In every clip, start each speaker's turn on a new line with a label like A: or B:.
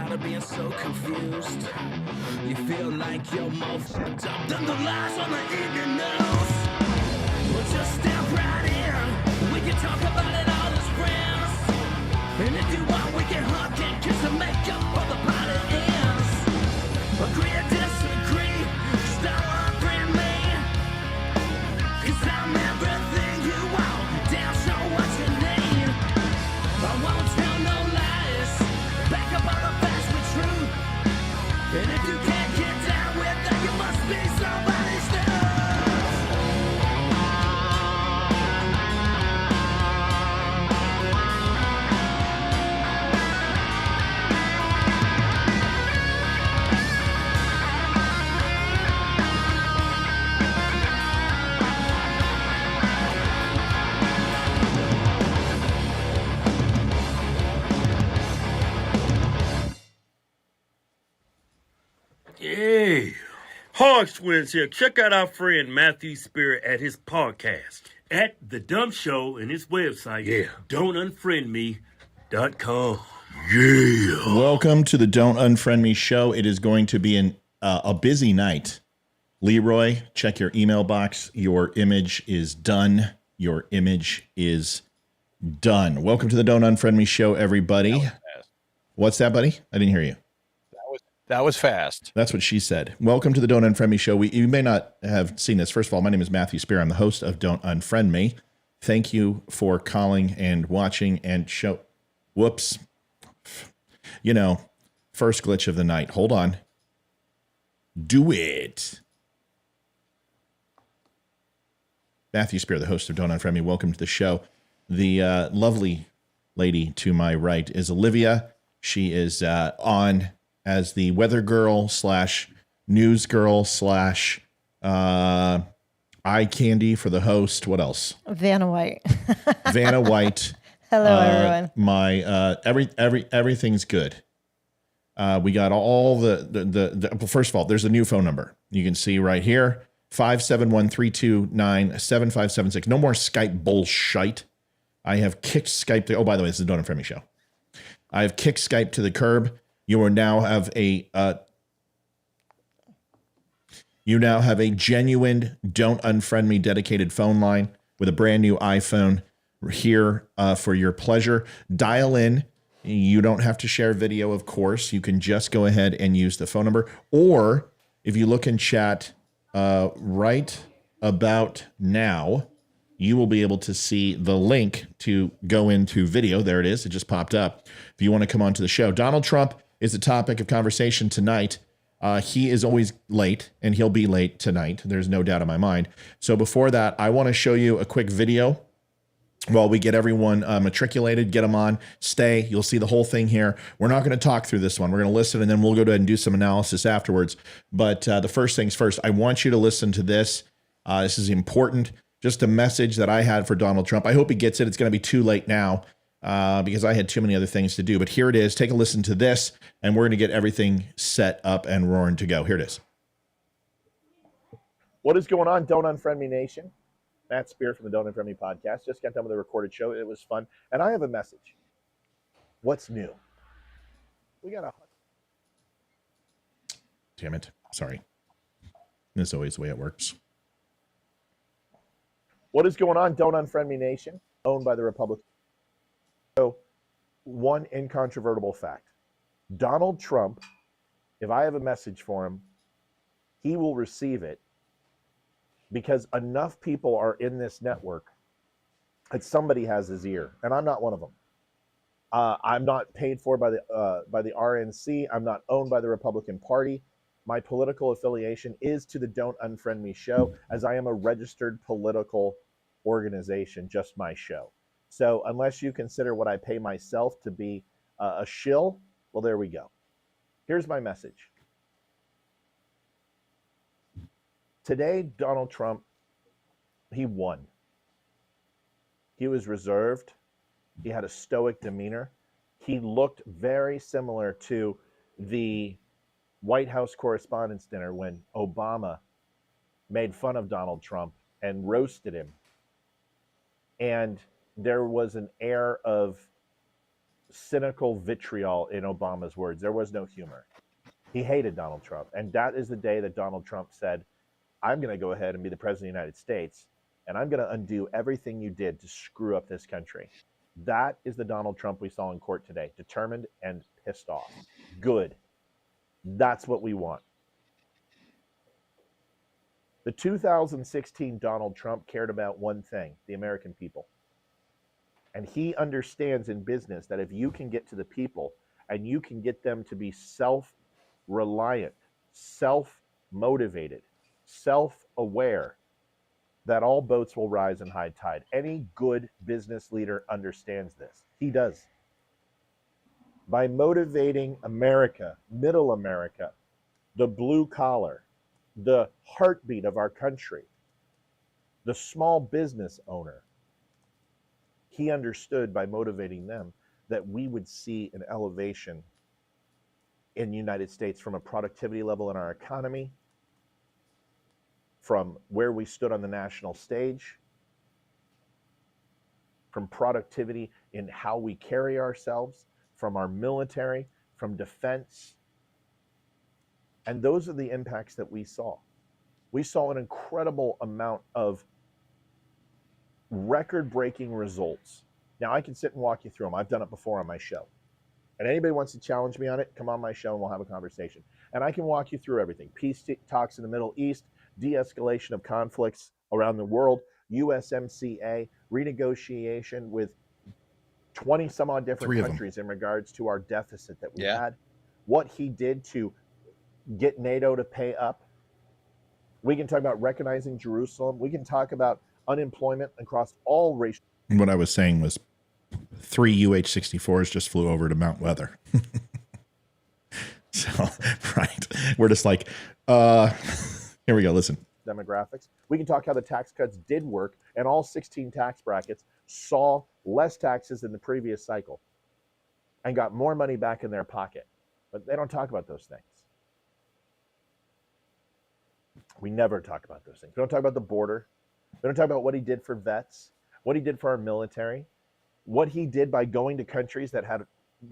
A: tired of being so confused. You feel like you're more fucked up than the lies on the evening news. Well, just step right in. We can talk about it all as friends. And if you want, we can hug and kiss and make up for the party ends. Agree or disagree, just don't unfriend me. 'Cause I'm everything you want, damn sure what you need. I won't tell no lies, back up all the facts with truth. And if you can't get down with that, you must be somebody's new.
B: Hey, Hog Twins here. Check out our friend Matthew Spirit at his podcast at The Dumb Show and his website, don'tunfriendme.com. Yeah.
C: Welcome to the Don't Unfriend Me show. It is going to be a busy night. Leroy, check your email box. Your image is done. Your image is done. Welcome to the Don't Unfriend Me show, everybody. What's that, buddy? I didn't hear you.
D: That was fast.
C: That's what she said. Welcome to the Don't Unfriend Me show. You may not have seen this. First of all, my name is Matthew Spear. I'm the host of Don't Unfriend Me. Thank you for calling and watching and show. Whoops. You know, first glitch of the night. Hold on. Do it. Matthew Spear, the host of Don't Unfriend Me. Welcome to the show. The lovely lady to my right is Olivia. She is on as the weather girl / news girl / eye candy for the host. What else?
E: Vanna White.
C: Vanna White.
E: Hello, everyone.
C: My everything's good. We got all the first of all, there's a new phone number. You can see right here, 571-329-7576. No more Skype bullshit. I have kicked Skype oh, by the way, this is the Don't Unfriend Me show. I have kicked Skype to the curb. You will now have a genuine Don't Unfriend Me dedicated phone line with a brand new iPhone here for your pleasure. Dial in. You don't have to share video, of course. You can just go ahead and use the phone number. Or if you look in chat right about now, you will be able to see the link to go into video. There it is. It just popped up. If you want to come on to the show. Donald Trump is the topic of conversation tonight. He is always late, and he'll be late tonight. There's no doubt in my mind. So before that, I want to show you a quick video while we get everyone matriculated, get them on, stay. You'll see the whole thing here. We're not going to talk through this one. We're going to listen, and then we'll go ahead and do some analysis afterwards. But the first things first, I want you to listen to this. This is important. Just a message that I had for Donald Trump. I hope he gets it. It's going to be too late now because I had too many other things to do. But here it is. Take a listen to this, and we're going to get everything set up and roaring to go. Here it is.
F: What is going on, Don't Unfriend Me Nation? Matt Spear from the Don't Unfriend Me podcast. Just got done with a recorded show. It was fun. And I have a message. What's new? We got a...
C: Damn it. Sorry. That's always the way it works.
F: What is going on, Don't Unfriend Me Nation? Owned by the Republicans. So, one incontrovertible fact. Donald Trump, if I have a message for him, he will receive it because enough people are in this network that somebody has his ear, and I'm not one of them. I'm not paid for by the RNC. I'm not owned by the Republican Party. My political affiliation is to the Don't Unfriend Me show, as I am a registered political organization, just my show. So unless you consider what I pay myself to be a shill, well, there we go. Here's my message. Today, Donald Trump, he won. He was reserved. He had a stoic demeanor. He looked very similar to the White House Correspondents' Dinner when Obama made fun of Donald Trump and roasted him. And there was an air of cynical vitriol in Obama's words. There was no humor. He hated Donald Trump. And that is the day that Donald Trump said, I'm going to go ahead and be the president of the United States, and I'm going to undo everything you did to screw up this country. That is the Donald Trump we saw in court today, determined and pissed off. Good. That's what we want. The 2016 Donald Trump cared about one thing, the American people. And he understands in business that if you can get to the people and you can get them to be self-reliant, self-motivated, self-aware, that all boats will rise in high tide. Any good business leader understands this. He does. By motivating America, middle America, the blue collar, the heartbeat of our country, the small business owner, he understood by motivating them that we would see an elevation in the United States from a productivity level in our economy, from where we stood on the national stage, from productivity in how we carry ourselves, from our military, from defense. And those are the impacts that we saw. We saw an incredible amount of record-breaking results. Now, I can sit and walk you through them. I've done it before on my show. And anybody wants to challenge me on it, come on my show and we'll have a conversation. And I can walk you through everything. Peace talks in the Middle East, de-escalation of conflicts around the world, USMCA, renegotiation with 20 some odd different countries in regards to our deficit that we had, what he did to get NATO to pay up. We can talk about recognizing Jerusalem. We can talk about unemployment across all racial.
C: And what I was saying was 3 UH-64s just flew over to Mount Weather. So, right. We're just like, here we go. Listen.
F: Demographics. We can talk how the tax cuts did work, and all 16 tax brackets saw less taxes in the previous cycle and got more money back in their pocket. But they don't talk about those things. We never talk about those things. We don't talk about the border. We don't talk about what he did for vets, what he did for our military, what he did by going to countries that had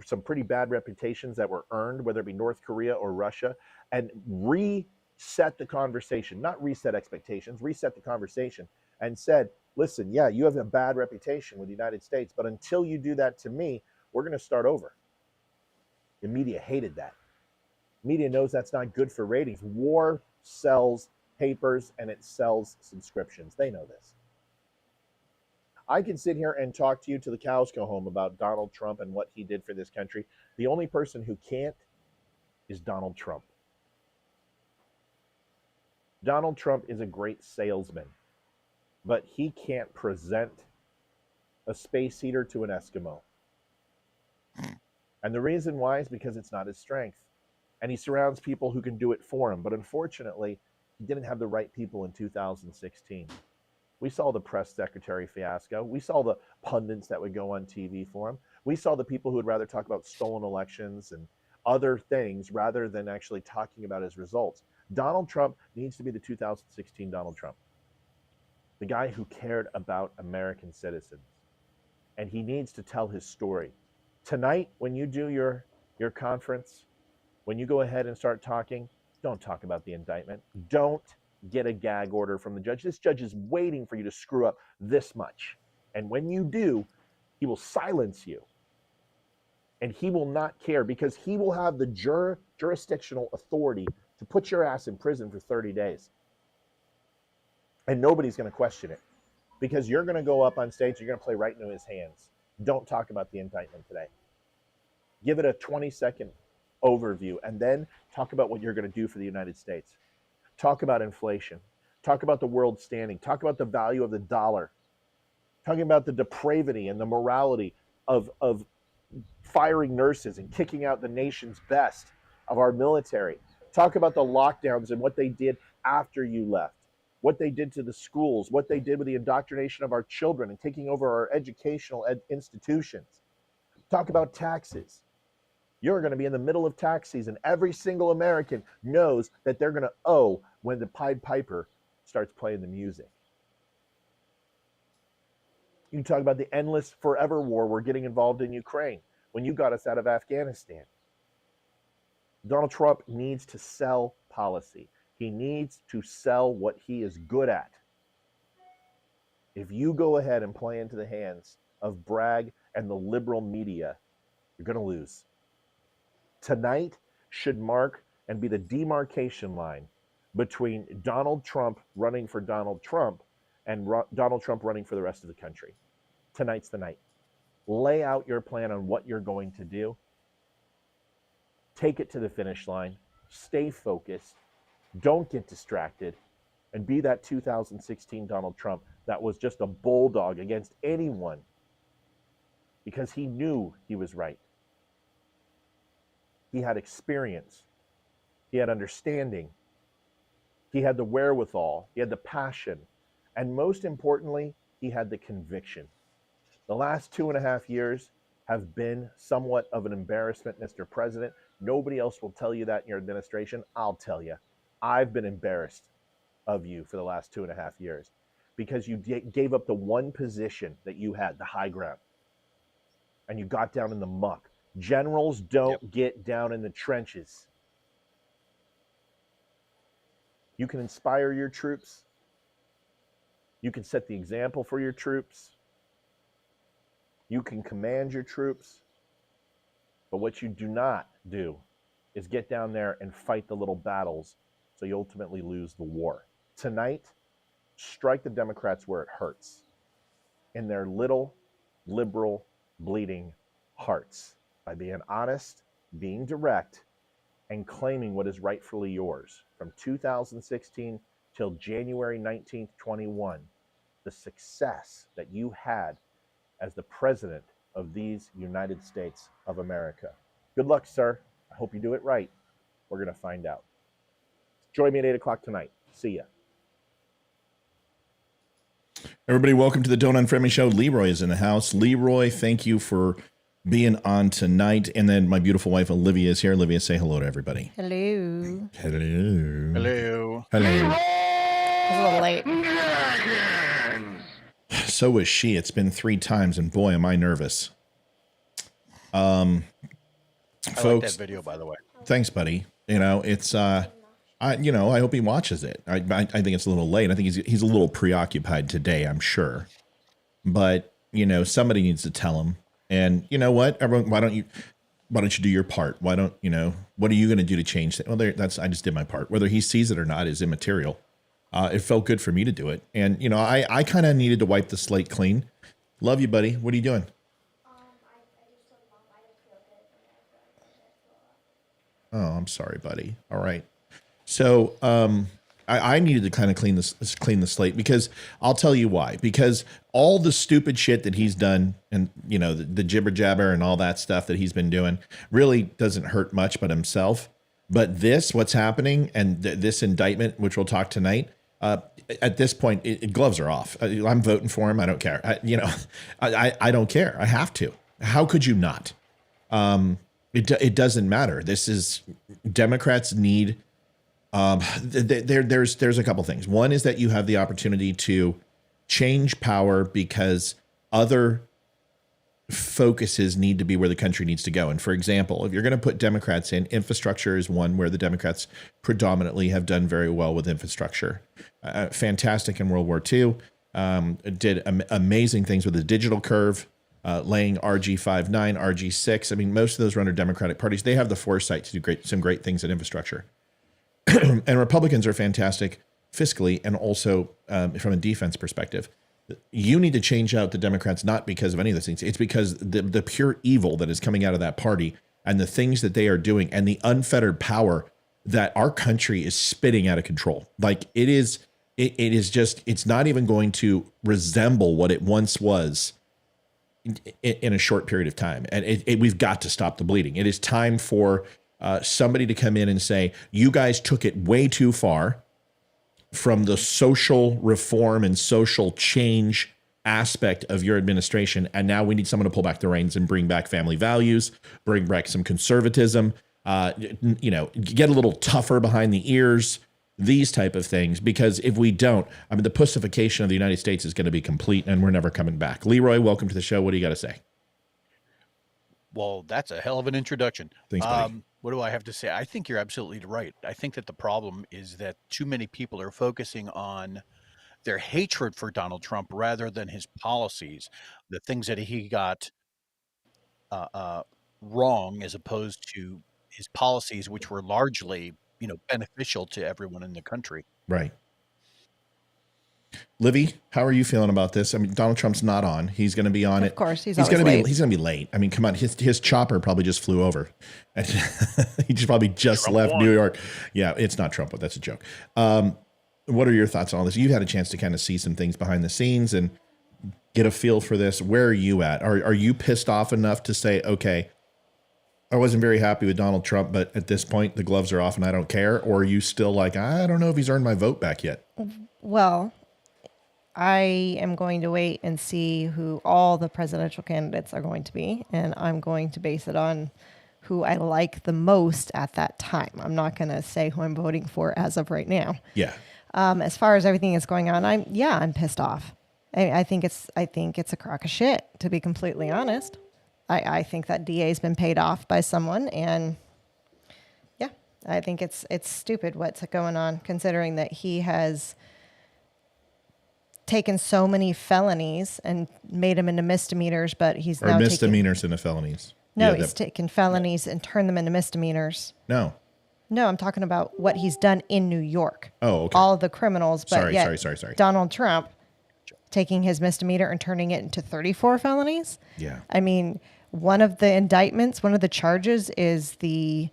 F: some pretty bad reputations that were earned, whether it be North Korea or Russia, and reset the conversation, not reset expectations, reset the conversation and said, listen, yeah, you have a bad reputation with the United States, but until you do that to me, we're going to start over. The media hated that. Media knows that's not good for ratings. War sells papers and it sells subscriptions. They know this. I can sit here and talk to you till the cows go home about Donald Trump and what he did for this country. The only person who can't is Donald Trump. Donald Trump is a great salesman, but he can't present a space heater to an Eskimo. And the reason why is because it's not his strength. And he surrounds people who can do it for him. But unfortunately, he didn't have the right people in 2016. We saw the press secretary fiasco. We saw the pundits that would go on TV for him. We saw the people who would rather talk about stolen elections and other things rather than actually talking about his results. Donald Trump needs to be the 2016 Donald Trump, the guy who cared about American citizens. And he needs to tell his story. Tonight, when you do your conference, when you go ahead and start talking, don't talk about the indictment. Don't get a gag order from the judge. This judge is waiting for you to screw up this much. And when you do, he will silence you. And he will not care because he will have the jurisdictional authority to put your ass in prison for 30 days. And nobody's going to question it because you're going to go up on stage, you're going to play right into his hands. Don't talk about the indictment today. Give it a 20-second overview and then talk about what you're going to do for the United States. Talk about inflation. Talk about the world standing. Talk about the value of the dollar. Talking about the depravity and the morality of firing nurses and kicking out the nation's best of our military. Talk about the lockdowns and what they did after you left, what they did to the schools, what they did with the indoctrination of our children and taking over our educational institutions. Talk about taxes. You're going to be in the middle of tax season. Every single American knows that they're going to owe when the Pied Piper starts playing the music. You can talk about the endless forever war we're getting involved in Ukraine. when you got us out of Afghanistan. Donald Trump needs to sell policy. He needs to sell what he is good at. If you go ahead and play into the hands of Bragg and the liberal media, you're going to lose. Tonight should mark and be the demarcation line between Donald Trump running for Donald Trump and Donald Trump running for the rest of the country. Tonight's the night. Lay out your plan on what you're going to do. Take it to the finish line. Stay focused. Don't get distracted. And be that 2016 Donald Trump that was just a bulldog against anyone because he knew he was right. He had experience. He had understanding. He had the wherewithal. He had the passion. And most importantly, he had the conviction. The last 2.5 years have been somewhat of an embarrassment, Mr. President. Nobody else will tell you that in your administration. I'll tell you. I've been embarrassed of you for the last 2.5 years because you gave up the one position that you had, the high ground, and you got down in the muck. Generals don't get down in the trenches. You can inspire your troops. You can set the example for your troops. You can command your troops. But what you do not do is get down there and fight the little battles so you ultimately lose the war. Tonight, strike the Democrats where it hurts, in their little liberal bleeding hearts, by being honest, being direct, and claiming what is rightfully yours. From 2016 till January 19th, 21, the success that you had as the president of these United States of America. Good luck, sir. I hope you do it right. We're going to find out. Join me at 8 o'clock tonight. See ya.
C: Everybody, welcome to the Don't Unfriend Me Show. Leroy is in the house. Leroy, thank you for being on tonight. And then my beautiful wife, Olivia, is here. Olivia, say hello to everybody.
E: Hello.
C: Hello.
D: Hello.
C: Hello.
E: It's a little late.
C: So was she. It's been 3 times, and boy, am I nervous.
D: I
C: Folks,
D: like that video, by the way.
C: thanks, buddy. You know, it's I hope he watches it. I think it's a little late. I think he's a little preoccupied today, I'm sure. But, somebody needs to tell him. And you know what? Everyone, why don't you do your part? Why don't, what are you going to do to change that? Well, I just did my part. Whether he sees it or not is immaterial. It felt good for me to do it. And, I kind of needed to wipe the slate clean. Love you, buddy. What are you doing? Oh, I'm sorry, buddy. All right. So I needed to kind of clean the slate because I'll tell you why. Because all the stupid shit that he's done and, the jibber jabber and all that stuff that he's been doing really doesn't hurt much but himself. But what's happening, and this indictment, which we'll talk tonight, at this point, gloves are off. I'm voting for him. I don't care. I don't care. I have to. How could you not? It doesn't matter. This is Democrats need. There's a couple things. One is that you have the opportunity to change power because other focuses need to be where the country needs to go. And for example, if you're going to put Democrats in, infrastructure is one where the Democrats predominantly have done very well with infrastructure. Fantastic in World War II. Did amazing things with the digital curve. Laying RG59, RG6. I mean, most of those run are Democratic parties. They have the foresight to do some great things in infrastructure. And Republicans are fantastic fiscally and also from a defense perspective. You need to change out the Democrats, not because of any of those things. It's because the pure evil that is coming out of that party and the things that they are doing and the unfettered power that our country is spitting out of control. Like it is just, it's not even going to resemble what it once was in a short period of time. And we've got to stop the bleeding. It is time for somebody to come in and say, you guys took it way too far from the social reform and social change aspect of your administration. And now we need someone to pull back the reins and bring back family values, bring back some conservatism, get a little tougher behind the ears, these type of things. Because if we don't, I mean, the pussification of the United States is going to be complete and we're never coming back. Leroy, welcome to the show. What do you got to say?
D: Well, that's a hell of an introduction.
C: Thanks, buddy.
D: What do I have to say? I think you're absolutely right. I think that the problem is that too many people are focusing on their hatred for Donald Trump rather than his policies, the things that he got uh, uh, wrong, as opposed to his policies, which were largely, beneficial to everyone in the country.
C: Right. Livy, how are you feeling about this? I mean, Donald Trump's not on. He's going to be on it.
E: Of course, he's
C: going
E: always
C: to be.
E: late.
C: He's going to be late. I mean, come on. His chopper probably just flew over. He just probably just left
B: won.
C: New York. Yeah, it's not Trump, but that's a joke. What are your thoughts on all this? You've had a chance to kind of see some things behind the scenes and get a feel for this. Where are you at? Are you pissed off enough to say, okay, I wasn't very happy with Donald Trump, but at this point the gloves are off and I don't care? Or are you still like, I don't know if he's earned my vote back yet?
E: Well, I am going to wait and see who all the presidential candidates are going to be, and I'm going to base it on who I like the most at that time. I'm not going to say who I'm voting for as of right now.
C: Yeah.
E: As far as everything that's going on, I'm pissed off. I think it's a crock of shit, to be completely honest. I think that DA's been paid off by someone, and yeah, I think it's stupid what's going on, considering that he has taken so many felonies and made them into misdemeanors, but he's
C: Or
E: now
C: misdemeanors into felonies.
E: No,
C: Yeah,
E: he's taken felonies and turned them into misdemeanors.
C: No.
E: No, I'm talking about what he's done in New York.
C: Oh, okay.
E: All of the criminals, but
C: Sorry.
E: Donald Trump taking his misdemeanor and turning it into 34 felonies.
C: Yeah.
E: I mean, one of the indictments, one of the charges is the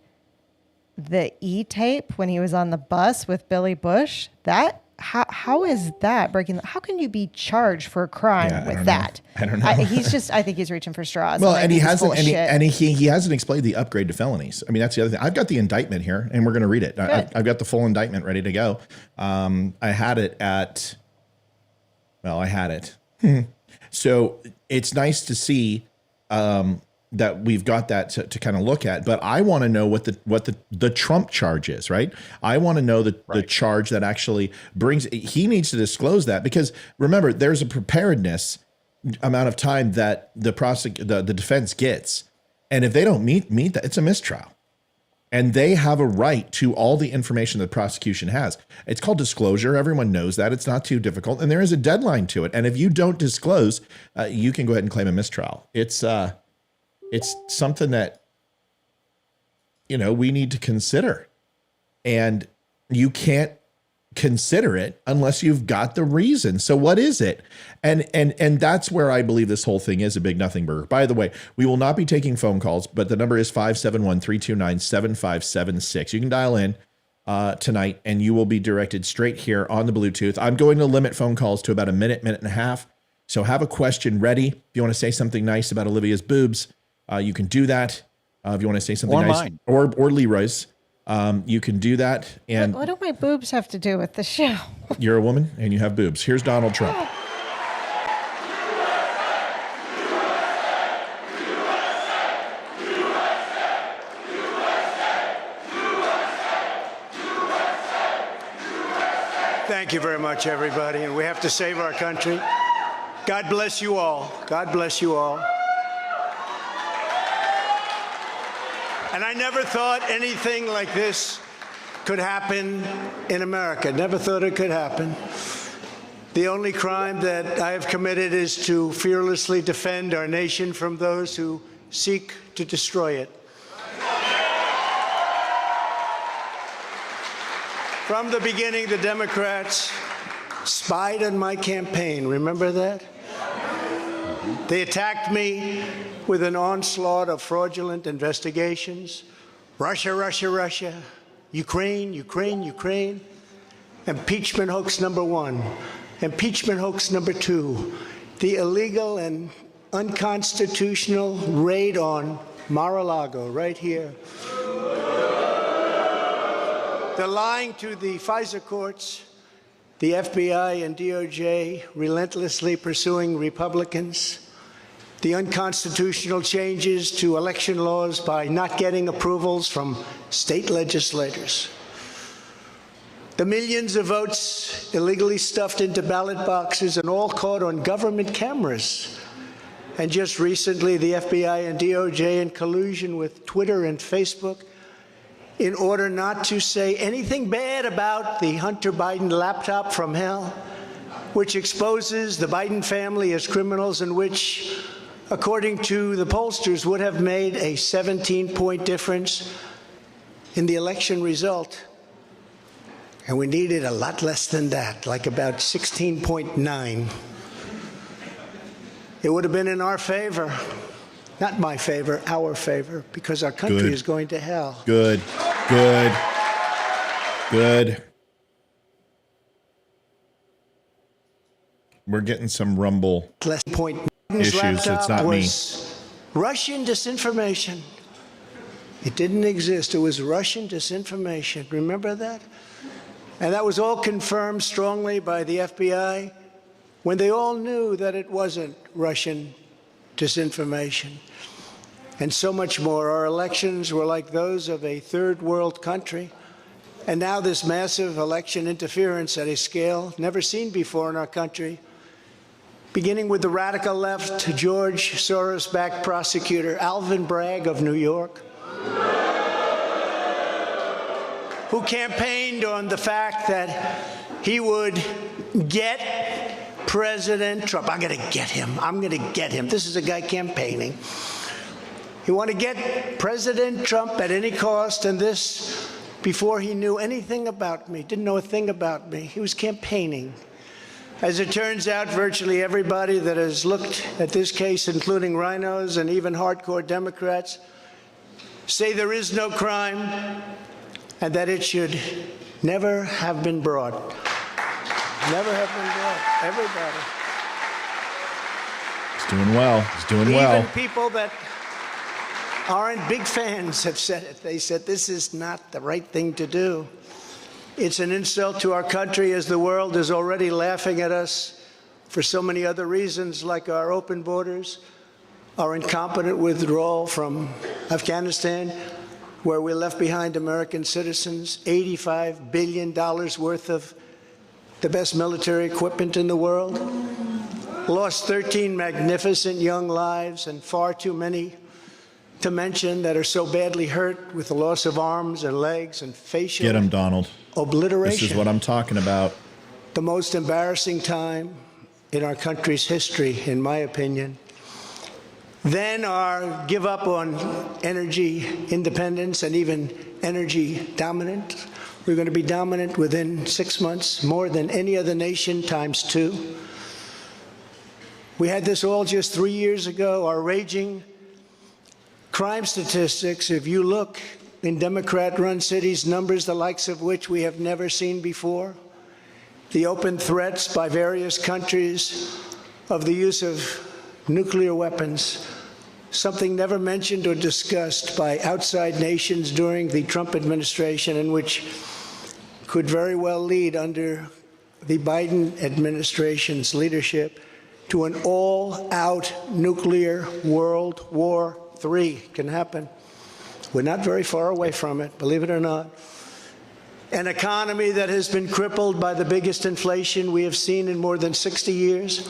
E: E-tape when he was on the bus with Billy Bush. That how is that breaking? How can you be charged for a crime with that?
C: I don't know.
E: I think he's reaching for straws.
C: Well,
E: I
C: and he
E: think he's full
C: hasn't,
E: of
C: and
E: shit.
C: he hasn't explained the upgrade to felonies. I mean, that's the other thing. I've got the indictment here, and we're going to read it. I've got the full indictment ready to go. I had it. So it's nice to see that we've got that to kind of look at. But I want to know what the Trump charge is, right? I want to know the charge that actually brings. He needs to disclose that, because remember, there's a preparedness amount of time that the defense gets, and if they don't meet that, it's a mistrial. And they have a right to all the information the prosecution has. It's called disclosure. Everyone knows that. It's not too difficult. And there is a deadline to it. And if you don't disclose, you can go ahead and claim a mistrial. It's something that, we need to consider. And you can't consider it unless you've got the reason. So what is it? And that's where I believe this whole thing is a big nothing burger. By the way, we will not be taking phone calls, but the number is 571-329-7576. You can dial in tonight and you will be directed straight here on the Bluetooth. I'm going to limit phone calls to about a minute and a half. So have a question ready. If you want to say something nice about Olivia's boobs, you can do that. If you want to say something
D: Or
C: nice,
D: mine.
C: or Leroy's, you can do that. And
E: What do my boobs have to do with the show?
C: you're a woman and you have boobs. Here's Donald Trump.
G: Thank you very much, everybody. And we have to save our country. God bless you all. God bless you all. And I never thought anything like this could happen in America. Never thought it could happen. The only crime that I have committed is to fearlessly defend our nation from those who seek to destroy it. From the beginning, the Democrats spied on my campaign. Remember that? They attacked me with an onslaught of fraudulent investigations. Russia, Russia, Russia. Ukraine, Ukraine, Ukraine. Impeachment hoax number one. Impeachment hoax number two. The illegal and unconstitutional raid on Mar-a-Lago, right here. The lying to the FISA courts, the FBI and DOJ relentlessly pursuing Republicans, the unconstitutional changes to election laws by not getting approvals from state legislators, the millions of votes illegally stuffed into ballot boxes and all caught on government cameras. And just recently, the FBI and DOJ, in collusion with Twitter and Facebook, in order not to say anything bad about the Hunter Biden laptop from hell, which exposes the Biden family as criminals and which, according to the pollsters, would have made a 17-point difference in the election result. And we needed a lot less than that, like about 16.9. It would have been in our favor, not my favor, our favor, because our country is going to hell.
C: Good. We're getting some rumble
G: Less point.
C: issues. It's not me.
G: Russian disinformation. It didn't exist. It was Russian disinformation. Remember that? And that was all confirmed strongly by the FBI when they all knew that it wasn't Russian disinformation. And so much more. Our elections were like those of a third world country. And now this massive election interference at a scale never seen before in our country, beginning with the radical left, George Soros-backed prosecutor Alvin Bragg of New York, who campaigned on the fact that he would get President Trump. I'm going to get him. I'm going to get him. This is a guy campaigning. He wanted to get President Trump at any cost, and this before he knew anything about me, didn't know a thing about me. He was campaigning. As it turns out, virtually everybody that has looked at this case, including rhinos and even hardcore Democrats, say there is no crime and that it should never have been brought. Never have been brought. Everybody.
C: He's doing well. He's doing well.
G: Even people that aren't big fans have said it. They said this is not the right thing to do. It's an insult to our country, as the world is already laughing at us for so many other reasons, like our open borders, our incompetent withdrawal from Afghanistan, where we left behind American citizens, $85 billion worth of the best military equipment in the world, lost 13 magnificent young lives, and far too many to mention that are so badly hurt with the loss of arms and legs and facial
C: Get him, Donald.
G: obliteration.
C: This is what I'm talking about.
G: The most embarrassing time in our country's history, in my opinion. Then our give up on energy independence and even energy dominance. We're going to be dominant within 6 months, more than any other nation, ×2. We had this all just 3 years ago. Our raging crime statistics, if you look in Democrat-run cities, numbers the likes of which we have never seen before. The open threats by various countries of the use of nuclear weapons, something never mentioned or discussed by outside nations during the Trump administration, and which could very well lead under the Biden administration's leadership to an all-out nuclear World War III. Can happen. We're not very far away from it, believe it or not. An economy that has been crippled by the biggest inflation we have seen in more than 60 years,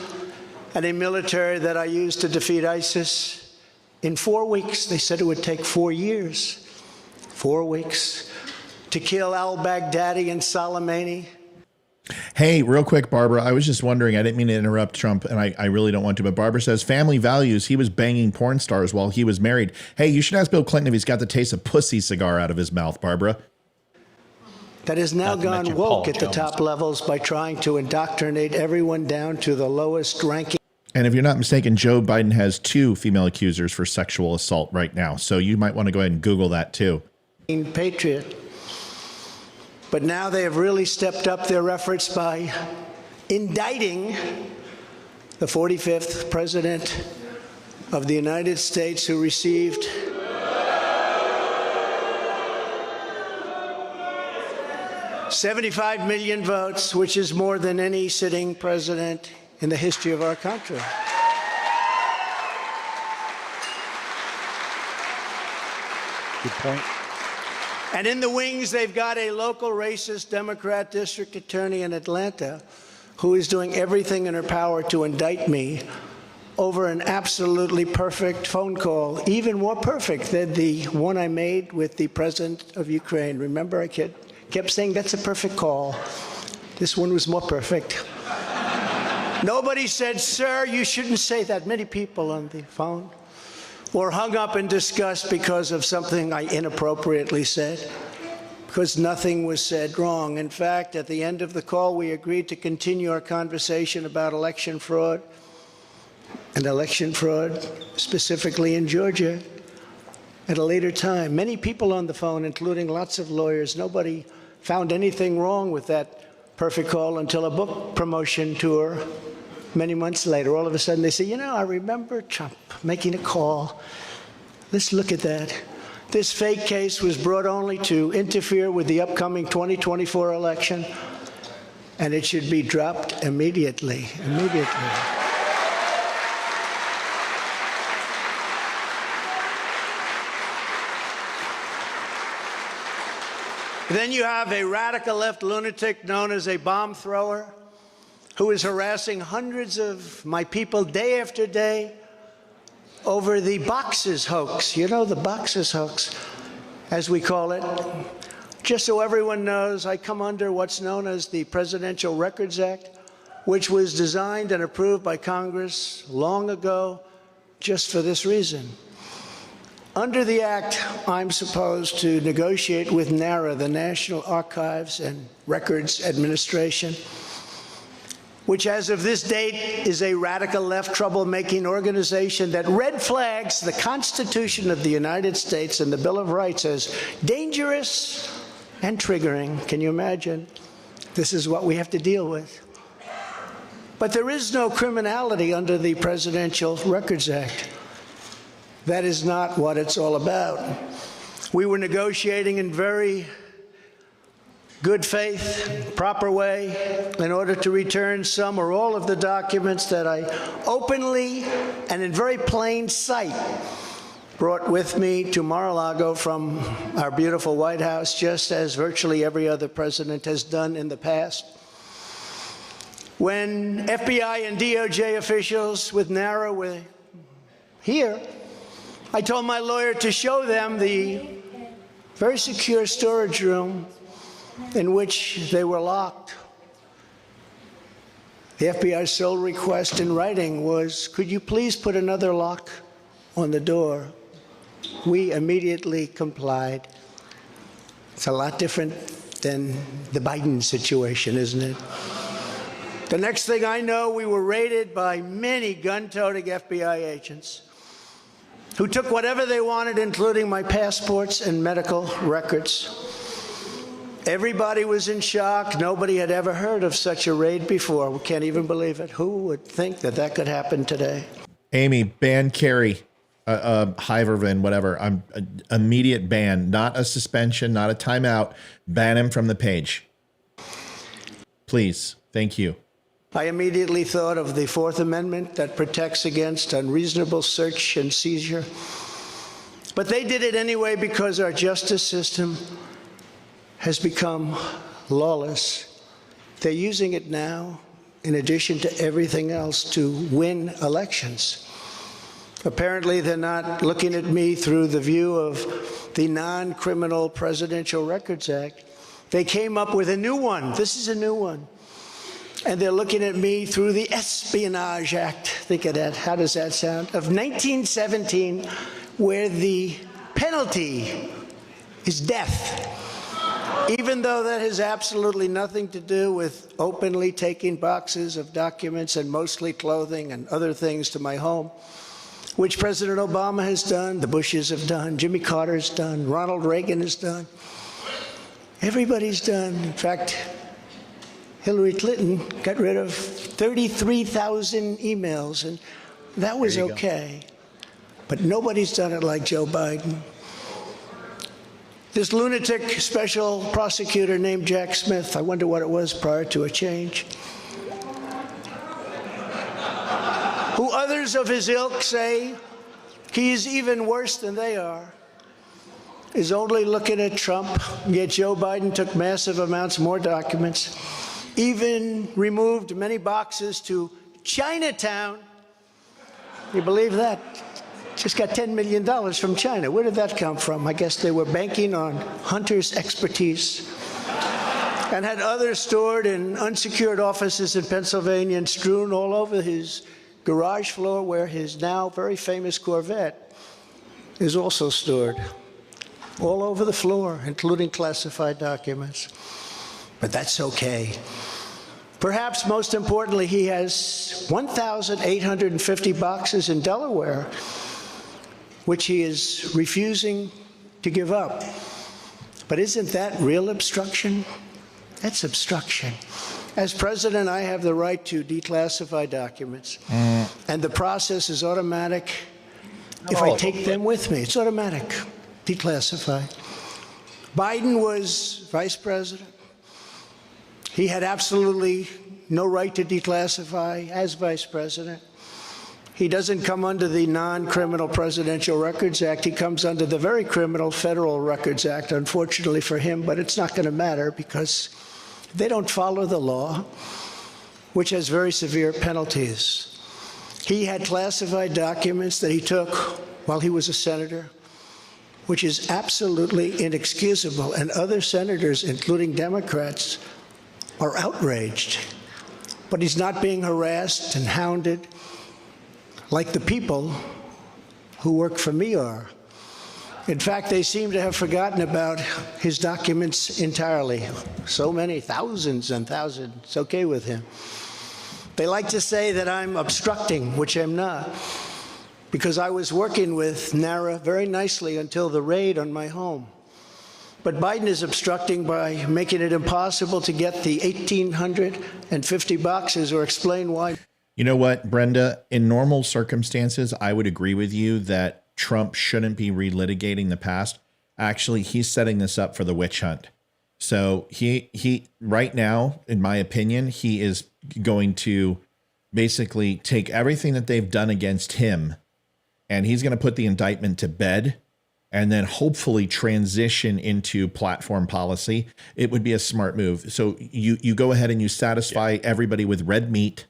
G: and a military that I used to defeat ISIS in 4 weeks. They said it would take 4 years. 4 weeks to kill al-Baghdadi and Soleimani.
C: Hey, real quick, Barbara, I was just wondering, I didn't mean to interrupt Trump, and I really don't want to, but Barbara says, family values, he was banging porn stars while he was married. Hey, you should ask Bill Clinton if he's got the taste of pussy cigar out of his mouth, Barbara.
G: That has now gone woke at the top levels by trying to indoctrinate everyone down to the lowest ranking.
C: And if you're not mistaken, Joe Biden has 2 female accusers for sexual assault right now, so you might want to go ahead and Google that too.
G: Patriot. But now they have really stepped up their efforts by indicting the 45th president of the United States, who received $75 million votes, which is more than any sitting president in the history of our country.
D: Good point.
G: And in the wings, they've got a local racist Democrat district attorney in Atlanta who is doing everything in her power to indict me over an absolutely perfect phone call, even more perfect than the one I made with the president of Ukraine. Remember, I kept saying, that's a perfect call. This one was more perfect. Nobody said, sir, you shouldn't say that. Many people on the phone were hung up in disgust because of something I inappropriately said, because nothing was said wrong. In fact, at the end of the call, we agreed to continue our conversation about election fraud, and election fraud specifically in Georgia at a later time. Many people on the phone, including lots of lawyers, nobody found anything wrong with that perfect call until a book promotion tour many months later. All of a sudden they say, you know, I remember Trump making a call. Let's look at that. This fake case was brought only to interfere with the upcoming 2024 election, and it should be dropped immediately. Then you have a radical left lunatic known as a bomb thrower who is harassing hundreds of my people day after day over the boxes hoax. You know, the boxes hoax, as we call it. Just so everyone knows, I come under what's known as the Presidential Records Act, which was designed and approved by Congress long ago just for this reason. Under the Act, I'm supposed to negotiate with NARA, the National Archives and Records Administration, which as of this date is a radical left troublemaking organization that red flags the Constitution of the United States and the Bill of Rights as dangerous and triggering. Can you imagine? This is what we have to deal with. But there is no criminality under the Presidential Records Act. That is not what it's all about. We were negotiating in very good faith, proper way, in order to return some or all of the documents that I openly and in very plain sight brought with me to Mar-a-Lago from our beautiful White House, just as virtually every other president has done in the past. When FBI and DOJ officials with NARA were here, I told my lawyer to show them the very secure storage room in which they were locked. The FBI's sole request in writing was, could you please put another lock on the door? We immediately complied. It's a lot different than the Biden situation, isn't it? The next thing I know, we were raided by many gun-toting FBI agents who took whatever they wanted, including my passports and medical records. Everybody was in shock. Nobody had ever heard of such a raid before. We can't even believe it. Who would think that that could happen today?
C: Amy, ban Kerry, Hyvervin, whatever. Immediate ban, not a suspension, not a timeout. Ban him from the page. Please. Thank you.
G: I immediately thought of the Fourth Amendment that protects against unreasonable search and seizure. But they did it anyway because our justice system has become lawless. They're using it now, in addition to everything else, to win elections. Apparently, they're not looking at me through the view of the non-criminal Presidential Records Act. They came up with a new one. This is a new one. And they're looking at me through the Espionage Act. Think of that. How does that sound? Of 1917, where the penalty is death. Even though that has absolutely nothing to do with openly taking boxes of documents and mostly clothing and other things to my home, which President Obama has done, the Bushes have done, Jimmy Carter's done, Ronald Reagan has done. Everybody's done. In fact, Hillary Clinton got rid of 33,000 emails, and that was okay. But nobody's done it like Joe Biden. This lunatic special prosecutor named Jack Smith, I wonder what it was prior to a change, who others of his ilk say he's even worse than they are, is only looking at Trump, yet Joe Biden took massive amounts more documents, even removed many boxes to Chinatown You believe that? Just got $10 million from China. Where did that come from? I guess they were banking on Hunter's expertise and had others stored in unsecured offices in Pennsylvania and strewn all over his garage floor where his now very famous Corvette is also stored. All over the floor, including classified documents. But that's okay. Perhaps most importantly, he has 1,850 boxes in Delaware, which he is refusing to give up. But isn't that real obstruction? That's obstruction. As president, I have the right to declassify documents, and the process is automatic. If I take them with me, it's automatic, declassify. Biden was vice president. He had absolutely no right to declassify as vice president. He doesn't come under the non-criminal Presidential Records Act. He comes under the very criminal Federal Records Act, unfortunately for him, but it's not going to matter because they don't follow the law, which has very severe penalties. He had classified documents that he took while he was a senator, which is absolutely inexcusable, and other senators, including Democrats, are outraged. But he's not being harassed and hounded like the people who work for me are. In fact, they seem to have forgotten about his documents entirely. So many, thousands and thousands, it's okay with him. They like to say that I'm obstructing, which I'm not, because I was working with NARA very nicely until the raid on my home. But Biden is obstructing by making it impossible to get the 1,850 boxes or explain why.
C: You know what, Brenda? In normal circumstances, I would agree with you that Trump shouldn't be relitigating the past. Actually, he's setting this up for the witch hunt. So he right now, in my opinion, he is going to basically take everything that they've done against him, and he's going to put the indictment to bed and then hopefully transition into platform policy. It would be a smart move. So you go ahead and you satisfy everybody with red meat,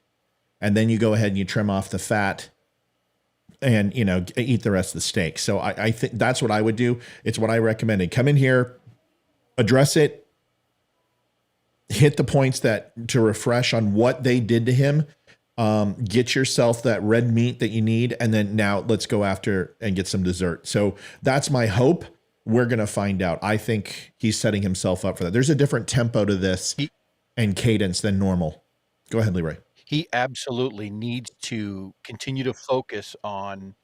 C: and then you go ahead and you trim off the fat and, you know, eat the rest of the steak. So I think that's what I would do. It's what I recommended. Come in here, address it, hit the points that to refresh on what they did to him. Get yourself that red meat that you need. And then now let's go after and get some dessert. So that's my hope. We're going to find out. I think he's setting himself up for that. There's a different tempo to this and cadence than normal. Go ahead, Leroy.
D: He absolutely needs to continue to focus on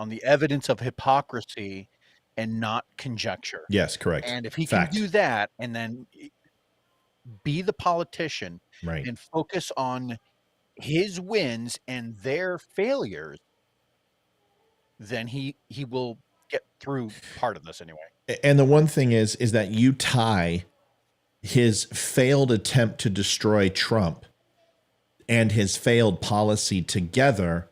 D: the evidence of hypocrisy and not conjecture.
C: Yes, correct.
D: And if he
C: Fact.
D: can do that and then be the politician
C: Right.
D: and focus on his wins and their failures, then he will get through part of this anyway.
C: And the one thing is that you tie his failed attempt to destroy Trump and his failed policy together,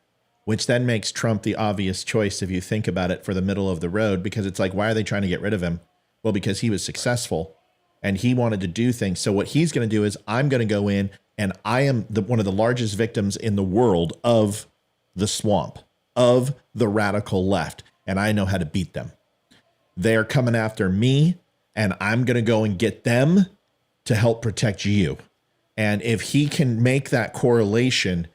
C: which then makes Trump the obvious choice if you think about it for the middle of the road, because it's like, why are they trying to get rid of him? Well, because he was successful and he wanted to do things. So what he's going to do is I'm going to go in and I am one of the largest victims in the world of the swamp, of the radical left, and I know how to beat them. They're coming after me, and I'm going to go and get them to help protect you. And if he can make that correlation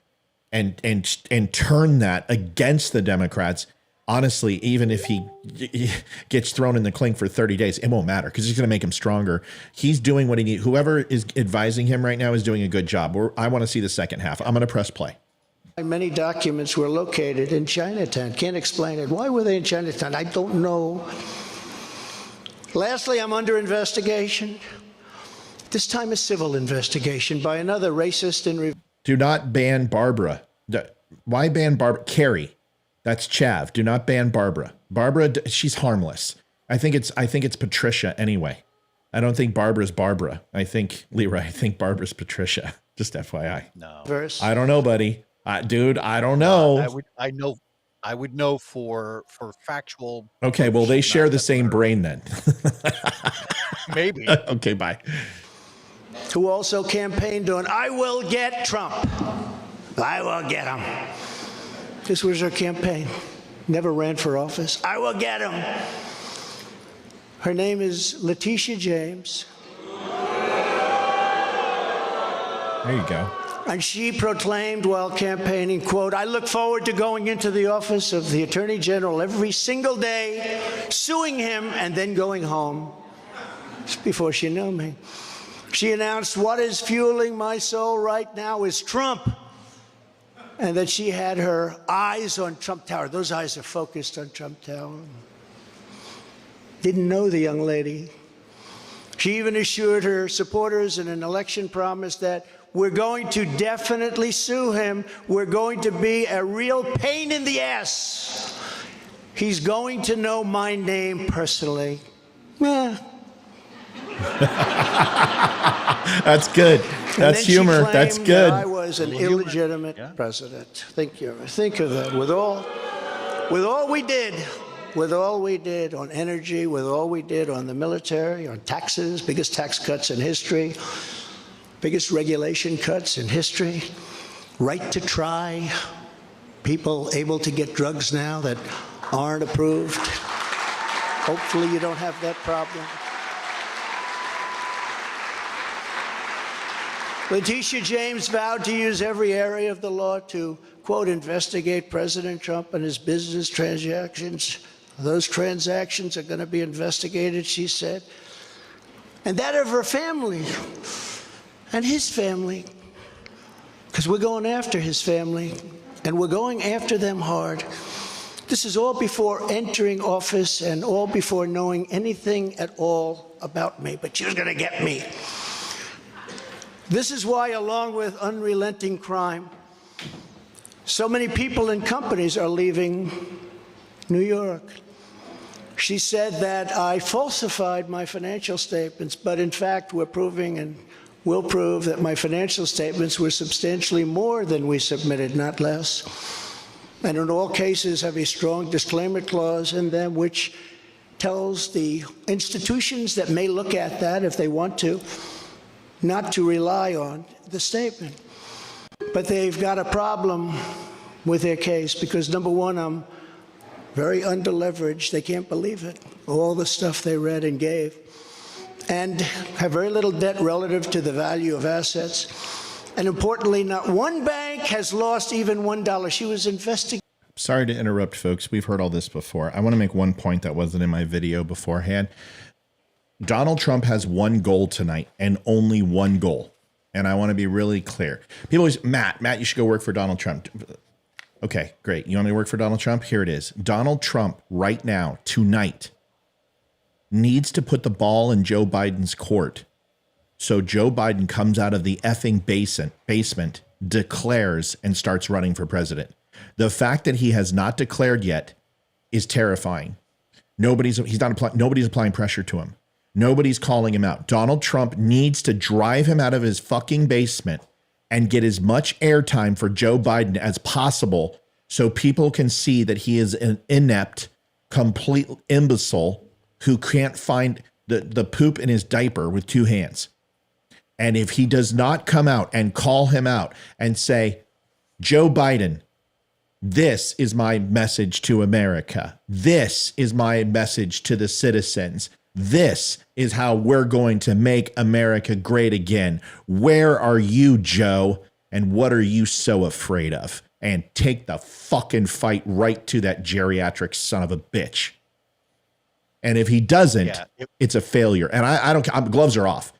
C: and turn that against the Democrats, honestly, even if he gets thrown in the clink for 30 days, it won't matter because he's going to make him stronger. He's doing what he needs. Whoever is advising him right now is doing a good job. I want to see the second half. I'm going to press play.
G: Many documents were located in Chinatown. Can't explain it. Why were they in Chinatown? I don't know. Lastly, I'm under investigation. This time a civil investigation by another racist and...
C: Do not ban Barbara. Why ban Barbara? Carrie. That's Chav. Do not ban Barbara. Barbara, she's harmless. I think it's Patricia anyway. I don't think Barbara's Barbara. I think, Leroy, I think Barbara's Patricia. Just FYI.
D: No.
G: Verse.
C: I don't know, buddy. Dude, I don't know.
D: I would know for factual.
C: Okay, well, they share the same brain then.
D: Maybe.
C: Okay, bye.
G: Who also campaigned on, I will get Trump. I will get him. This was her campaign. Never ran for office. I will get him. Her name is Letitia James.
C: There you go.
G: And she proclaimed while campaigning, quote, I look forward to going into the office of the Attorney General every single day, suing him, and then going home. Just before she knew me. She announced, what is fueling my soul right now is Trump. And that she had her eyes on Trump Tower. Those eyes are focused on Trump Tower. Didn't know the young lady. She even assured her supporters in an election promise that we're going to definitely sue him. We're going to be a real pain in the ass. He's going to know my name personally.
C: That's good. That's humor. That's good.
G: I was an illegitimate president. Think of that. With all we did on energy, with all we did on the military, on taxes, biggest tax cuts in history, biggest regulation cuts in history, right to try, people able to get drugs now that aren't approved. Hopefully you don't have that problem. Letitia James vowed to use every area of the law to, quote, investigate President Trump and his business transactions. Those transactions are going to be investigated, she said. And that of her family and his family, because we're going after his family, and we're going after them hard. This is all before entering office and all before knowing anything at all about me, but she was going to get me. This is why, along with unrelenting crime, so many people and companies are leaving New York. She said that I falsified my financial statements, but in fact, we're proving and will prove that my financial statements were substantially more than we submitted, not less. And in all cases have a strong disclaimer clause in them which tells the institutions that may look at that if they want to, not to rely on the statement. But they've got a problem with their case because, number one, I'm very underleveraged. They can't believe it, all the stuff they read and gave, and have very little debt relative to the value of assets. And importantly, not one bank has lost even $1. She was investigating.
C: Sorry to interrupt, folks. We've heard all this before. I want to make one point that wasn't in my video beforehand. Donald Trump has one goal tonight and only one goal. And I want to be really clear. People always, Matt, you should go work for Donald Trump. Okay, great. You want me to work for Donald Trump? Here it is. Donald Trump right now, tonight, needs to put the ball in Joe Biden's court. So Joe Biden comes out of the effing basement, declares, and starts running for president. The fact that he has not declared yet is terrifying. Nobody's applying pressure to him. Nobody's calling him out. Donald Trump needs to drive him out of his fucking basement and get as much airtime for Joe Biden as possible so people can see that he is an inept, complete imbecile who can't find the poop in his diaper with two hands. And if he does not come out and call him out and say, Joe Biden, this is my message to America. This is my message to the citizens. This is how we're going to make America great again. Where are you, Joe? And what are you so afraid of? And take the fucking fight right to that geriatric son of a bitch. And if he doesn't, it's a failure. And I don't, gloves are off.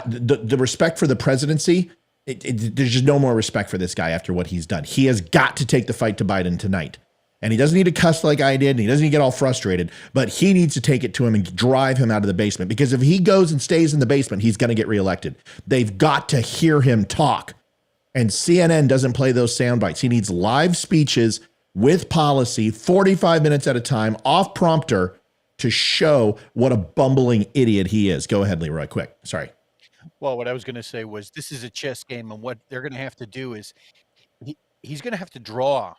C: The respect for the presidency, there's just no more respect for this guy after what he's done. He has got to take the fight to Biden tonight. And he doesn't need to cuss like I did, and he doesn't need to get all frustrated, but he needs to take it to him and drive him out of the basement. Because if he goes and stays in the basement, he's going to get reelected. They've got to hear him talk. And CNN doesn't play those sound bites. He needs live speeches with policy, 45 minutes at a time, off prompter, to show what a bumbling idiot he is. Go ahead, Leroy, quick. Sorry.
D: Well, what I was going to say was this is a chess game, and what they're going to have to do is he's going to have to draw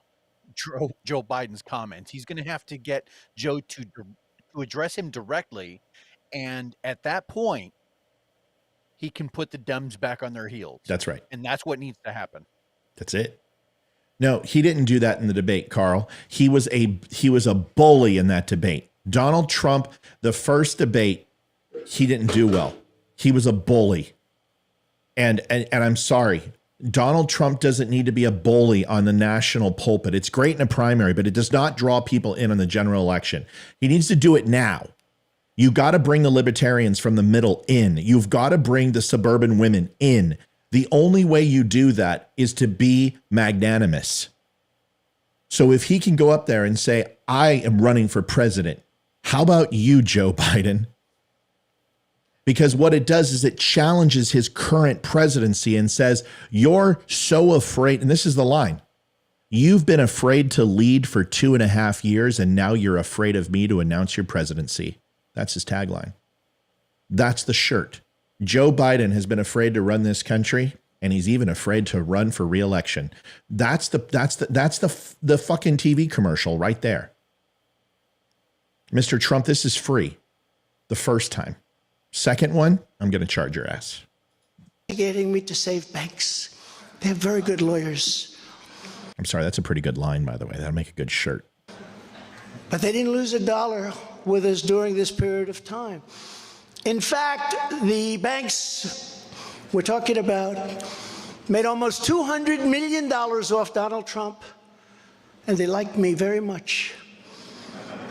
D: Joe Biden's comments. He's going to have to get Joe to address him directly, and at that point, he can put the Dems back on their heels.
C: That's right.
D: And that's what needs to happen.
C: That's it. No, he didn't do that in the debate, Carl. He was a bully in that debate. Donald Trump, the first debate, he didn't do well. He was a bully. And I'm sorry. Donald Trump doesn't need to be a bully on the national pulpit. It's great in a primary, but it does not draw people in on the general election. He needs to do it now. You got to bring the libertarians from the middle in. You've got to bring the suburban women in. The only way you do that is to be magnanimous. So if he can go up there and say, I am running for president, how about you, Joe Biden? Because what it does is it challenges his current presidency and says, you're so afraid. And this is the line. You've been afraid to lead for 2.5 years, and now you're afraid of me to announce your presidency. That's his tagline. That's the shirt. Joe Biden has been afraid to run this country, and he's even afraid to run for re-election. That's the fucking TV commercial right there. Mr. Trump, this is free. The first time. Second one, I'm going to charge your ass.
G: Getting me to save banks. They have very good lawyers.
C: I'm sorry, that's a pretty good line, by the way. That'll make a good shirt.
G: But they didn't lose a dollar with us during this period of time. In fact, the banks we're talking about made almost $200 million off Donald Trump, and they liked me very much.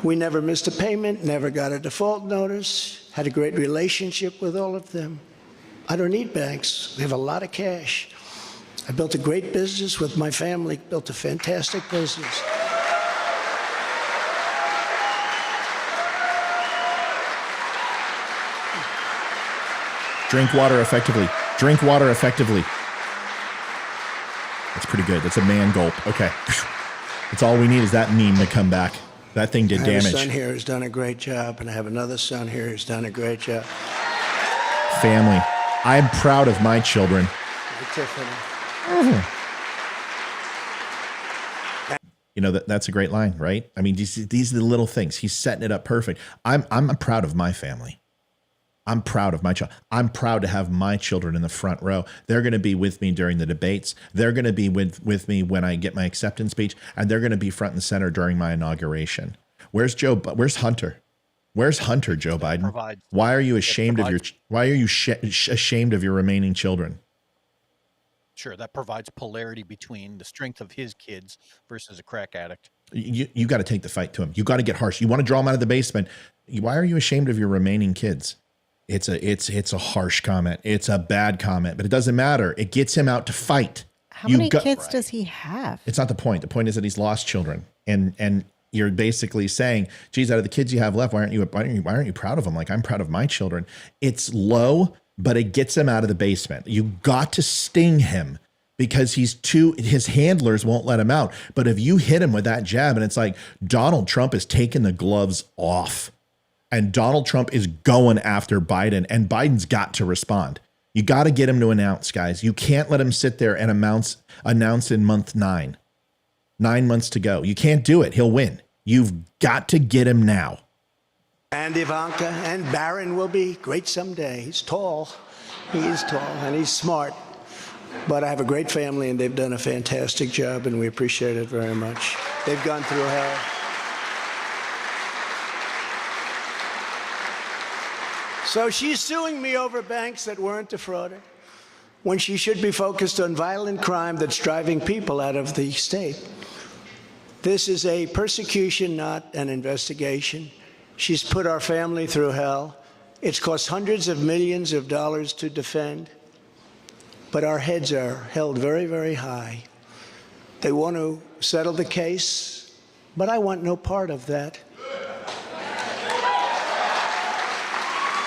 G: We never missed a payment, never got a default notice, had a great relationship with all of them. I don't need banks. We have a lot of cash. I built a great business with my family, built a fantastic business.
C: Drink water effectively. Drink water effectively. That's pretty good. That's a man gulp. Okay. That's all we need is that meme to come back. That thing did damage.
G: I have a son here who's done a great job, and I have another son here who's done a great job.
C: Family. I'm proud of my children.
G: Tiffany.
C: You know, that's a great line, right? I mean, these are the little things. He's setting it up perfect. I'm proud of my family. I'm proud of my child. I'm proud to have my children in the front row. They're going to be with me during the debates. They're going to be with me when I get my acceptance speech, and they're going to be front and center during my inauguration. Where's Hunter? Where's Hunter, Joe Biden? Why are you ashamed of ashamed of your remaining children?
D: Sure, that provides polarity between the strength of his kids versus a crack addict.
C: You got to take the fight to him. You got to get harsh. You want to draw him out of the basement. Why are you ashamed of your remaining kids? It's a harsh comment. It's a bad comment, but it doesn't matter. It gets him out to fight.
E: How many kids does he have?
C: It's not the point. The point is that he's lost children, and you're basically saying, geez, out of the kids you have left, why aren't you proud of them? Like, I'm proud of my children. It's low, but it gets him out of the basement. You got to sting him because his handlers won't let him out. But if you hit him with that jab, and it's like Donald Trump is taking the gloves off. And Donald Trump is going after Biden, and Biden's got to respond. You got to get him to announce, guys. You can't let him sit there and announce in month 9. 9 months to go. You can't do it. He'll win. You've got to get him now.
G: And Ivanka and Barron will be great someday. He's tall. He is tall, and he's smart. But I have a great family, and they've done a fantastic job, and we appreciate it very much. They've gone through hell. So she's suing me over banks that weren't defrauded when she should be focused on violent crime that's driving people out of the state. This is a persecution, not an investigation. She's put our family through hell. It's cost hundreds of millions of dollars to defend, but our heads are held very, very high. They want to settle the case, but I want no part of that.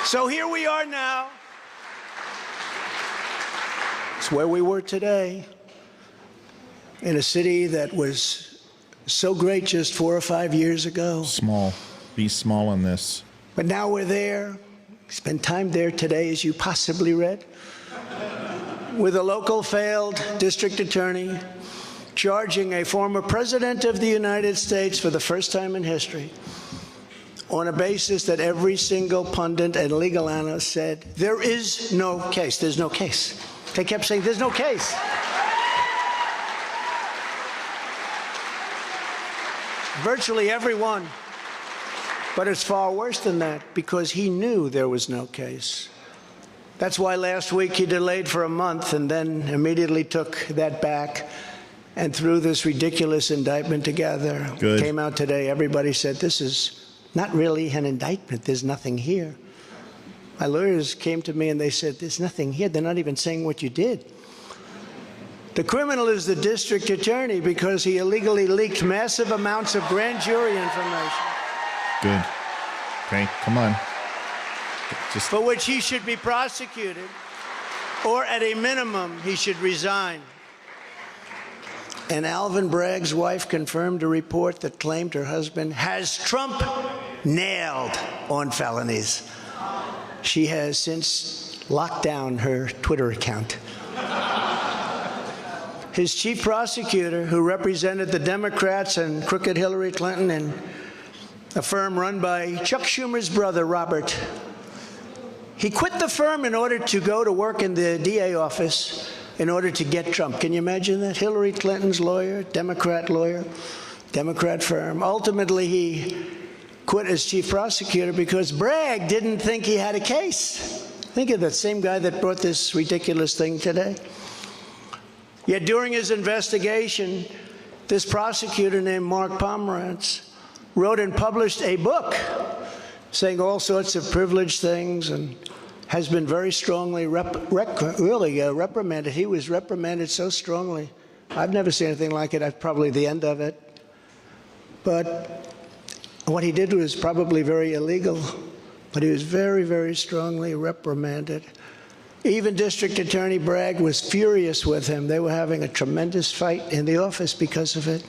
G: So here we are now. It's where we were today, in a city that was so great just 4 or 5 years ago.
C: Small. Be small on this.
G: But now we're there. Spent time there today, as you possibly read, with a local failed district attorney charging a former president of the United States for the first time in history on a basis that every single pundit and legal analyst said, there is no case. There's no case. They kept saying, there's no case. virtually everyone. But it's far worse than that, because he knew there was no case. That's why last week he delayed for a month and then immediately took that back and threw this ridiculous indictment together.
C: Good.
G: Came out today, everybody said, this is not really an indictment, there's nothing here. My lawyers came to me and they said, there's nothing here, they're not even saying what you did. The criminal is the district attorney because he illegally leaked massive amounts of grand jury information.
C: Good. Okay, come on. Just
G: For which he should be prosecuted, or at a minimum, he should resign. And Alvin Bragg's wife confirmed a report that claimed her husband has Trump nailed on felonies. She has since locked down her Twitter account. His chief prosecutor, who represented the Democrats and crooked Hillary Clinton in a firm run by Chuck Schumer's brother, Robert, he quit the firm in order to go to work in the DA office in order to get Trump. Can you imagine that? Hillary Clinton's lawyer, Democrat firm. Ultimately, he quit as chief prosecutor because Bragg didn't think he had a case. Think of that same guy that brought this ridiculous thing today. Yet during his investigation, this prosecutor named Mark Pomerantz wrote and published a book saying all sorts of privileged things and has been very strongly reprimanded. He was reprimanded so strongly. I've never seen anything like it. That's probably the end of it. But what he did was probably very illegal, but he was very, very strongly reprimanded. Even District Attorney Bragg was furious with him. They were having a tremendous fight in the office because of it.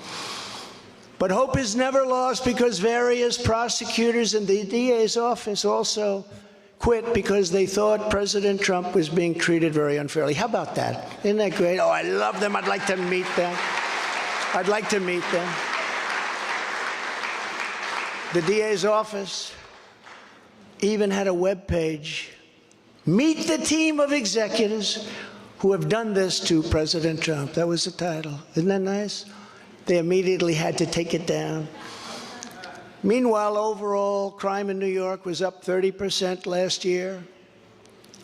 G: But hope is never lost because various prosecutors in the DA's office also quit because they thought President Trump was being treated very unfairly. How about that? Isn't that great? Oh, I love them. I'd like to meet them. I'd like to meet them. The DA's office even had a web page. Meet the team of executives who have done this to President Trump. That was the title. Isn't that nice? They immediately had to take it down. Meanwhile, overall crime in New York was up 30% last year.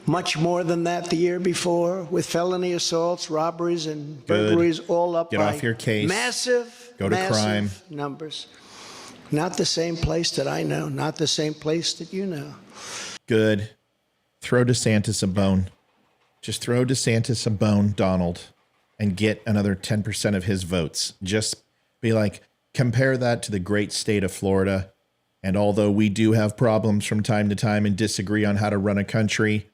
G: Much more than that the year before, with felony assaults, robberies, and burglaries all up
C: Get
G: by
C: off your case.
G: massive
C: crime.
G: numbers. Not the same place that I know, not the same place that you know.
C: good. Throw DeSantis a bone. Just throw DeSantis a bone, Donald, and get another 10% of his votes. Just be like, compare that to the great state of Florida. And although we do have problems from time to time and disagree on how to run a country,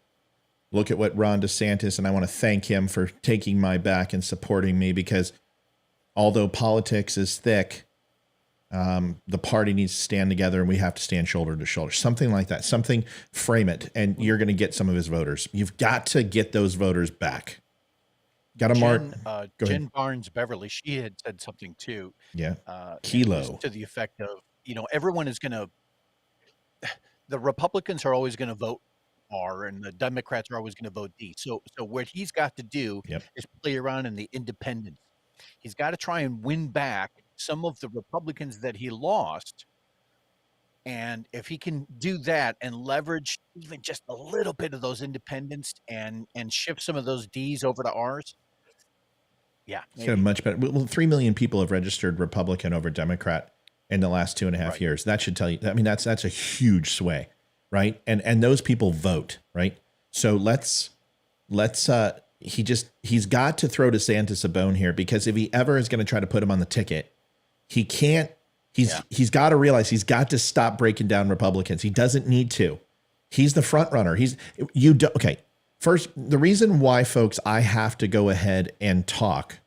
C: look at what Ron DeSantis, and I want to thank him for taking my back and supporting me, because although politics is thick, the party needs to stand together and we have to stand shoulder to shoulder. Something like that. Something, frame it, and you're going to get some of his voters. You've got to get those voters back. Got to mark.
D: Jen Barnes Beverly, she had said something too.
C: Yeah.
D: Kilo. To the effect of, everyone is going to, the Republicans are always going to vote R and the Democrats are always going to vote D. So what he's got to do is play around in the independents. He's got to try and win back some of the Republicans that he lost. And if he can do that and leverage even just a little bit of those independents and shift some of those D's over to R's. Yeah.
C: It's got a much better. Well, 3 million people have registered Republican over Democrat in the last 2.5 years. That should tell you, I mean, that's a huge sway, right? And those people vote, right? So he's got to throw DeSantis a bone here, because if he ever is going to try to put him on the ticket, he can't. He's got to realize he's got to stop breaking down Republicans. He doesn't need to. He's the front runner. Okay. First, the reason why, folks, I have to go ahead and talk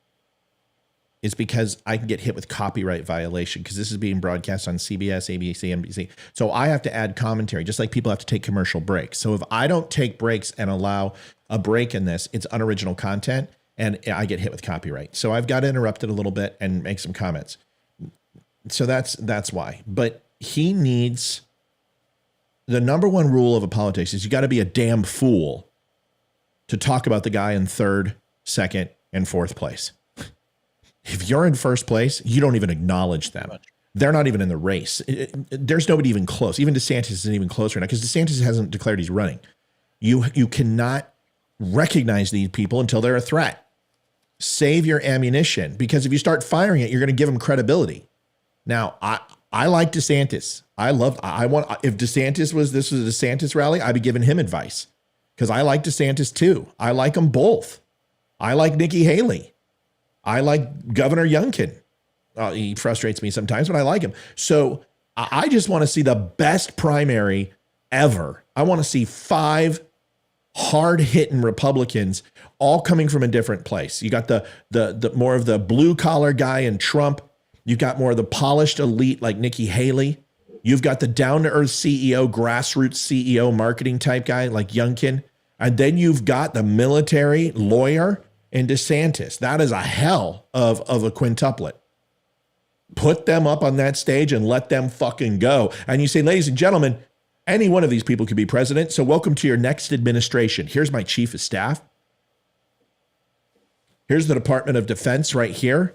C: is because I can get hit with copyright violation, because this is being broadcast on CBS, ABC, NBC. So I have to add commentary, just like people have to take commercial breaks. So if I don't take breaks and allow a break in this, it's unoriginal content and I get hit with copyright. So I've got to interrupt it a little bit and make some comments. So that's why. But he needs, the number one rule of a politician is you got to be a damn fool to talk about the guy in third, second, and fourth place. If you're in first place, you don't even acknowledge them, They're not even in the race. There's nobody even close. Even DeSantis isn't even close right now because DeSantis hasn't declared he's running. You cannot recognize these people until they're a threat. Save your ammunition, because if you start firing it, you're going to give them credibility. Now, I like DeSantis. If this was a DeSantis rally, I'd be giving him advice, because I like DeSantis too. I like them both. I like Nikki Haley. I like Governor Youngkin. He frustrates me sometimes, but I like him. So I just want to see the best primary ever. I want to see 5 hard-hitting Republicans all coming from a different place. You got the more of the blue-collar guy in Trump. You've got more of the polished elite like Nikki Haley. You've got the down-to-earth CEO, grassroots CEO, marketing type guy like Youngkin. And then you've got the military lawyer in DeSantis. That is a hell of a quintuplet. Put them up on that stage and let them fucking go. And you say, ladies and gentlemen, any one of these people could be president. So welcome to your next administration. Here's my chief of staff. Here's the Department of Defense right here.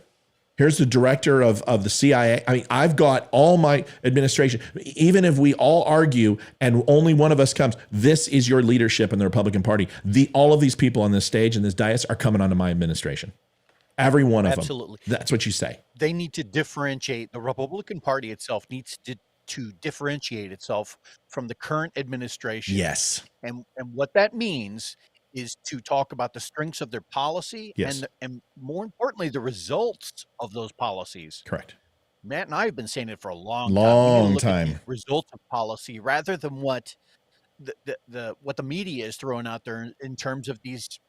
C: Here's the director of the CIA. I mean, I've got all my administration. Even if we all argue and only one of us comes, this is your leadership in the Republican Party. All of these people on this stage and this dais are coming onto my administration. Every one of them. Absolutely. That's what you say.
D: They need to differentiate. The Republican Party itself needs to differentiate itself from the current administration.
C: Yes.
D: And what that means is to talk about the strengths of their policy,
C: yes,
D: and more importantly, the results of those policies.
C: Correct.
D: Matt and I have been saying it for a long
C: time.
D: Results of policy rather than what the media is throwing out there in terms of these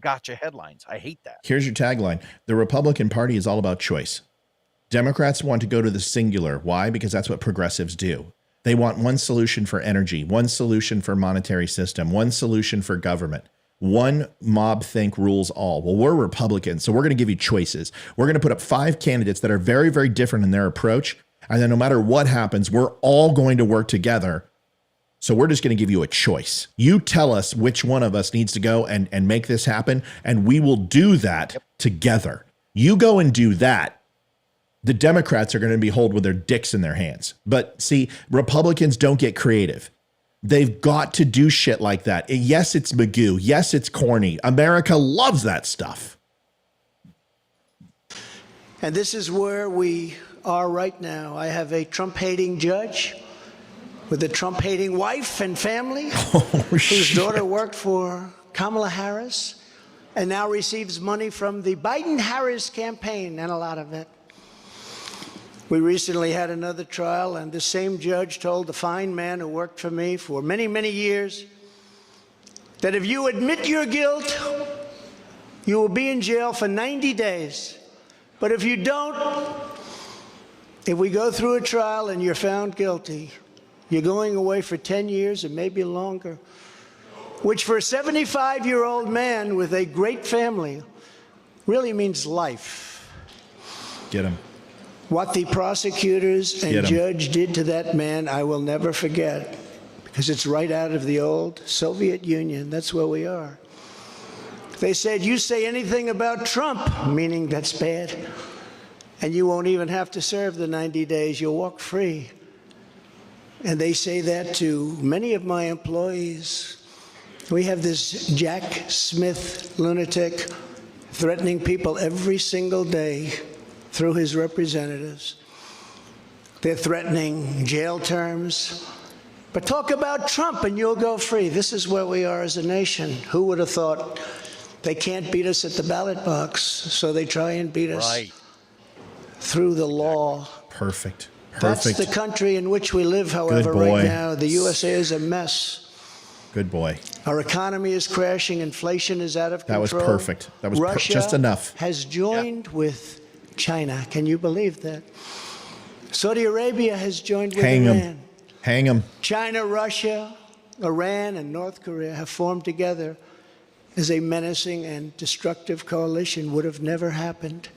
D: gotcha headlines. I hate that.
C: Here's your tagline. The Republican Party is all about choice. Democrats want to go to the singular. Why? Because that's what progressives do. They want one solution for energy, one solution for monetary system, one solution for government. One mob think rules all. Well, we're Republicans, so we're going to give you choices. We're going to put up 5 candidates that are very, very different in their approach. And then no matter what happens, we're all going to work together. So we're just going to give you a choice. You tell us which one of us needs to go and make this happen, and we will do that together. You go and do that. The Democrats are going to be held with their dicks in their hands. But see, Republicans don't get creative. They've got to do shit like that. Yes, it's Magoo. Yes, it's corny. America loves that stuff.
G: And this is where we are right now. I have a Trump-hating judge with a Trump-hating wife and family, whose daughter worked for Kamala Harris and now receives money from the Biden-Harris campaign, and a lot of it. We recently had another trial, and the same judge told the fine man who worked for me for many, many years that if you admit your guilt, you will be in jail for 90 days. But if you don't, if we go through a trial and you're found guilty, you're going away for 10 years and maybe longer, which for a 75-year-old man with a great family really means life.
C: Get him.
G: What the prosecutors and judge did to that man, I will never forget, because it's right out of the old Soviet Union. That's where we are. They said, you say anything about Trump, meaning that's bad, and you won't even have to serve the 90 days. You'll walk free. And they say that to many of my employees. We have this Jack Smith lunatic threatening people every single day through his representatives. They're threatening jail terms. But talk about Trump and you'll go free. This is where we are as a nation. Who would have thought? They can't beat us at the ballot box, so they try and beat us through the law.
C: Perfect.
G: That's the country in which we live, however, right now. The USA is a mess.
C: Good boy.
G: Our economy is crashing. Inflation is out of control.
C: That was perfect. That was just enough.
G: Has joined with China. Can you believe that? Saudi Arabia has joined with Iran.
C: Hang them.
G: China, Russia, Iran, and North Korea have formed together as a menacing and destructive coalition. Would have never happened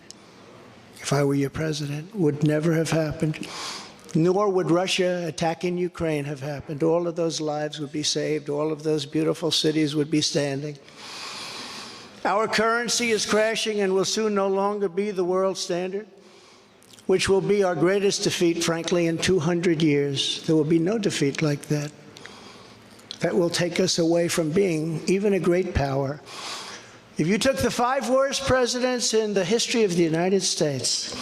G: if I were your president. Would never have happened. Nor would Russia attacking Ukraine have happened. All of those lives would be saved. All of those beautiful cities would be standing. Our currency is crashing and will soon no longer be the world standard. which will be our greatest defeat, frankly, in 200 years. There will be no defeat like that. That will take us away from being even a great power. If you took the 5 worst presidents in the history of the United States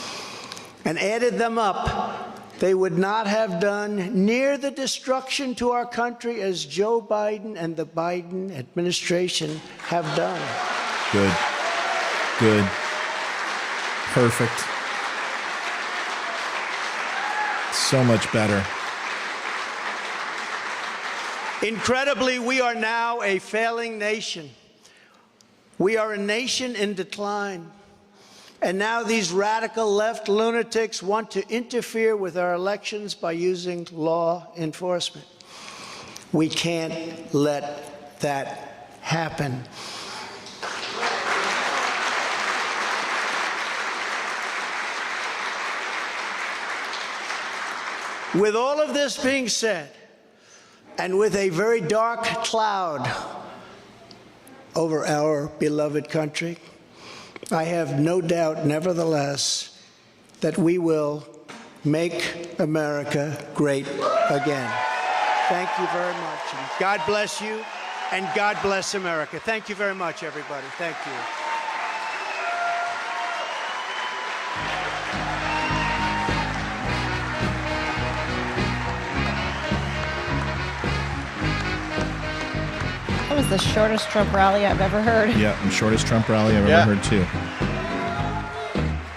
G: and added them up, they would not have done near the destruction to our country as Joe Biden and the Biden administration have done.
C: Good. Good. Perfect. So much better.
G: Incredibly, we are now a failing nation. We are a nation in decline. And now these radical left lunatics want to interfere with our elections by using law enforcement. We can't let that happen. With all of this being said, and with a very dark cloud over our beloved country, I have no doubt, nevertheless, that we will make America great again. Thank you very much. And God bless you, and God bless America. Thank you very much, everybody. Thank you.
E: That was the shortest Trump rally I've ever heard.
C: Yeah, the shortest Trump rally I've ever heard, too.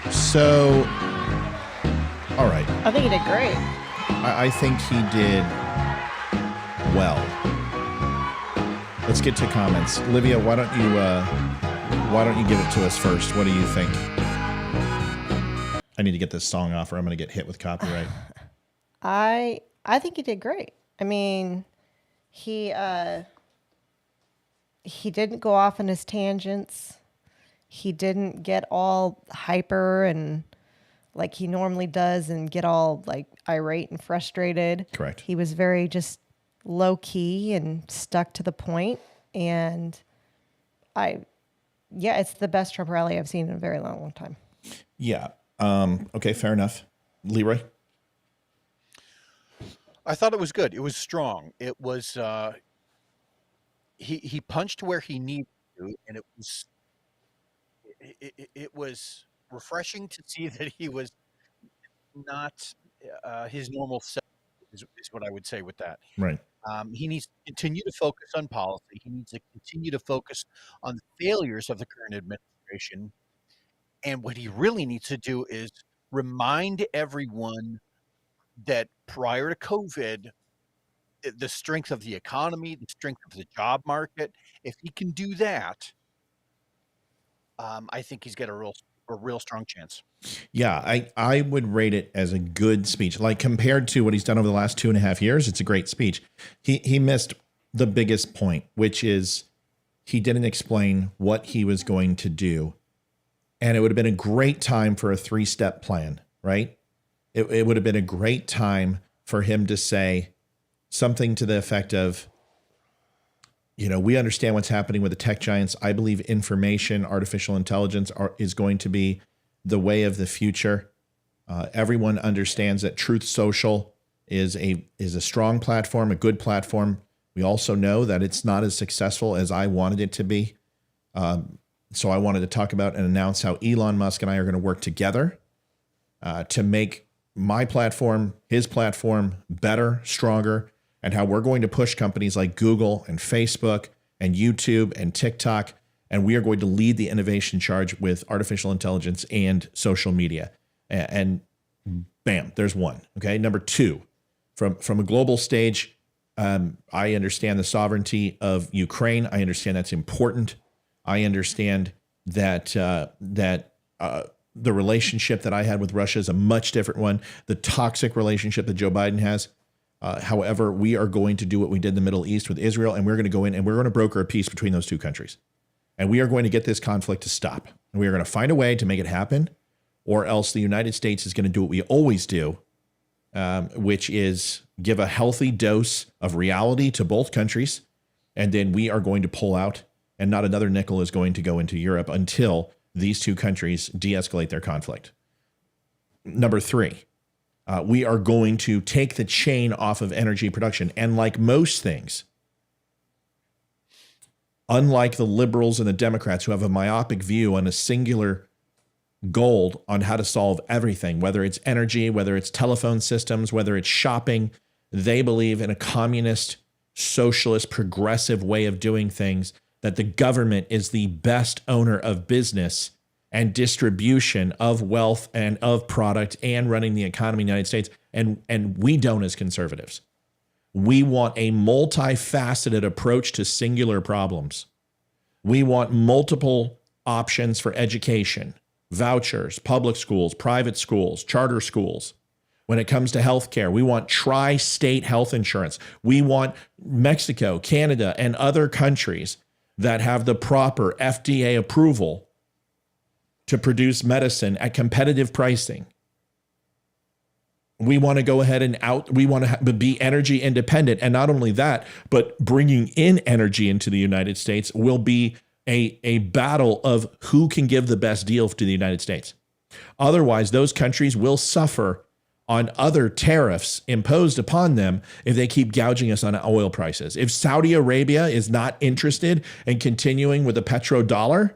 C: So, all right.
E: I think he did great.
C: I think he did well. Let's get to comments. Olivia, why don't you give it to us first? What do you think? I need to get this song off or I'm going to get hit with copyright.
E: I think he did great. I mean, he didn't go off on his tangents. He didn't get all hyper and like he normally does and get all like irate and frustrated.
C: Correct.
E: He was very just low key and stuck to the point. And it's the best Trump rally I've seen in a very long, long time.
C: Yeah. Okay, fair enough. Leroy?
D: I thought it was good. It was strong. It was, he punched where he needed to, and it was refreshing to see that he was not his normal self is what I would say with that.
C: Right.
D: He needs to continue to focus on policy. He needs to continue to focus on the failures of the current administration. And what he really needs to do is remind everyone that prior to COVID, the strength of the economy, the strength of the job market, if he can do that, I think he's got a real strong chance.
C: Yeah, I would rate it as a good speech. Like compared to what he's done over the last 2.5 years, it's a great speech. He missed the biggest point, which is he didn't explain what he was going to do. And it would have been a great time for a 3-step plan, right? It would have been a great time for him to say something to the effect of, we understand what's happening with the tech giants. I believe information, artificial intelligence is going to be the way of the future. Everyone understands that Truth Social is a strong platform, a good platform. We also know that it's not as successful as I wanted it to be. So I wanted to talk about and announce how Elon Musk and I are going to work together to make my platform, his platform, better, stronger, and how we're going to push companies like Google and Facebook and YouTube and TikTok, and we are going to lead the innovation charge with artificial intelligence and social media. And bam, there's one. Okay, number 2, from a global stage, I understand the sovereignty of Ukraine. I understand that's important. I understand that the relationship that I had with Russia is a much different one. The toxic relationship that Joe Biden has. However, we are going to do what we did in the Middle East with Israel, and we're going to go in and we're going to broker a peace between those two countries. And we are going to get this conflict to stop. And we are going to find a way to make it happen, or else the United States is going to do what we always do, which is give a healthy dose of reality to both countries, and then we are going to pull out, and not another nickel is going to go into Europe until these two countries de-escalate their conflict. Number three, we are going to take the chain off of energy production. And like most things, unlike the liberals and the Democrats who have a myopic view on a singular goal on how to solve everything, whether it's energy, whether it's telephone systems, whether it's shopping, they believe in a communist, socialist, progressive way of doing things, that the government is the best owner of business and distribution of wealth and of product and running the economy in the United States. And we don't as conservatives. We want a multifaceted approach to singular problems. We want multiple options for education, vouchers, public schools, private schools, charter schools. When it comes to healthcare, we want tri-state health insurance. We want Mexico, Canada, and other countries that have the proper FDA approval to produce medicine at competitive pricing. We want to go ahead and we want to be energy independent. And not only that, but bringing in energy into the United States will be a battle of who can give the best deal to the United States. Otherwise, those countries will suffer on other tariffs imposed upon them if they keep gouging us on oil prices. If Saudi Arabia is not interested in continuing with the petrodollar,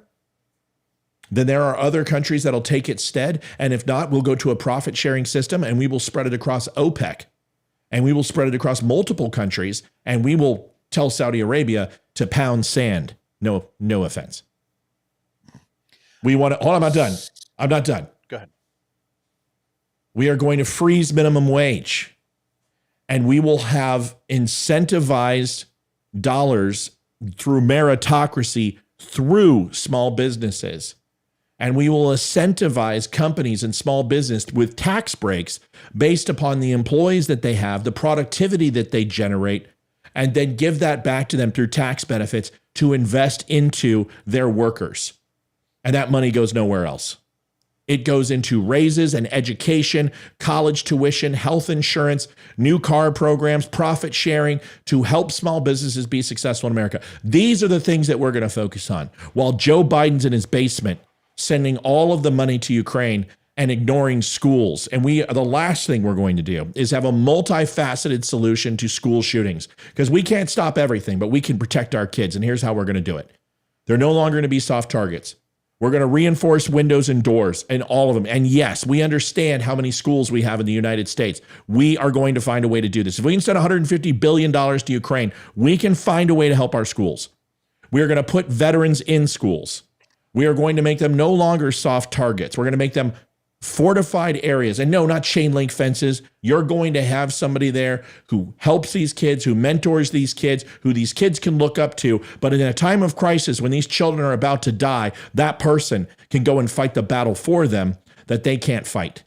C: then there are other countries that'll take its stead. And if not, we'll go to a profit sharing system and we will spread it across OPEC and we will spread it across multiple countries and we will tell Saudi Arabia to pound sand. No offense. We want to, hold on, I'm not done. I'm not done.
D: Go ahead.
C: We are going to freeze minimum wage and we will have incentivized dollars through meritocracy through small businesses. And we will incentivize companies and small business with tax breaks based upon the employees that they have, the productivity that they generate, and then give that back to them through tax benefits to invest into their workers. And that money goes nowhere else. It goes into raises and education, college tuition, health insurance, new car programs, profit sharing to help small businesses be successful in America. These are the things that we're going to focus on. While Joe Biden's in his basement sending all of the money to Ukraine and ignoring schools. And the last thing we're going to do is have a multifaceted solution to school shootings, because we can't stop everything, but we can protect our kids. And here's how we're going to do it. They're no longer going to be soft targets. We're going to reinforce windows and doors in all of them. And yes, we understand how many schools we have in the United States. We are going to find a way to do this. If we can send $150 billion to Ukraine, we can find a way to help our schools. We are going to put veterans in schools. We are going to make them no longer soft targets. We're going to make them fortified areas. And no, not chain link fences. You're going to have somebody there who helps these kids, who mentors these kids, who these kids can look up to. But in a time of crisis, when these children are about to die, that person can go and fight the battle for them that they can't fight.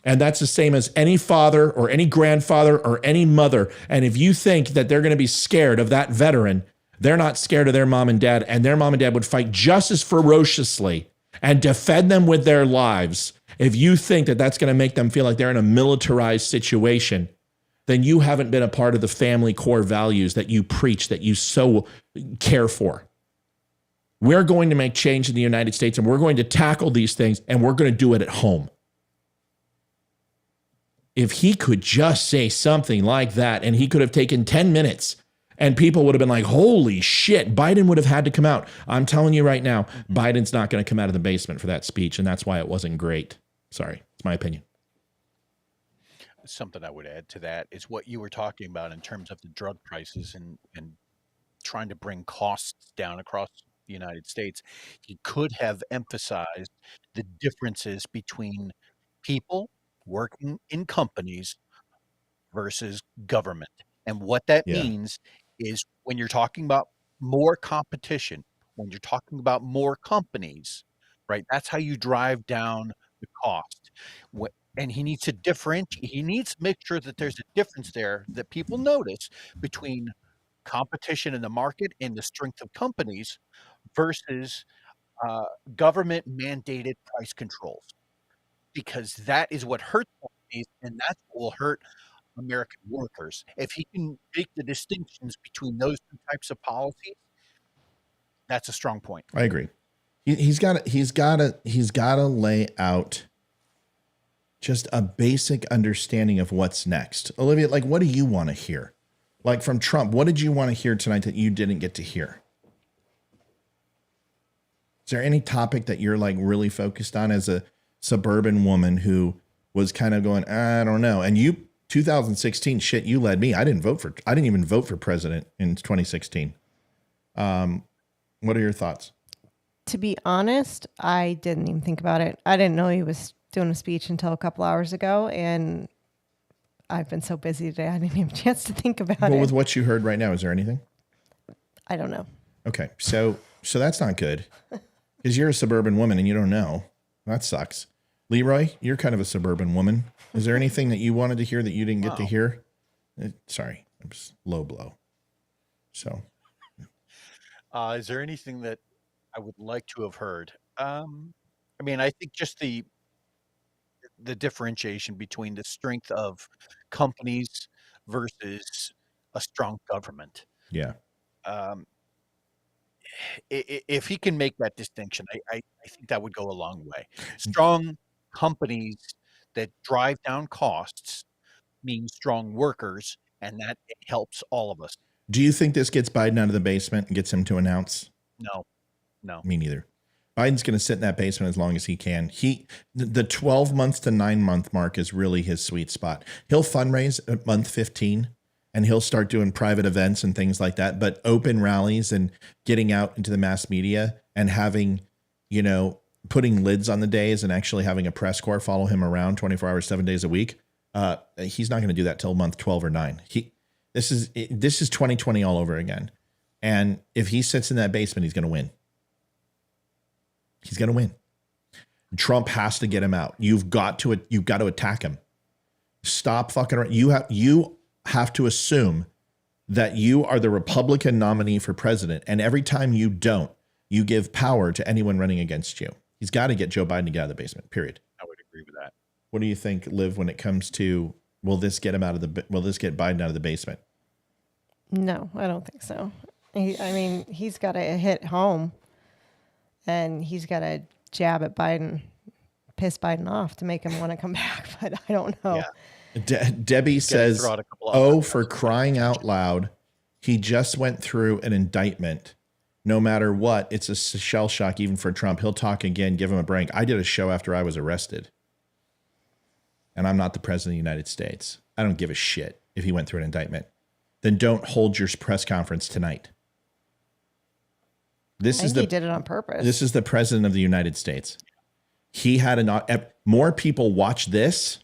C: And that's the same as any father or any grandfather or any mother. And if you think that they're going to be scared of that veteran, they're not scared of their mom and dad, and their mom and dad would fight just as ferociously and defend them with their lives. If you think that that's going to make them feel like they're in a militarized situation, then you haven't been a part of the family core values that you preach, that you so care for. We're going to make change in the United States, and we're going to tackle these things, and we're going to do it at home. If he could just say something like that, and he could have taken 10 minutes, and people would have been like, holy shit, Biden would have had to come out. I'm telling you right now, Biden's not going to come out of the basement for that speech, and that's why it wasn't great. Sorry, it's my opinion.
D: Something I would add to that is what you were talking about in terms of the drug prices and trying to bring costs down across the United States. He could have emphasized the differences between people working in companies versus government. And what that means is when you're talking about more competition, when you're talking about more companies, right? That's how you drive down the cost. And he needs to differentiate. He needs to make sure that there's a difference there that people notice between competition in the market and the strength of companies versus government mandated price controls, because that is what hurts companies, and that's what will hurt American workers. If he can make the distinctions between those two types of policies, that's a strong point.
C: I agree. He's got to lay out just a basic understanding of what's next. Olivia, like, what do you want to hear? Like from Trump, what did you want to hear tonight that you didn't get to hear? Is there any topic that you're like really focused on as a suburban woman who was kind of going, I don't know. And you, 2016, shit, you led me. I didn't even vote for president in 2016. What are your thoughts?
E: To be honest, I didn't even think about it. I didn't know he was doing a speech until a couple hours ago, and I've been so busy today, I didn't even have a chance to think about it.
C: Well, with what you heard right now, is there anything?
E: I don't know.
C: Okay, so that's not good because you're a suburban woman and you don't know. That sucks. Leroy, you're kind of a suburban woman. Is there anything that you wanted to hear that you didn't get to hear? Sorry, it was low blow. So,
D: is there anything that I would like to have heard? I mean, I think just the differentiation between the strength of companies versus a strong government.
C: yeah.
D: If he can make that distinction, I think that would go a long way. Strong companies that drive down costs mean strong workers, and that helps all of us.
C: Do you think this gets Biden out of the basement and gets him to announce?
D: No.
C: Me neither. Biden's going to sit in that basement as long as he can. The 12 months to 9 month mark is really his sweet spot. He'll fundraise at month 15 and he'll start doing private events and things like that. But open rallies and getting out into the mass media and having, putting lids on the days and actually having a press corps follow him around 24 hours, 7 days a week. He's not going to do that till month 12 or 9. This is 2020 all over again. And if he sits in that basement, he's going to win. He's going to win. Trump has to get him out. You've got to attack him. Stop fucking around. You have to assume that you are the Republican nominee for president. And every time you don't, you give power to anyone running against you. He's got to get Joe Biden to get out of the basement, period.
D: I would agree with that.
C: What do you think, Liv, when it comes to, will this get Biden out of the basement?
E: No, I don't think so. He's got to hit home. And he's got to jab at Biden, piss Biden off to make him want to come back. But I don't know.
C: Yeah. Debbie says, for crying out loud, he just went through an indictment. No matter what, it's a shell shock even for Trump. He'll talk again, give him a break. I did a show after I was arrested. And I'm not the president of the United States. I don't give a shit if he went through an indictment. Then don't hold your press conference tonight.
E: He did it on purpose.
C: This is the president of the United States. He had more people watch this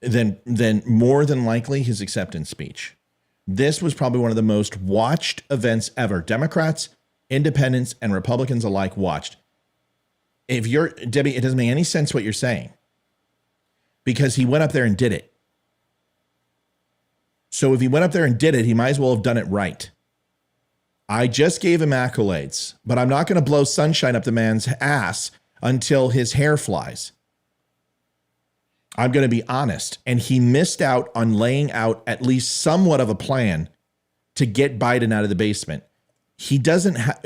C: than more than likely his acceptance speech. This was probably one of the most watched events ever. Democrats, independents, and Republicans alike watched. If you're Debbie, it doesn't make any sense what you're saying because he went up there and did it. So if he went up there and did it, he might as well have done it right. I just gave him accolades, but I'm not going to blow sunshine up the man's ass until his hair flies. I'm going to be honest. And he missed out on laying out at least somewhat of a plan to get Biden out of the basement. He doesn't have,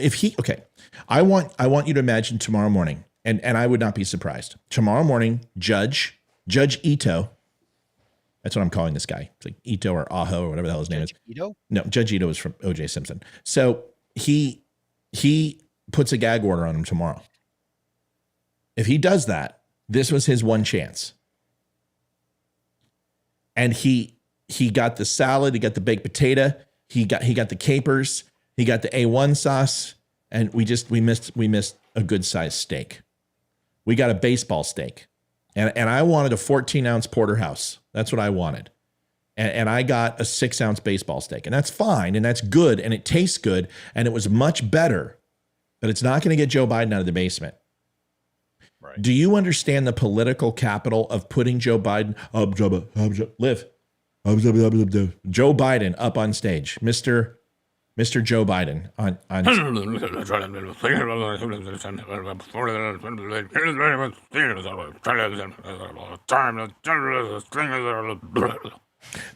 C: I want you to imagine tomorrow morning, and I would not be surprised. Tomorrow morning, Judge Ito, that's what I'm calling this guy. It's like Ito or Aho or whatever the hell his name is.
D: Ito?
C: No, Judge Ito is from O.J. Simpson. So he puts a gag order on him tomorrow. If he does that, this was his one chance. And he got the salad, he got the baked potato, he got the capers, he got the A1 sauce, and we missed a good sized steak. We got a baseball steak. And I wanted a 14-ounce porterhouse. That's what I wanted. And I got a 6-ounce baseball steak. And that's fine, and that's good, and it tastes good, and it was much better. But it's not going to get Joe Biden out of the basement. Right. Do you understand the political capital of putting Joe Biden Joe Biden up on stage, Mr. Joe Biden on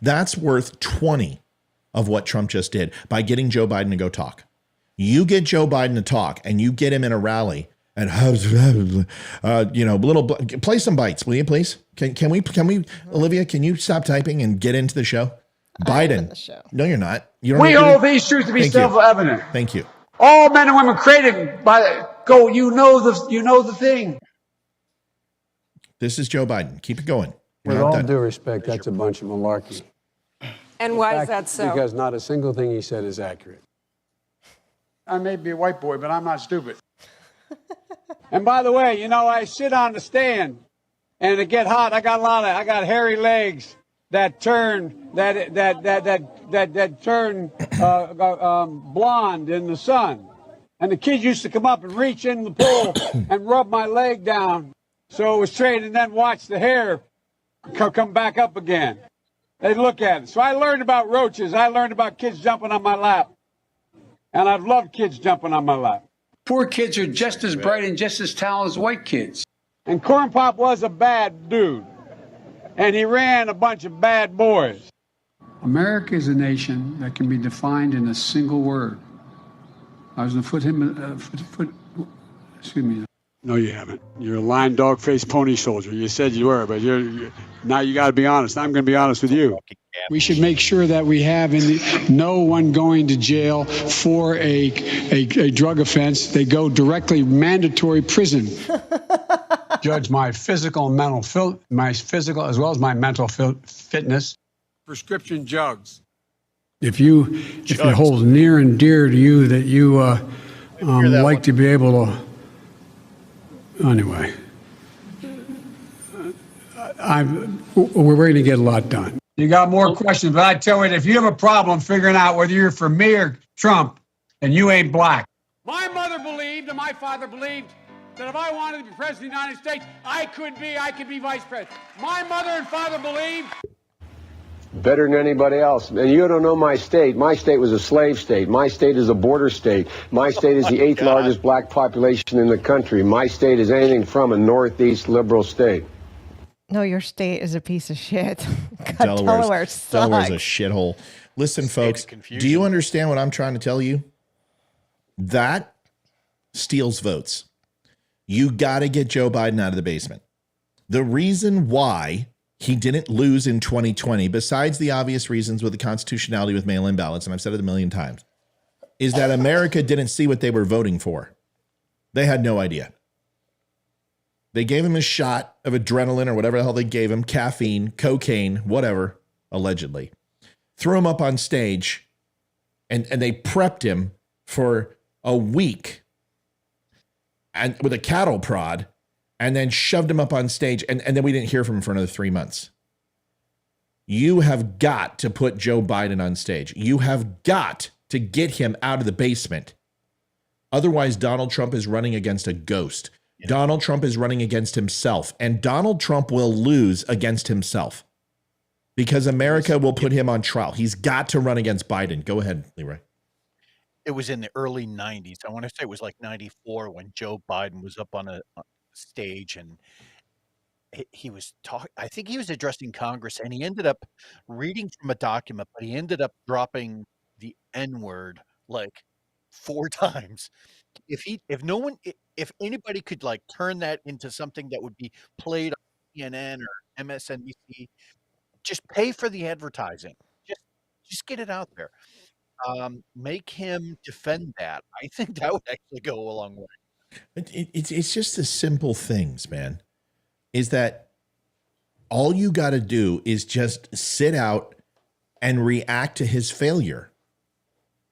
C: That's worth 20 of what Trump just did by getting Joe Biden to go talk. You get Joe Biden to talk and you get him in a rally. and play some bites, will you please? Can we, Olivia, can you stop typing and get into the show? Biden.
E: The show.
C: No, you're not. You don't
H: We
C: need to
H: hold these truths to be self-evident.
C: Thank you.
H: All men and women created by go. You know the thing.
C: This is Joe Biden. Keep it going.
I: With all due respect, that's a bunch of malarkey.
J: And why is that so?
I: Because not a single thing he said is accurate.
H: I may be a white boy, but I'm not stupid. And by the way, I sit on the stand, and it get hot. I got hairy legs that turn blonde in the sun. And the kids used to come up and reach in the pool and rub my leg down, so it was straight, and then watch the hair come back up again. They'd look at it. So I learned about roaches. I learned about kids jumping on my lap. And I've loved kids jumping on my lap. Poor kids are just as bright and just as talented as white kids. And Corn Pop was a bad dude. And he ran a bunch of bad boys. America is a nation that can be defined in a single word. I was going to excuse me. No, you haven't. You're a lying dog-faced pony soldier. You said you were, but now you got to be honest. I'm going to be honest with you. We should make sure that we have no one going to jail for a drug offense. They go directly mandatory prison. Judge my physical and mental as well as my mental fitness. Prescription drugs. If it holds near and dear to you that you like to be able to. Anyway, we're going to get a lot done. You got more questions, but I tell you, if you have a problem figuring out whether you're for me or Trump, then you ain't black. My mother believed and my father believed that if I wanted to be president of the United States, I could be vice president. My mother and father believed.
K: Better than anybody else. And you don't know my state. My state was a slave state. My state is a border state. My state is the eighth largest black population in the country. My state is anything from a northeast liberal state.
E: No, your state is a piece of shit. God,
C: Delaware's
E: sucks.
C: a shithole. Listen, folks, do you understand what I'm trying to tell you? That steals votes. You got to get Joe Biden out of the basement. The reason why he didn't lose in 2020, besides the obvious reasons with the constitutionality with mail-in ballots, and I've said it a million times, is that America didn't see what they were voting for. They had no idea. They gave him a shot of adrenaline or whatever the hell they gave him, caffeine, cocaine, whatever, allegedly. Threw him up on stage, and they prepped him for a week and with a cattle prod, and then shoved him up on stage, and then we didn't hear from him for another 3 months. You have got to put Joe Biden on stage. You have got to get him out of the basement. Otherwise, Donald Trump is running against a ghost. Yeah. Donald Trump is running against himself, and Donald Trump will lose against himself because America will put him on trial. He's got to run against Biden. Go ahead, Leroy.
D: It was in the early 90s. I want to say it was like 94 when Joe Biden was up on a stage and he was talking. I think he was addressing Congress, and he ended up reading from a document, but he ended up dropping the N-word like 4 times. If anybody could like turn that into something that would be played on CNN or MSNBC, just pay for the advertising. Just get it out there. Make him defend that. I think that would actually go a long way.
C: It's just the simple things, man, is that all you got to do is just sit out and react to his failure.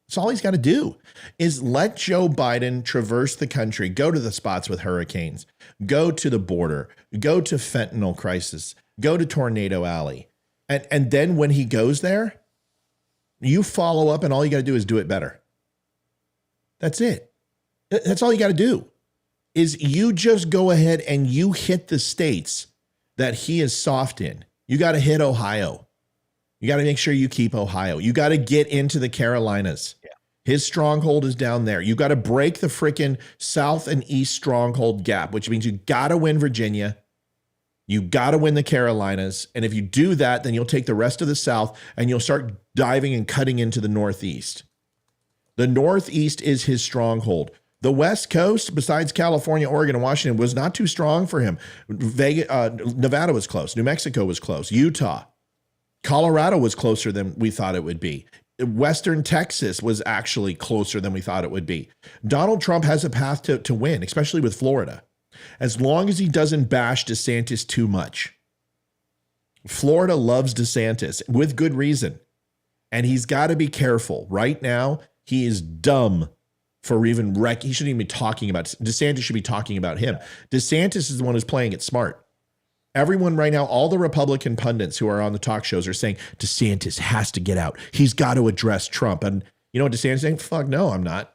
C: That's all he's got to do is let Joe Biden traverse the country, go to the spots with hurricanes, go to the border, go to fentanyl crisis, go to Tornado Alley. And then when he goes there, you follow up and all you got to do is do it better. That's it. That's all you got to do is you just go ahead and you hit the states that he is soft in. You got to hit Ohio. You got to make sure you keep Ohio. You got to get into the Carolinas. Yeah. His stronghold is down there. You got to break the freaking South and East stronghold gap, which means you got to win Virginia. You got to win the Carolinas. And if you do that, then you'll take the rest of the South and you'll start diving and cutting into the Northeast. The Northeast is his stronghold. The West Coast, besides California, Oregon, and Washington, was not too strong for him. Nevada was close. New Mexico was close. Utah. Colorado was closer than we thought it would be. Western Texas was actually closer than we thought it would be. Donald Trump has a path to win, especially with Florida, as long as he doesn't bash DeSantis too much. Florida loves DeSantis with good reason, and he's got to be careful. Right now, he is dumb for even he shouldn't even be talking about DeSantis. Should be talking about him. DeSantis is the one who's playing it smart. Everyone right now, all the Republican pundits who are on the talk shows are saying DeSantis has to get out. He's got to address Trump. And you know what DeSantis is saying? Fuck no, I'm not.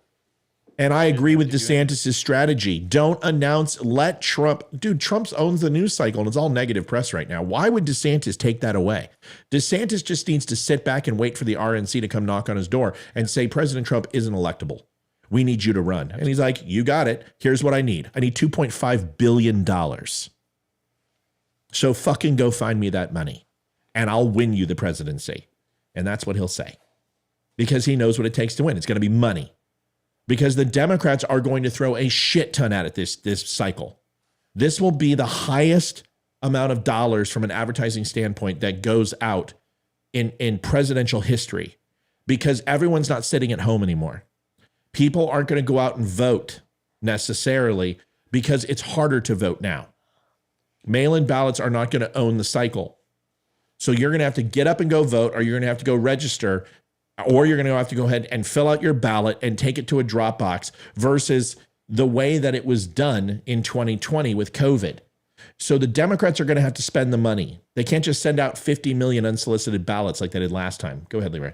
C: And I agree with DeSantis' strategy. Don't announce, let Trump, dude, Trump owns the news cycle and it's all negative press right now. Why would DeSantis take that away? DeSantis just needs to sit back and wait for the RNC to come knock on his door and say, President Trump isn't electable. We need you to run. And he's like, you got it. Here's what I need. I need $2.5 billion. So fucking go find me that money and I'll win you the presidency. And that's what he'll say because he knows what it takes to win. It's going to be money because the Democrats are going to throw a shit ton at it this cycle. This will be the highest amount of dollars from an advertising standpoint that goes out in presidential history because everyone's not sitting at home anymore. People aren't going to go out and vote necessarily because it's harder to vote now. Mail-in ballots are not going to own the cycle. So you're going to have to get up and go vote, or you're going to have to go register, or you're going to have to go ahead and fill out your ballot and take it to a drop box versus the way that it was done in 2020 with COVID. So the Democrats are going to have to spend the money. They can't just send out 50 million unsolicited ballots like they did last time. Go ahead, Leroy.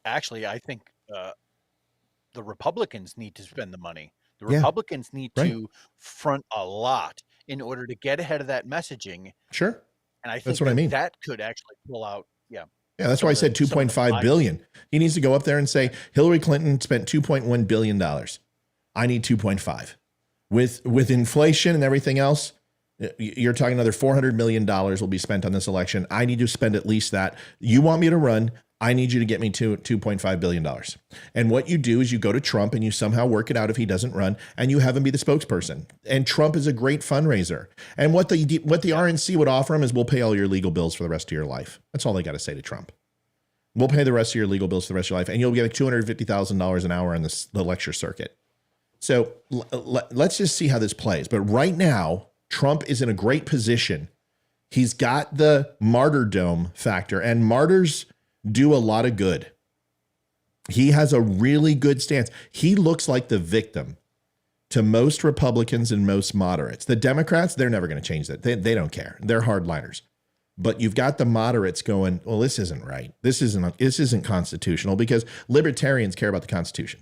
D: Actually, I think the Republicans need to spend the money. The Republicans need to front a lot in order to get ahead of that messaging.
C: Sure.
D: And I think
C: that's what I mean.
D: That could actually pull out. Yeah.
C: Yeah, that's why I said 2.5 billion. He needs to go up there and say, Hillary Clinton spent $2.1 billion. I need 2.5. With inflation and everything else, you're talking another $400 million will be spent on this election. I need to spend at least that. You want me to run, I need you to get me to $2.5 billion. And what you do is you go to Trump and you somehow work it out if he doesn't run and you have him be the spokesperson. And Trump is a great fundraiser. And what the RNC would offer him is we'll pay all your legal bills for the rest of your life. That's all they got to say to Trump. We'll pay the rest of your legal bills for the rest of your life. And you'll get $250,000 an hour on the lecture circuit. So let's just see how this plays. But right now, Trump is in a great position. He's got the martyrdom factor, and martyrs do a lot of good. He has a really good stance. He looks like the victim to most Republicans and most moderates. The Democrats, they're never going to change that. They don't care. They're hardliners. But you've got the moderates going, well, this isn't right. This isn't constitutional because libertarians care about the Constitution.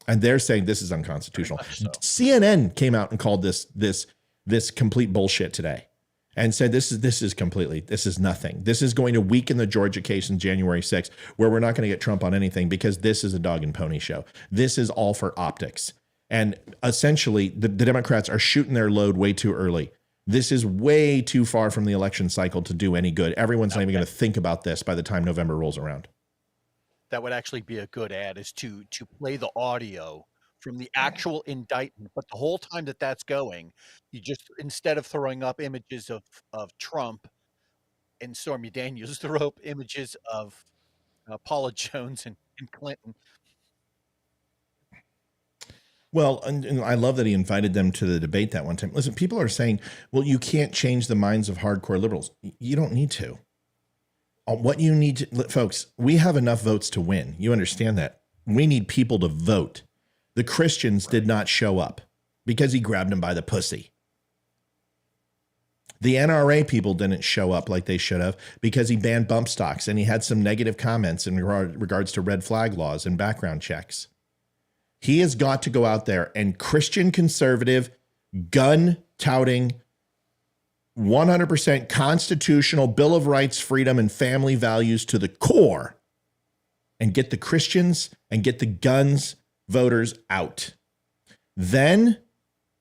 C: And they're saying this is unconstitutional. So. CNN came out and called this complete bullshit today and said this is nothing. This is going to weaken the Georgia case in January 6th, where we're not going to get Trump on anything because this is a dog and pony show. This is all for optics. And essentially, the Democrats are shooting their load way too early. This is way too far from the election cycle to do any good. Everyone's not even going to think about this by the time November rolls around.
D: That would actually be a good ad, is to play the audio from the actual indictment. But the whole time that's going, you just, instead of throwing up images of Trump and Stormy Daniels, throw up images of Paula Jones and Clinton.
C: Well, and I love that he invited them to the debate that one time. Listen, people are saying, well, you can't change the minds of hardcore liberals. You don't need to. What you need to, folks, we have enough votes to win. You understand that. We need people to vote. The Christians did not show up because he grabbed them by the pussy. The NRA people didn't show up like they should have because he banned bump stocks and he had some negative comments in regards to red flag laws and background checks. He has got to go out there and Christian conservative, gun touting, 100% constitutional Bill of Rights, freedom, and family values to the core and get the Christians and get the guns voters out. Then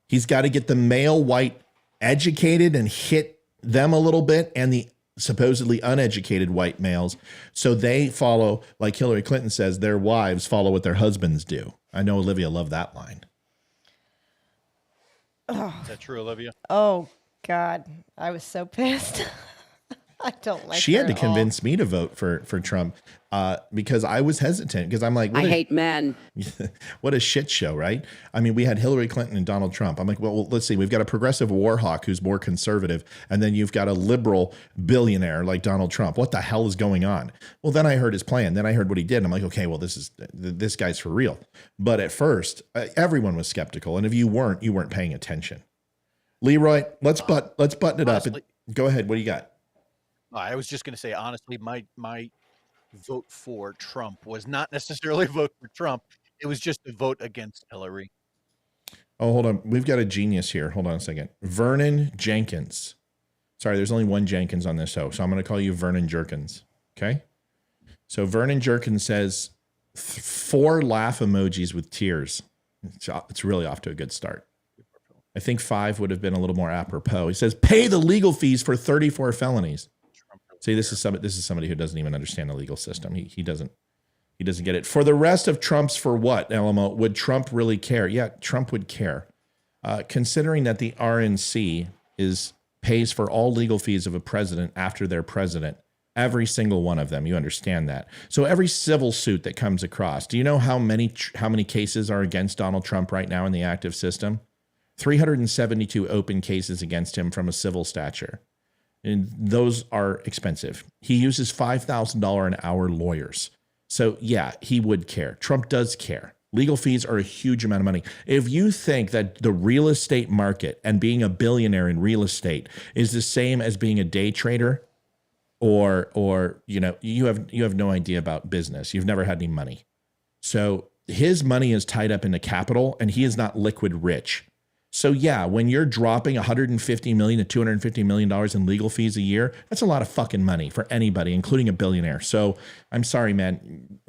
C: he's got to get the male white educated and hit them a little bit and the supposedly uneducated white males so they follow, like Hillary Clinton says, their wives follow what their husbands do. I know Olivia loved that line.
D: Is that true, Olivia?
E: Oh God, I was so pissed. I don't like.
C: She
E: her
C: had to
E: at all.
C: convince me to vote for Trump because I was hesitant because I'm like,
J: I hate men.
C: what a shit show, right? I mean, we had Hillary Clinton and Donald Trump. I'm like, well, let's see. We've got a progressive war hawk who's more conservative, and then you've got a liberal billionaire like Donald Trump. What the hell is going on? Well, then I heard his plan. Then I heard what he did. And I'm like, okay, well, this guy's for real. But at first, everyone was skeptical, and if you weren't paying attention. Leroy, let's button it up. Go ahead. What do you got?
D: I was just going to say, honestly, my vote for Trump was not necessarily a vote for Trump. It was just a vote against Hillary.
C: Oh, hold on. We've got a genius here. Hold on a second. Vernon Jenkins. Sorry, there's only one Jenkins on this show, so I'm going to call you Vernon Jerkins. Okay? So Vernon Jerkins says 4 laugh emojis with tears. It's really off to a good start. I think 5 would have been a little more apropos. He says, pay the legal fees for 34 felonies. See, this is somebody who doesn't even understand the legal system. He doesn't get it. For the rest of Trump's for what, Elmo? Would Trump really care? Yeah, Trump would care. Considering that the RNC pays for all legal fees of a president after they're president, every single one of them, you understand that. So every civil suit that comes across, do you know how many cases are against Donald Trump right now in the active system? 372 open cases against him from a civil stature. And those are expensive. He uses $5,000 an hour lawyers. So yeah, he would care. Trump does care. Legal fees are a huge amount of money. If you think that the real estate market and being a billionaire in real estate is the same as being a day trader, or you have no idea about business. You've never had any money. So his money is tied up in the capital, and he is not liquid rich. So yeah, when you're dropping $150 million to $250 million in legal fees a year, that's a lot of fucking money for anybody, including a billionaire. So I'm sorry, man.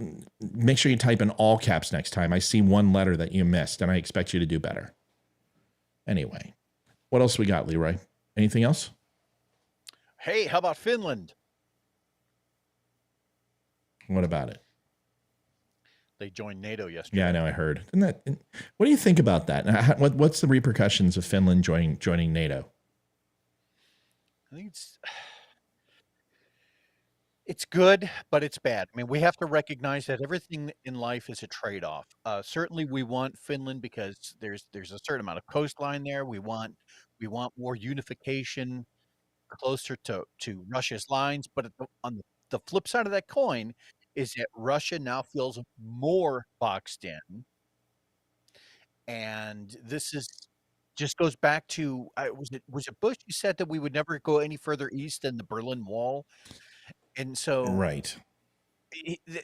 C: Make sure you type in all caps next time. I see one letter that you missed, and I expect you to do better. Anyway, what else we got, Leroy? Anything else?
D: Hey, how about Finland?
C: What about it?
D: They joined NATO yesterday.
C: Yeah, I know. I heard. What do you think about that? What's the repercussions of Finland joining NATO?
D: I think it's good, but it's bad. I mean, we have to recognize that everything in life is a trade-off. Certainly, we want Finland because there's a certain amount of coastline there. We want more unification closer to Russia's lines. But on the flip side of that coin is that Russia now feels more boxed in. And this just goes back to, was it Bush who said that we would never go any further east than the Berlin Wall? And so
C: right,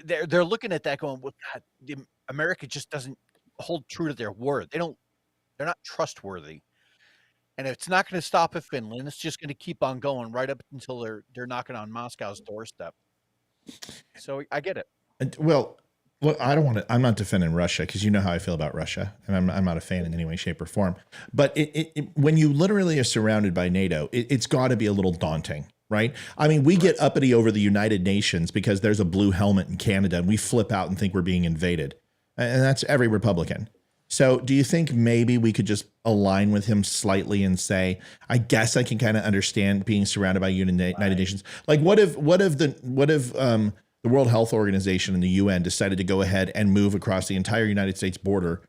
D: they're looking at that going, well, God, America just doesn't hold true to their word. They're not trustworthy. And it's not going to stop at Finland. It's just going to keep on going right up until they're knocking on Moscow's doorstep. So I get it.
C: Well, I'm not defending Russia because you know how I feel about Russia, and I'm not a fan in any way, shape, or form. But when you literally are surrounded by NATO, it's got to be a little daunting, right? I mean, we get uppity over the United Nations because there's a blue helmet in Canada, and we flip out and think we're being invaded, and that's every Republican. So do you think maybe we could just align with him slightly and say, I guess I can kind of understand being surrounded by United Nations? Like what if the World Health Organization and the UN decided to go ahead and move across the entire United States border,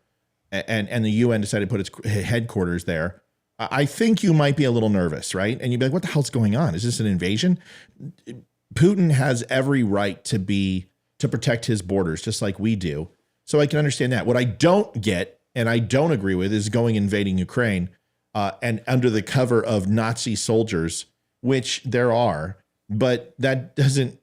C: and the UN decided to put its headquarters there? I think you might be a little nervous, right? And you'd be like, what the hell's going on? Is this an invasion? Putin has every right to protect his borders, just like we do. So I can understand that. What I don't get and I don't agree with is invading Ukraine and under the cover of Nazi soldiers, which there are, but that doesn't,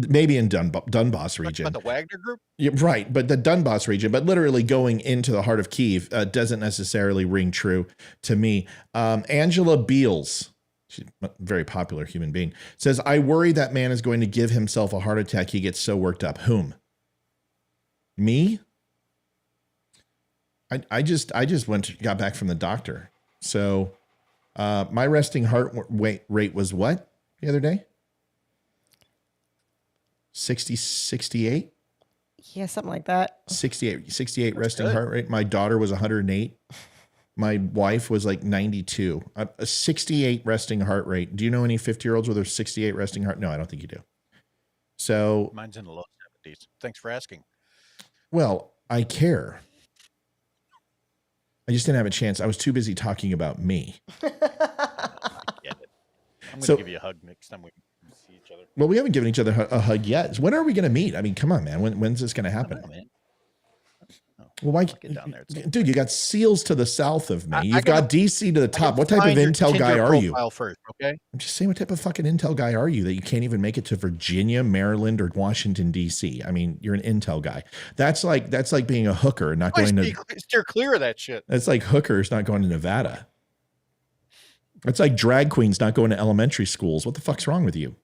C: maybe in Donbass region.
D: About the Wagner Group?
C: Yeah, right, but the Donbass region, but literally going into the heart of Kyiv doesn't necessarily ring true to me. Angela Beals, she's a very popular human being, says, I worry that man is going to give himself a heart attack. He gets so worked up. Whom? Me? I just got back from the doctor. So my resting heart rate was what the other day? 68?
E: Yeah, something like that.
C: 68 resting heart rate. My daughter was 108. My wife was like 92. A 68 resting heart rate. Do you know any 50-year-olds with a 68 resting heart? No, I don't think you do. So
D: Mine's in the low 70s. Thanks for asking.
C: Well, I care. I just didn't have a chance. I was too busy talking about me.
D: I get it. I'm going to give you a hug next time we see each other.
C: Well, we haven't given each other a hug yet. When are we going to meet? I mean, come on, man. When's this going to happen?
D: Know, man.
C: Well, why,
D: get down there.
C: Dude, you got SEALs to the south of me. You've got DC to the top. What type of intel guy are you?
D: First, okay?
C: I'm just saying, what type of fucking intel guy are you that you can't even make it to Virginia, Maryland, or Washington, DC? I mean, you're an intel guy. That's like being a hooker, not going to
D: steer clear of that shit.
C: That's like hookers not going to Nevada. It's like drag queens not going to elementary schools. What the fuck's wrong with you?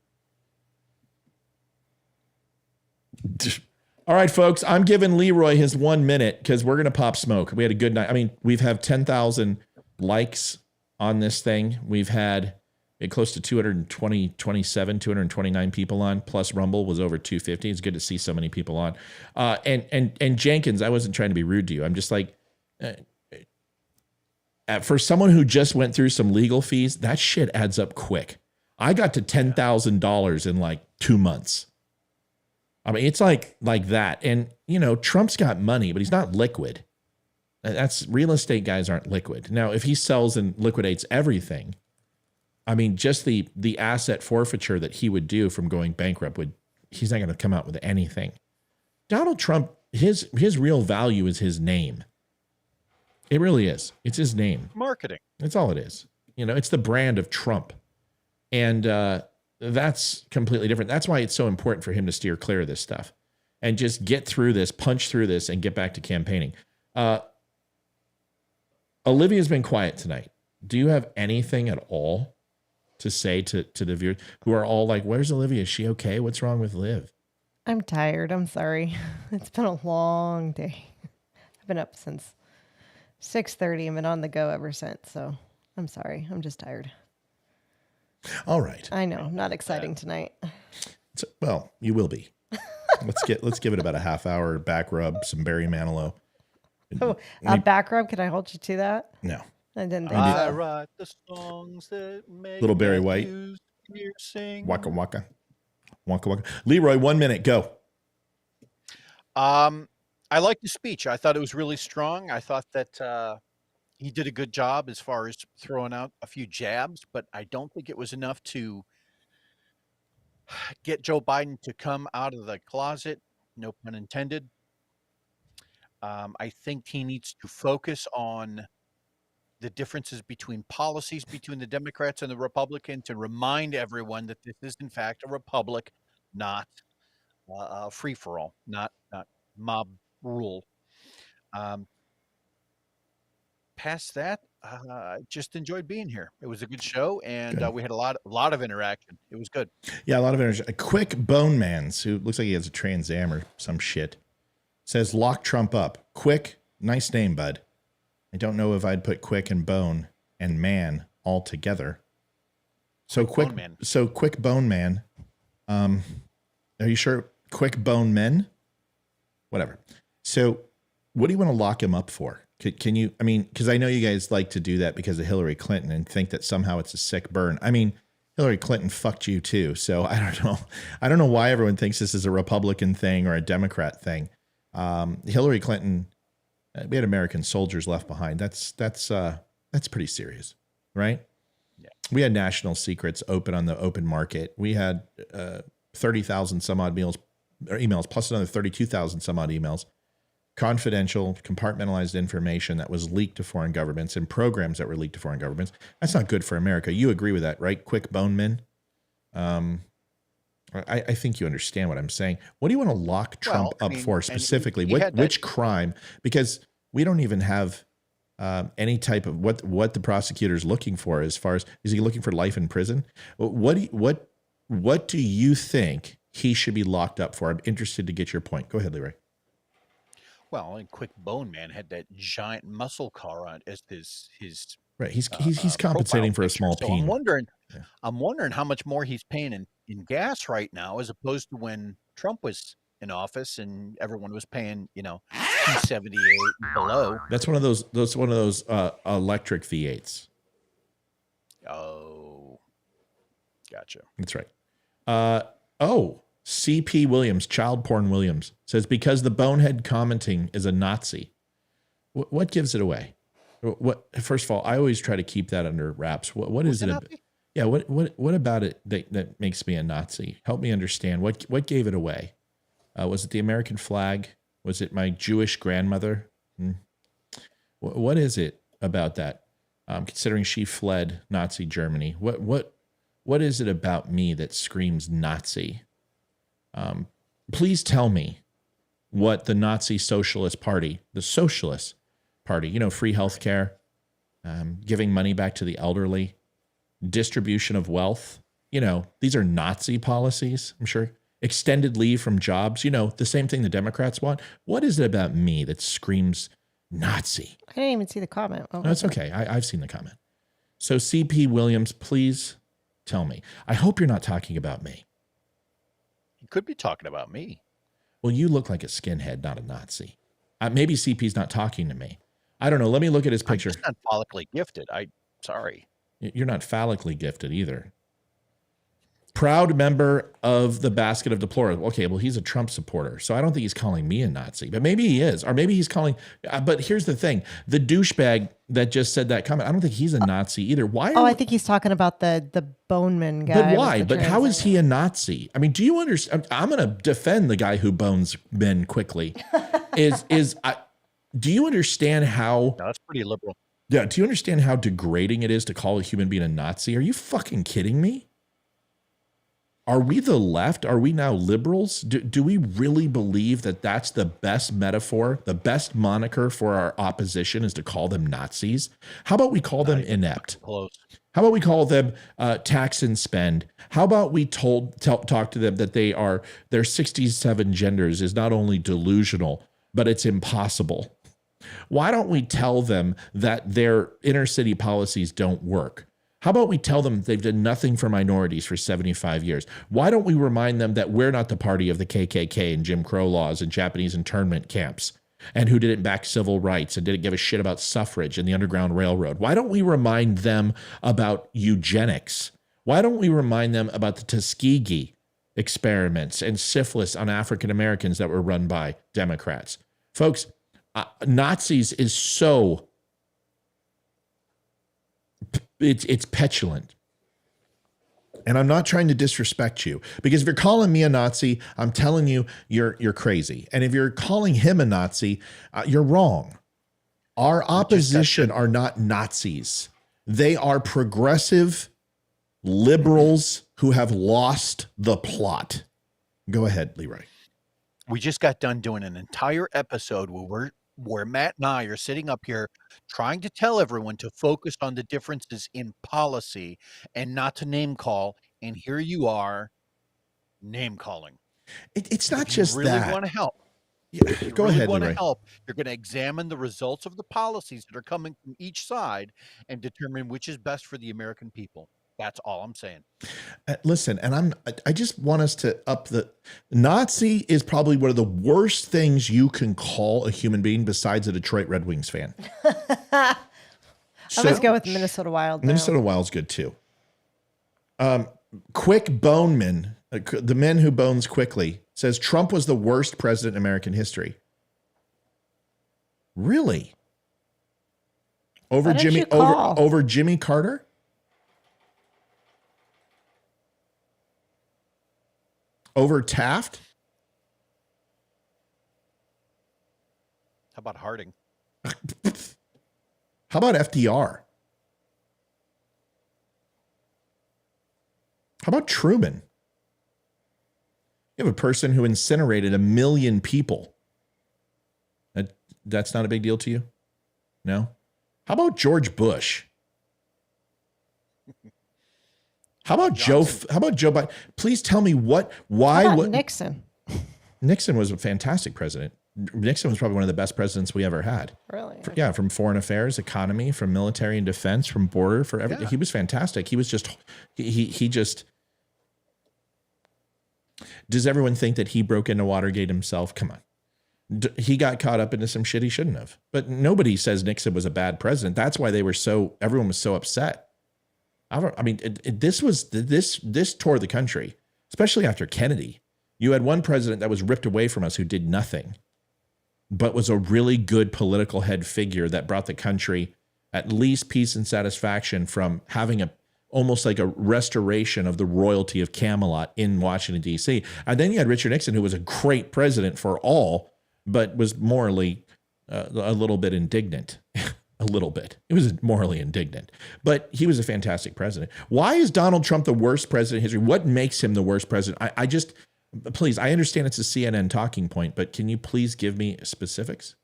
C: All right, folks, I'm giving Leroy his 1 minute because we're going to pop smoke. We had a good night. I mean, we've had 10,000 likes on this thing. We've had close to 229 people on, plus Rumble was over 250. It's good to see so many people on. And Jenkins, I wasn't trying to be rude to you. I'm just like, for someone who just went through some legal fees, that shit adds up quick. I got to $10,000 in like 2 months. I mean, it's like that. And, you know, Trump's got money, but he's not liquid. That's real estate guys aren't liquid. Now, if he sells and liquidates everything, I mean, just the asset forfeiture that he would do from going bankrupt he's not going to come out with anything. Donald Trump, his real value is his name. It really is. It's his name.
D: Marketing.
C: That's all it is. You know, it's the brand of Trump. And, that's completely different. That's why it's so important for him to steer clear of this stuff and just get through this, punch through this, and get back to campaigning. Olivia's been quiet tonight. Do you have anything at all to say to the viewers who are all like, where's Olivia? Is she okay? What's wrong with Liv?
E: I'm tired. I'm sorry. It's been a long day. I've been up since 6:30 and been on the go ever since. So I'm sorry. I'm just tired.
C: All right.
E: I know, not exciting tonight.
C: Well, you will be. Let's give it about a half hour back rub, some Barry Manilow.
E: Oh, a back rub? Can I hold you to that?
C: No.
E: I didn't think
D: I
E: so.
D: write the songs that make
C: Little Barry White.
D: Sing.
C: Waka waka. Waka waka. Leroy, 1 minute, go.
D: I liked the speech. I thought it was really strong. I thought that he did a good job as far as throwing out a few jabs, but I don't think it was enough to get Joe Biden to come out of the closet, no pun intended. I think he needs to focus on the differences between policies between the Democrats and the Republicans and remind everyone that this is, in fact, a republic, not free-for-all, not mob rule. Past that, I just enjoyed being here. It was a good show, and we had a lot of interaction. It was good.
C: Yeah, a lot of energy. A quick Bone Man's, who looks like he has a Trans Am or some shit, says, lock Trump up. Quick, nice name, bud. I don't know if I'd put Quick and Bone and Man all together. So Quick Bone Man. Are you sure? Quick Bone Men? Whatever. So what do you want to lock him up for? Can you, I mean, because I know you guys like to do that because of Hillary Clinton and think that somehow it's a sick burn. I mean, Hillary Clinton fucked you too. So I don't know. I don't know why everyone thinks this is a Republican thing or a Democrat thing. Hillary Clinton, we had American soldiers left behind. That's pretty serious, right?
D: Yeah.
C: We had national secrets open on the open market. We had 30,000 some odd emails, plus another 32,000 some odd emails. Confidential, compartmentalized information that was leaked to foreign governments and programs that were leaked to foreign governments. That's not good for America. You agree with that, right? Quick Bone Men. I think you understand what I'm saying. What do you want to lock Trump up for specifically? Which crime? Because we don't even have any type of what the prosecutor's looking for as far as, is he looking for life in prison? What do you think he should be locked up for? I'm interested to get your point. Go ahead, Leroy.
D: Well, and Quick Bone Man had that giant muscle car on as his
C: right. He's compensating for a small peen.
D: I'm wondering how much more he's paying in gas right now as opposed to when Trump was in office, and everyone was paying, 278 and below.
C: That's one of those electric V8s.
D: Oh, gotcha.
C: That's right. CP Williams, Child Porn Williams, says because the bonehead commenting is a Nazi. What gives it away? First of all, I always try to keep that under wraps. What is it? Yeah. What about it that makes me a Nazi? Help me understand. What gave it away? Was it the American flag? Was it my Jewish grandmother? What is it about that? Considering she fled Nazi Germany, what is it about me that screams Nazi? Please tell me what the Nazi Socialist Party, the Socialist Party, free healthcare, giving money back to the elderly, distribution of wealth. These are Nazi policies, I'm sure. Extended leave from jobs, the same thing the Democrats want. What is it about me that screams Nazi?
E: I didn't even see the comment.
C: No, it's okay. I've seen the comment. So CP Williams, please tell me. I hope you're not talking about me.
D: You could be talking about me.
C: Well, you look like a skinhead, not a Nazi. Maybe CP's not talking to me. I don't know. Let me look at his picture.
D: I'm just not phallically gifted. Sorry.
C: You're not phallically gifted either. Proud member of the basket of deplorables. Okay, well, he's a Trump supporter, so I don't think he's calling me a Nazi, but maybe he is, or maybe he's calling. But here's the thing: the douchebag that just said that comment, I don't think he's a Nazi either. Why?
E: I think he's talking about the Boneman guy.
C: But why? But how is he a Nazi? I mean, do you understand? I'm going to defend the guy who bones men quickly. Do you understand how?
D: No, that's pretty liberal.
C: Yeah. Do you understand how degrading it is to call a human being a Nazi? Are you fucking kidding me? Are we the left? Are we now liberals? Do we really believe that that's the best metaphor, the best moniker for our opposition is to call them Nazis? How about we call them inept?
D: Close.
C: How about we call them tax and spend? How about we talk to them that their 67 genders is not only delusional, but it's impossible? Why don't we tell them that their inner city policies don't work? How about we tell them they've done nothing for minorities for 75 years? Why don't we remind them that we're not the party of the KKK and Jim Crow laws and Japanese internment camps, and who didn't back civil rights and didn't give a shit about suffrage and the Underground Railroad? Why don't we remind them about eugenics? Why don't we remind them about the Tuskegee experiments and syphilis on African Americans that were run by Democrats? Folks, Nazis is so... It's petulant. And I'm not trying to disrespect you, because if you're calling me a Nazi, I'm telling you, you're crazy. And if you're calling him a Nazi, you're wrong. Our opposition are not Nazis. They are progressive liberals who have lost the plot. Go ahead, Leroy.
D: We just got done doing an entire episode where Matt and I are sitting up here trying to tell everyone to focus on the differences in policy and not to name call. And here you are name calling.
C: It's not
D: if
C: just
D: you really
C: that.
D: Want to help.
C: Yeah,
D: if you
C: go
D: really
C: ahead,
D: want
C: Leroy.
D: to help, you're going to examine the results of the policies that are coming from each side and determine which is best for the American people. That's all I'm saying.
C: Listen, and I just want us to up the Nazi is probably one of the worst things you can call a human being besides a Detroit Red Wings fan.
E: I always go with Minnesota Wild.
C: Minnesota Wild's good too. Quick Boneman, the men who bones quickly, says Trump was the worst president in American history. Really? Over Jimmy Carter? Over Taft?
D: How about Harding?
C: How about FDR? How about Truman? You have a person who incinerated 1 million people. That's not a big deal to you? No? How about George Bush? How about Joe Biden? Please tell me why
E: Nixon?
C: Nixon was a fantastic president. Nixon was probably one of the best presidents we ever had.
E: Really?
C: From foreign affairs, economy, from military and defense, from border, for everything. Yeah. He was fantastic. He was just, he just. Does everyone think that he broke into Watergate himself? Come on. He got caught up into some shit he shouldn't have. But nobody says Nixon was a bad president. That's why everyone was so upset. This tore the country, especially after Kennedy. You had one president that was ripped away from us who did nothing, but was a really good political head figure that brought the country at least peace and satisfaction from having almost like a restoration of the royalty of Camelot in Washington, D.C. And then you had Richard Nixon, who was a great president for all, but was morally a little bit indignant. A little bit. It was morally indignant, but he was a fantastic president. Why is Donald Trump the worst president in history? What makes him the worst president? Please, I understand it's a CNN talking point, but can you please give me specifics?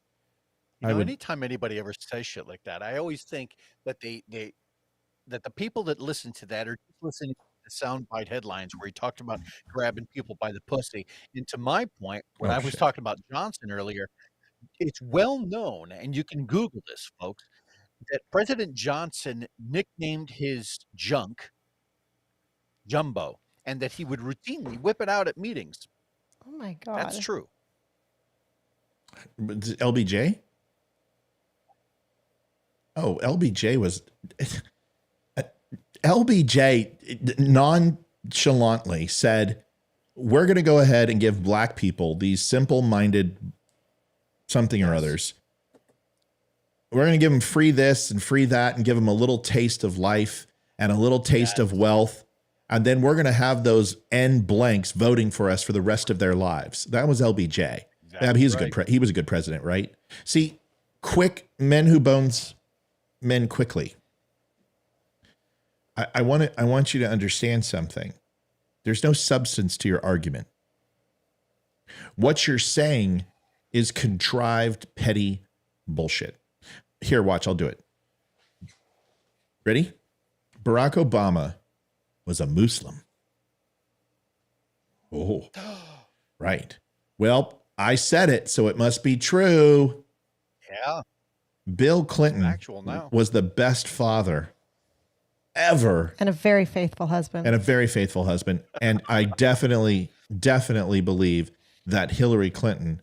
D: Anytime anybody ever says shit like that, I always think that that the people that listen to that are just listening to the soundbite headlines where he talked about grabbing people by the pussy. And to my point, when I was talking about Johnson earlier, it's well known, and you can Google this, folks, that President Johnson nicknamed his junk Jumbo, and that he would routinely whip it out at meetings.
E: Oh my God.
D: That's true.
C: LBJ? Oh, LBJ was... LBJ nonchalantly said, we're going to go ahead and give black people, these simple-minded something or others, we're going to give them free this and free that and give them a little taste of life and a little taste of wealth. And then we're going to have those N blanks voting for us for the rest of their lives. That was LBJ. Exactly. He was a good president, right? See, quick men who bones men quickly. I want you to understand something. There's no substance to your argument. What you're saying is contrived, petty bullshit. Here, watch, I'll do it. Ready? Barack Obama was a Muslim. Oh, right. Well, I said it, so it must be true.
D: Yeah.
C: Bill Clinton was the best father ever.
E: And a very faithful husband. And I definitely
C: believe that Hillary Clinton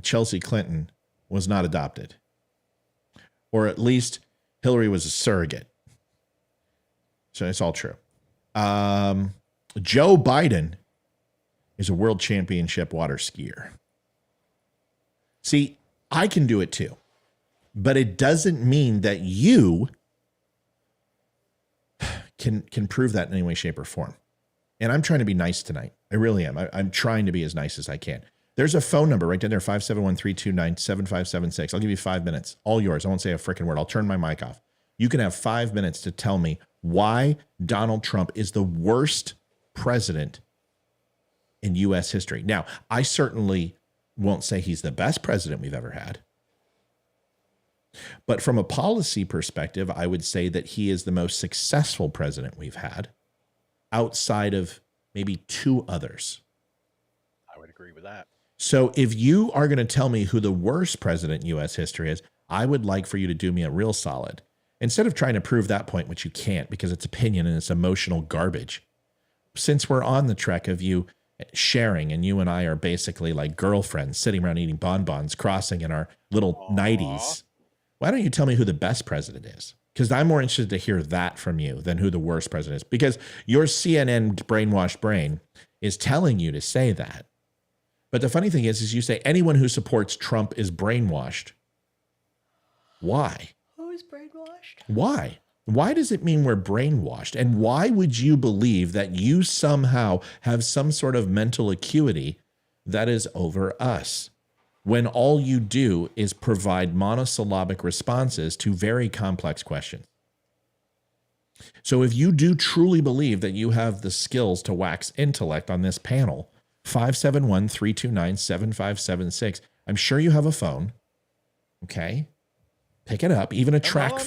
C: Chelsea Clinton was not adopted, or at least Hillary was a surrogate. So it's all true. Joe Biden is a world championship water skier. See, I can do it too, but it doesn't mean that you can prove that in any way, shape, or form. And I'm trying to be nice tonight. I really am. I'm trying to be as nice as I can. There's a phone number right down there, 571-329-7576. I'll give you 5 minutes. All yours. I won't say a freaking word. I'll turn my mic off. You can have 5 minutes to tell me why Donald Trump is the worst president in U.S. history. Now, I certainly won't say he's the best president we've ever had. But from a policy perspective, I would say that he is the most successful president we've had, outside of maybe two others.
D: I would agree with that.
C: So if you are going to tell me who the worst president in U.S. history is, I would like for you to do me a real solid. Instead of trying to prove that point, which you can't because it's opinion and it's emotional garbage. Since we're on the trek of you sharing, and you and I are basically like girlfriends sitting around eating bonbons, crossing in our little 90s, why don't you tell me who the best president is? Because I'm more interested to hear that from you than who the worst president is. Because your CNN brainwashed brain is telling you to say that. But the funny thing is you say anyone who supports Trump is brainwashed. Why?
E: Who is brainwashed?
C: Why? Why does it mean we're brainwashed? And why would you believe that you somehow have some sort of mental acuity that is over us, when all you do is provide monosyllabic responses to very complex questions? So if you do truly believe that you have the skills to wax intellect on this panel, 571-329-7576, I'm sure you have a phone. Okay? Pick it up, even a track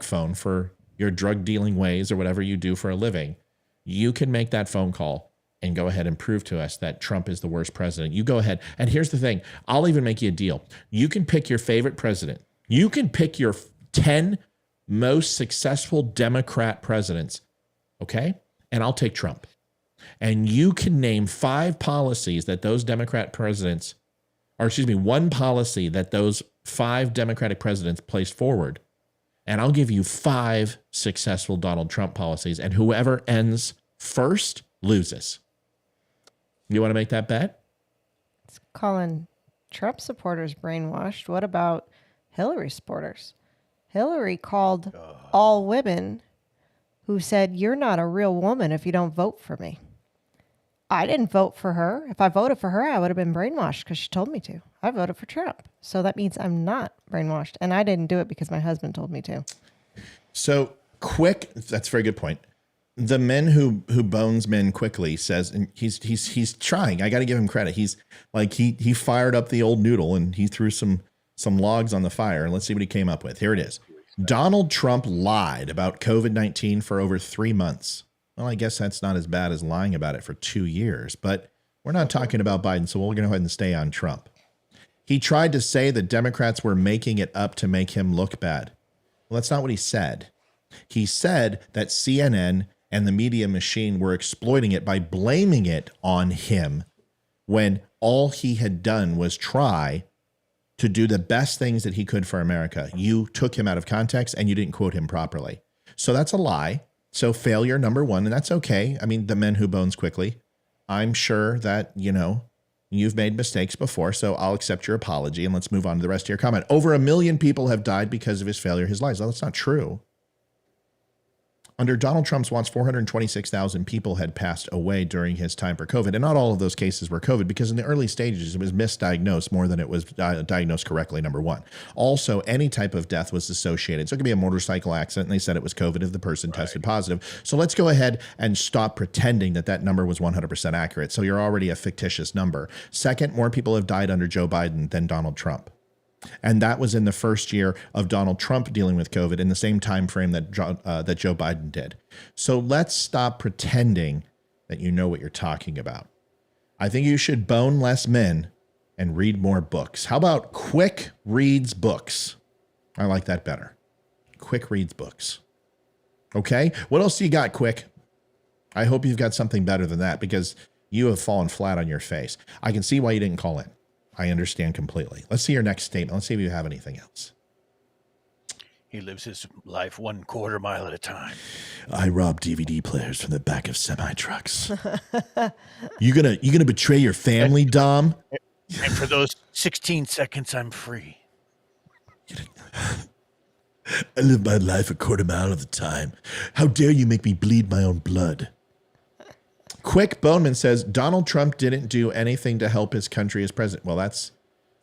C: phone for your drug dealing ways or whatever you do for a living. You can make that phone call and go ahead and prove to us that Trump is the worst president. You go ahead. And here's the thing. I'll even make you a deal. You can pick your favorite president. You can pick your 10 most successful Democrat presidents. Okay? and I'll take Trump. And you can name 5 policies that those Democrat presidents, or excuse me, one policy that those 5 Democratic presidents placed forward, and I'll give you 5 successful Donald Trump policies, and whoever ends first loses. You want to make that bet?
E: It's calling Trump supporters brainwashed. What about Hillary supporters? Hillary called all women who said, "You're not a real woman if you don't vote for me." I didn't vote for her. If I voted for her, I would have been brainwashed because she told me to. I voted for Trump. So that means I'm not brainwashed. And I didn't do it because my husband told me to.
C: So quick, that's a very good point. The men who bones men quickly says, and he's trying. I got to give him credit. He's like he fired up the old noodle and he threw some logs on the fire. And let's see what he came up with. Here it is. Donald Trump lied about COVID-19 for over 3 months. Well, I guess that's not as bad as lying about it for 2 years, but we're not talking about Biden, so we'll go ahead and stay on Trump. He tried to say that Democrats were making it up to make him look bad. Well, that's not what he said. He said that CNN and the media machine were exploiting it by blaming it on him when all he had done was try to do the best things that he could for America. You took him out of context and you didn't quote him properly. So that's a lie. So failure number 1, and that's okay. I mean, the men who bones quickly, I'm sure that, you've made mistakes before, so I'll accept your apology and let's move on to the rest of your comment. Over 1 million people have died because of his failure, his lies. Well, that's not true. Under Donald Trump's watch, 426,000 people had passed away during his time for COVID. And not all of those cases were COVID because in the early stages, it was misdiagnosed more than it was diagnosed correctly, number 1. Also, any type of death was associated. So it could be a motorcycle accident, and they said it was COVID if the person tested positive. So let's go ahead and stop pretending that that number was 100% accurate. So you're already a fictitious number. Second, more people have died under Joe Biden than Donald Trump. And that was in the first year of Donald Trump dealing with COVID in the same time frame that Joe Biden did. So let's stop pretending that you know what you're talking about. I think you should bone less men and read more books. How about Quick reads books? I like that better. Quick reads books. Okay, what else do you got, Quick? I hope you've got something better than that because you have fallen flat on your face. I can see why you didn't call in. I understand completely. Let's see your next statement. Let's see if you have anything else.
D: He lives his life 1/4 mile at a time.
C: I rob DVD players from the back of semi-trucks. You gonna betray your family, Dom?
D: And for those 16 seconds, I'm free.
C: I live my life 1/4 mile at a time. How dare you make me bleed my own blood? Quick Boneman says Donald Trump didn't do anything to help his country as president. Well, that's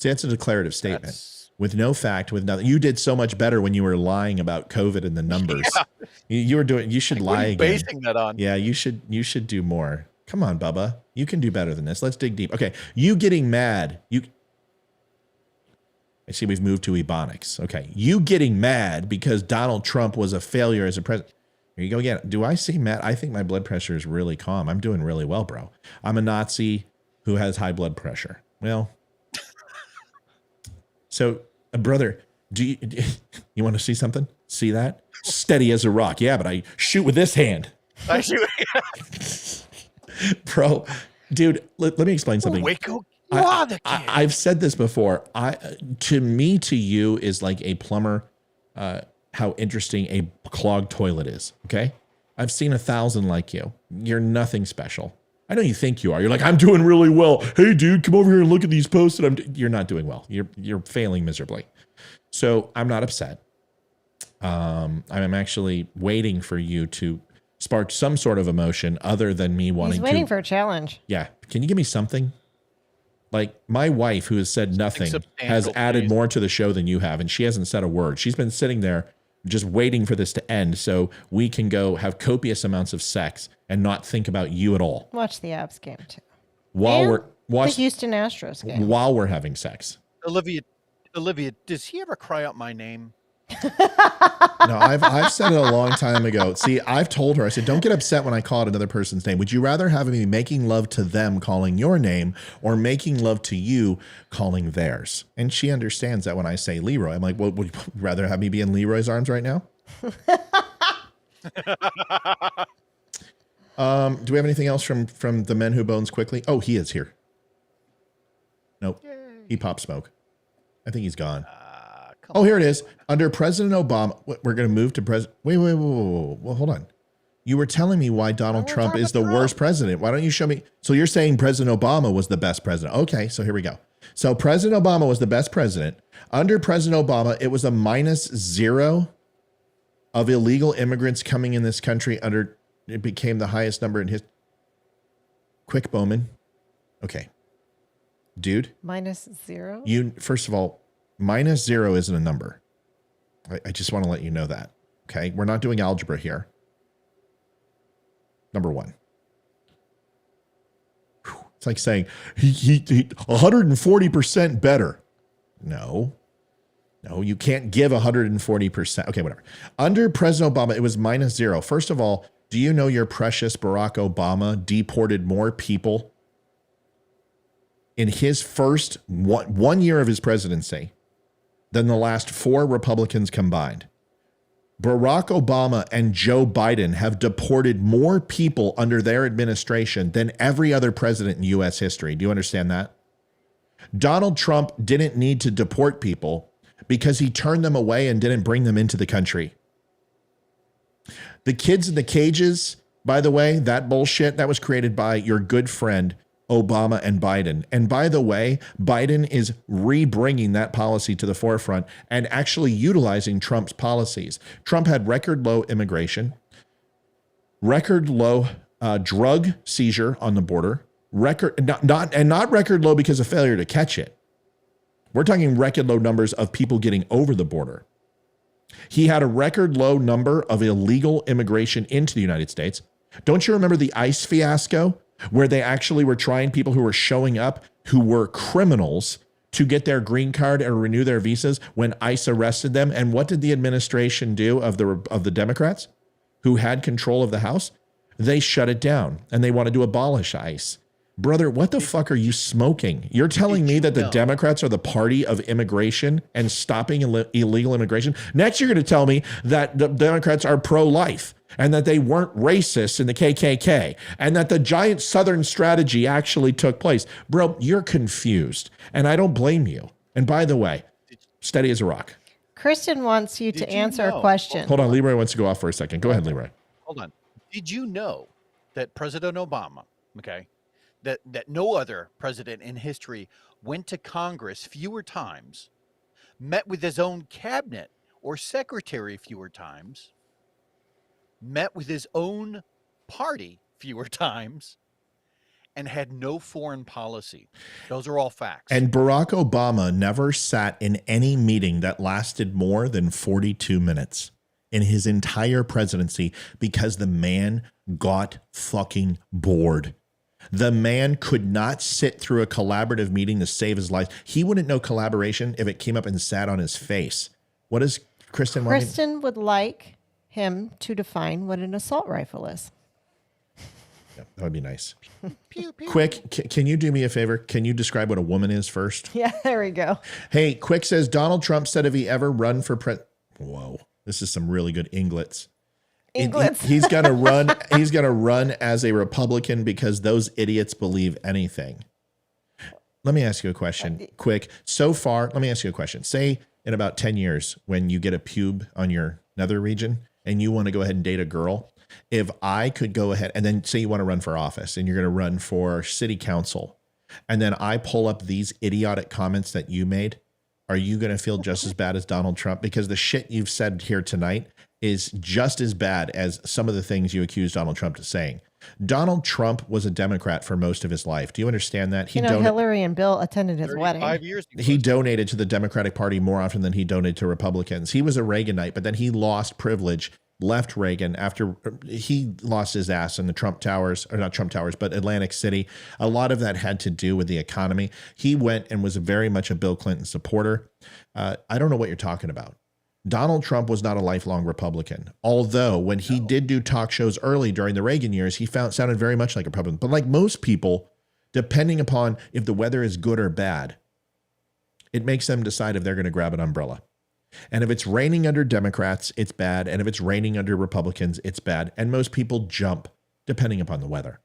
C: a declarative statement with no fact, with nothing. You did so much better when you were lying about COVID and the numbers. Yeah. You were doing. You should lie again.
D: Basing that on.
C: Yeah, you should do more. Come on, Bubba. You can do better than this. Let's dig deep. Okay, you getting mad. I see we've moved to Ebonics. Okay, you getting mad because Donald Trump was a failure as a president. Here you go again. Do I see Matt? I think my blood pressure is really calm. I'm doing really well, bro. I'm a Nazi who has high blood pressure. Well, so brother, you want to see something? See that? Steady as a rock. Yeah, but I shoot with this hand.
D: I shoot.
C: Bro, dude, let me explain something.
D: Waco.
C: I've said this before. To me, to you is like a plumber. How interesting a clogged toilet is. Okay. I've seen 1,000 like you. You're nothing special. I know you think you are. You're like, I'm doing really well. Hey dude, come over here and look at these posts. You're not doing well. You're failing miserably. So I'm not upset. I'm actually waiting for you to spark some sort of emotion other than me wanting to.
E: He's waiting for a challenge.
C: Yeah. Can you give me something? Like my wife, who has said nothing, has added more to the show than you have, and she hasn't said a word. She's been sitting there just waiting for this to end so we can go have copious amounts of sex and not think about you at all.
E: Watch the Avs game too.
C: Watch
E: the Houston Astros game.
C: While we're having sex.
D: Olivia, does he ever cry out my name?
C: No, I've said it a long time ago. See, I've told her, I said, don't get upset when I call it another person's name. Would you rather have me making love to them calling your name or making love to you calling theirs? And she understands that when I say Leroy. I'm like, well, would you rather have me be in Leroy's arms right now? Do we have anything else from the men who bones quickly? Oh, he is here. Nope. Yay. He popped smoke. I think he's gone. Oh, here it is. Under President Obama, we're going to move to President. Wait. Well, hold on. You were telling me why Donald Trump is the worst president. Why don't you show me? So you're saying President Obama was the best president. Okay, so here we go. So President Obama was the best president. Under President Obama, it was a -0 of illegal immigrants coming in this country. It became the highest number in his. Quick Bowman. Okay. Dude.
E: -0?
C: First of all, -0 isn't a number. I just want to let you know that. Okay. We're not doing algebra here. Number one. It's like saying he 140% better. No, you can't give 140%. Okay, whatever. Under President Obama, it was -0. First of all, do you know your precious Barack Obama deported more people in his first one year of his presidency than the last 4 Republicans combined? Barack Obama and Joe Biden have deported more people under their administration than every other president in U.S. history. Do you understand that? Donald Trump didn't need to deport people because he turned them away and didn't bring them into the country. The kids in the cages, by the way, that bullshit, that was created by your good friend Obama and Biden. And by the way, Biden is re-bringing that policy to the forefront and actually utilizing Trump's policies. Trump had record low immigration, record low drug seizure on the border, not record low because of failure to catch it. We're talking record low numbers of people getting over the border. He had a record low number of illegal immigration into the United States. Don't you remember the ICE fiasco, where they actually were trying people who were showing up who were criminals to get their green card and renew their visas when ICE arrested them? And what did the administration do of the Democrats who had control of the House? They shut it down and they wanted to abolish ICE. Brother, what the fuck are you smoking? You're telling me that the Democrats are the party of immigration and stopping illegal immigration? Next, you're going to tell me that the Democrats are pro-life and that they weren't racist in the KKK and that the giant Southern strategy actually took place. Bro, you're confused, and I don't blame you. And by the way, steady as a rock.
E: Kristen wants you to answer a question.
C: Hold on, Leroy wants to go off for a second. Go ahead, Leroy.
D: Hold on. Did you know that President Obama, that no other president in history went to Congress fewer times, met with his own cabinet or secretary fewer times, met with his own party fewer times, and had no foreign policy? Those are all facts.
C: And Barack Obama never sat in any meeting that lasted more than 42 minutes in his entire presidency because the man got fucking bored. The man could not sit through a collaborative meeting to save his life. He wouldn't know collaboration if it came up and sat on his face. What is Kristen?
E: Kristen would like him to define what an assault rifle is.
C: Yeah, that would be nice. Quick, can you do me a favor? Can you describe what a woman is first?
E: Yeah, there we go.
C: Hey, Quick says Donald Trump said if he ever run for Whoa, this is some really good Inglets. He's gonna run. He's gonna run as a Republican because those idiots believe anything. Let me ask you a question, Quick. So far, let me ask you a question. Say in about 10 years, when you get a pube on your nether region and you want to go ahead and date a girl, if I could go ahead and then say you want to run for office and you're going to run for city council, and then I pull up these idiotic comments that you made, are you going to feel just as bad as Donald Trump? Because the shit you've said here tonight is just as bad as some of the things you accused Donald Trump of saying. Donald Trump was a Democrat for most of his life. Do you understand that?
E: Hillary and Bill attended his wedding.
D: 5 years.
C: He donated to the Democratic Party more often than he donated to Republicans. He was a Reaganite, but then he lost privilege, left Reagan after he lost his ass in the Trump Towers, or not Trump Towers, but Atlantic City. A lot of that had to do with the economy. He went and was very much a Bill Clinton supporter. I don't know what you're talking about. Donald Trump was not a lifelong Republican, although when he did do talk shows early during the Reagan years, he sounded very much like a Republican. But like most people, depending upon if the weather is good or bad, it makes them decide if they're going to grab an umbrella. And if it's raining under Democrats, it's bad. And if it's raining under Republicans, it's bad. And most people jump depending upon the weather.